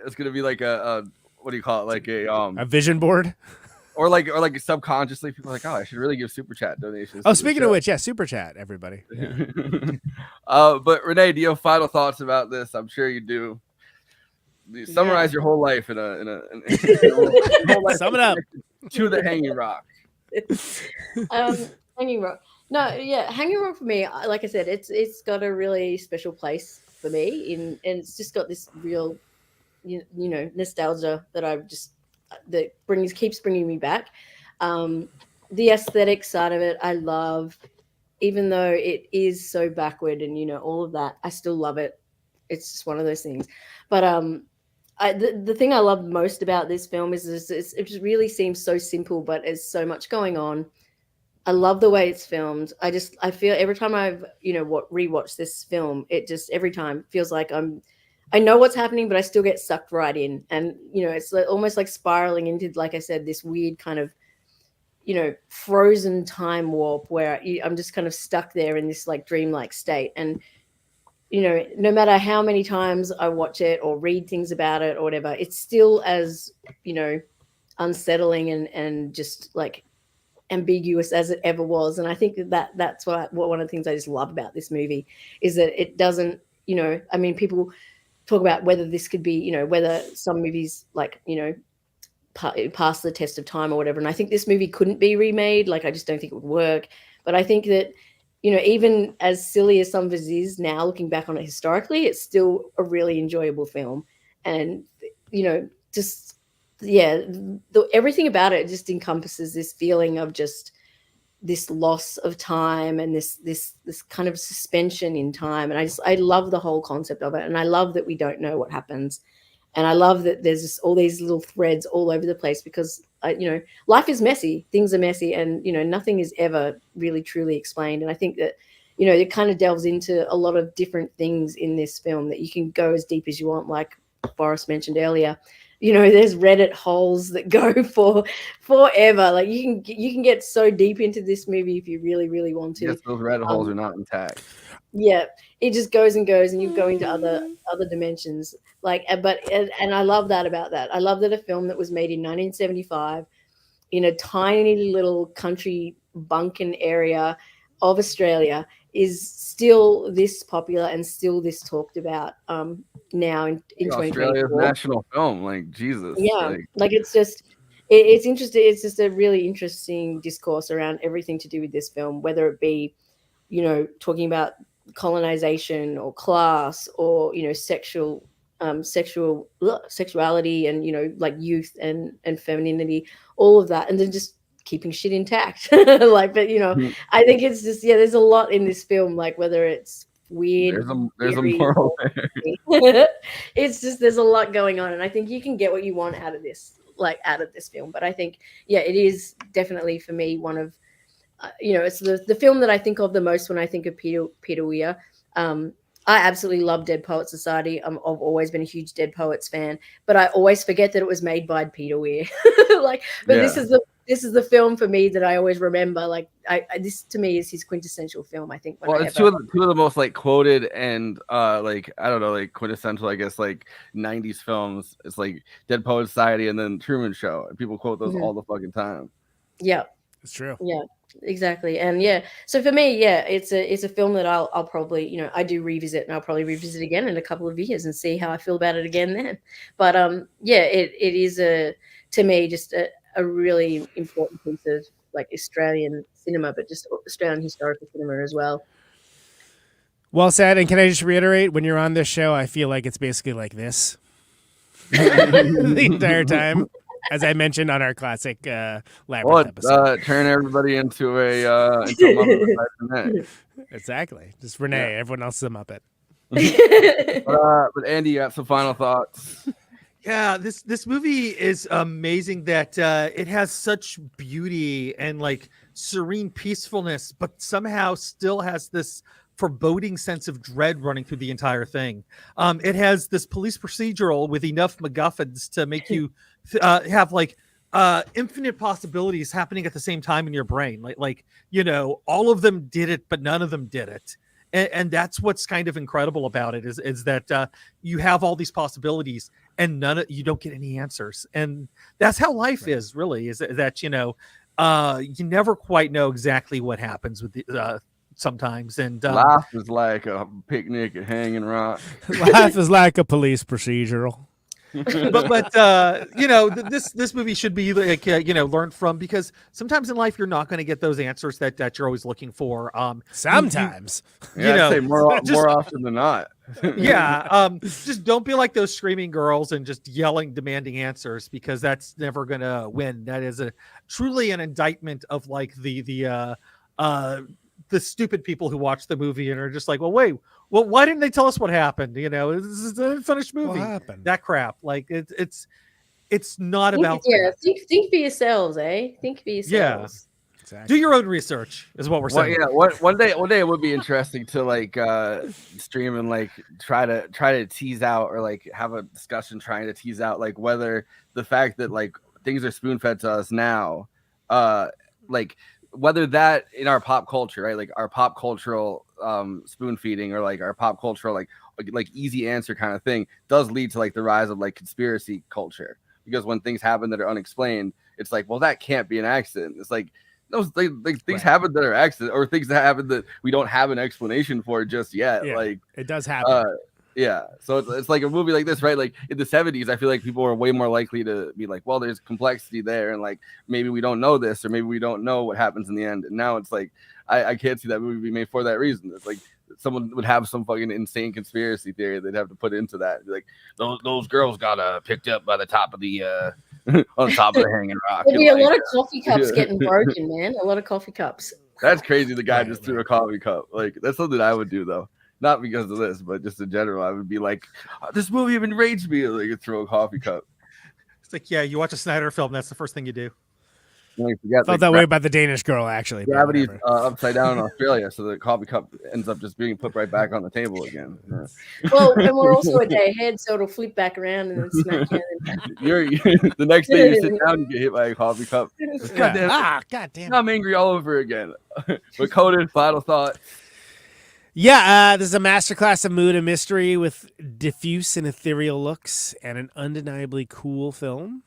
is gonna be like a what do you call it? Like a vision board, or like subconsciously people are like, oh, I should really give super chat donations. Oh, speaking of which, yeah, super chat, everybody. Yeah. But Renee, do you have final thoughts about this? I'm sure you do. Summarize your whole life in a sum it up to the Hanging Rock. Hanging Rock. No, yeah, Hanging Rock for me, like I said, it's got a really special place for me and it's just got this real nostalgia that keeps bringing me back. The aesthetic side of it, I love, even though it is so backward and all of that, I still love it. It's just one of those things. But the thing I love most about this film is it just really seems so simple, but there's so much going on. I love the way it's filmed. I feel every time I've rewatched this film, it just every time feels like I know what's happening, but I still get sucked right in, and it's almost like spiraling into, like I said, this weird kind of frozen time warp where I'm just kind of stuck there in this like dreamlike state. And no matter how many times I watch it or read things about it or whatever, it's still as unsettling and just like ambiguous as it ever was. And I think that's what one of the things I just love about this movie is that it doesn't, I mean, people talk about whether this could be, whether some movies like, pass the test of time or whatever. And I think this movie couldn't be remade. Like, I just don't think it would work. But I think that, even as silly as some of it is now, looking back on it historically, it's still a really enjoyable film. And, everything about it just encompasses this feeling of just this loss of time and this kind of suspension in time. And I love the whole concept of it. And I love that we don't know what happens. And I love that there's just all these little threads all over the place because, life is messy. Things are messy and, nothing is ever really truly explained. And I think that, it kind of delves into a lot of different things in this film that you can go as deep as you want. Like Forrest mentioned earlier, there's Reddit holes that go for forever. Like you can get so deep into this movie if you really, really want to. Yes, those Reddit holes are not intact. Yeah, it just goes and goes, and you go into other dimensions. Like, and I love that about that. I love that a film that was made in 1975 in a tiny little country bunkin area of Australia is still this popular and still this talked about now in 2024. Australia's national film, like Jesus. Yeah, like it's interesting. It's just a really interesting discourse around everything to do with this film, whether it be, talking about colonization or class or sexuality and like youth and femininity, all of that, and then just keeping shit intact. Like, but I think it's just there's a lot in this film, like whether it's weird, there's a moral there. It's just there's a lot going on, and I think you can get what you want out of this film. But I think it is definitely for me one of it's the film that I think of the most when I think of Peter Weir. I absolutely love Dead Poets Society. I've always been a huge Dead Poets fan, but I always forget that it was made by Peter Weir. This is the film for me that I always remember. Like, this to me is his quintessential film. I think. It's two of the most like quoted and like I don't know, like quintessential, I guess, like 90s films. It's like Dead Poets Society and then Truman Show. And people quote those all the fucking time. Yeah, it's true. Yeah. Exactly. And so for me, it's a film that I'll probably, I do revisit, and I'll probably revisit again in a couple of years and see how I feel about it again then. But it is to me just a really important piece of like Australian cinema, but just Australian historical cinema as well. Well said. And can I just reiterate, when you're on this show, I feel like it's basically like this the entire time. As I mentioned on our classic Labyrinth episode. Turn everybody into a Muppet. Exactly. Just Renee. Yeah. Everyone else is a Muppet. But Andy, you got some final thoughts? Yeah, this movie is amazing that it has such beauty and like serene peacefulness, but somehow still has this foreboding sense of dread running through the entire thing. It has this police procedural with enough MacGuffins to make you have like infinite possibilities happening at the same time in your brain. Like all of them did it, but none of them did it. And that's what's kind of incredible about it is that you have all these possibilities and you don't get any answers. And that's how life is, really, is that, you never quite know exactly what happens with the sometimes. And life is like a picnic at Hanging Rock. Life is like a police procedural. but this movie should be like learned from, because sometimes in life you're not going to get those answers that you're always looking for. Sometimes, I'd say more often than not. Just don't be like those screaming girls and just yelling, demanding answers, because that's never going to win. That is truly an indictment of like the stupid people who watch the movie and are just like, why didn't they tell us what happened? This is a finished movie. What happened? That crap. Like it's not about. Think for yourselves, eh? Think for yourselves. Exactly. Do your own research is what we're saying. One day it would be interesting to like stream and like try to tease out, or like have a discussion trying to tease out like whether the fact that like things are spoon fed to us now, like whether that in our pop culture, right, like our pop cultural spoon feeding, or like our pop cultural like easy answer kind of thing does lead to like the rise of like conspiracy culture, because when things happen that are unexplained, it's like, well, that can't be an accident. It's like those things happen that are accident, or things that happen that we don't have an explanation for just yet. Yeah, like it does happen. So it's like a movie like this, right? Like in the 70s, I feel like people were way more likely to be like, well, there's complexity there, and like maybe we don't know this, or maybe we don't know what happens in the end. And now it's like I can't see that movie be made for that reason. It's like someone would have some fucking insane conspiracy theory they'd have to put into that. Be like, those girls got picked up by the top of the on the top of the hanging rock. There'll be a lot of coffee cups getting broken, man. A lot of coffee cups. That's crazy. The guy just threw a coffee cup. Like, that's something I would do though. Not because of this, but just in general. I would be like, this movie enraged me. Like, throw a coffee cup. It's like, you watch a Snyder film, that's the first thing you do. Felt that way about the Danish Girl, actually. Gravity's upside down in Australia, so the coffee cup ends up just being put right back on the table again. Yeah. Well, and we're also a day ahead, so it'll flip back around and then smack you. The next day you sit down, you get hit by a coffee cup. Goddamn. I'm angry all over again. But Conan, final thought. Yeah, this is a masterclass of mood and mystery with diffuse and ethereal looks and an undeniably cool film.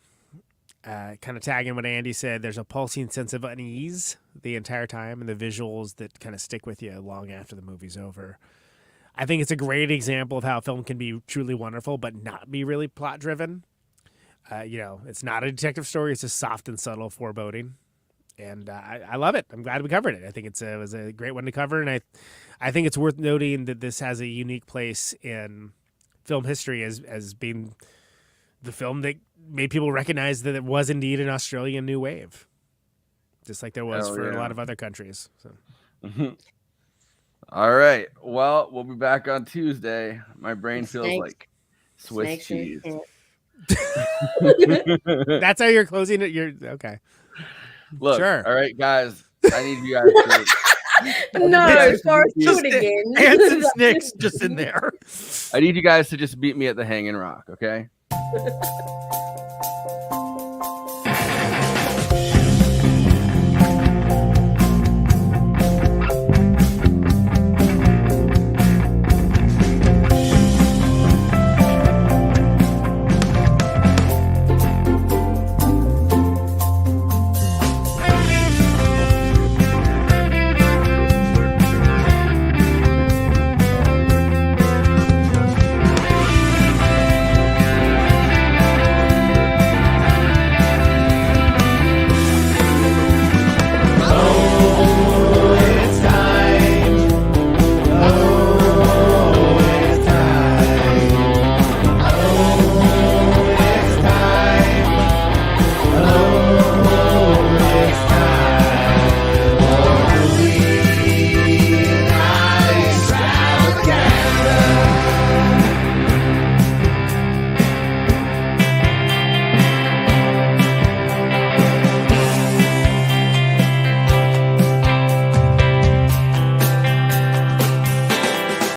Kind of tagging what Andy said, there's a pulsing sense of unease the entire time, and the visuals that kind of stick with you long after the movie's over. I think it's a great example of how film can be truly wonderful, but not be really plot driven. It's not a detective story; it's a soft and subtle foreboding, and I love it. I'm glad we covered it. I think it was a great one to cover, and I think it's worth noting that this has a unique place in film history as being the film that made people recognize that it was indeed an Australian new wave, just like there was for a lot of other countries. So. All right. Well, we'll be back on Tuesday. My brain feels like Swiss cheese. That's how you're closing it. You're okay. Look, sure. All right, guys. I need you guys to. No, Forrest, do it again. Hanson Snicks just in there. I need you guys to just beat me at the Hanging Rock, okay?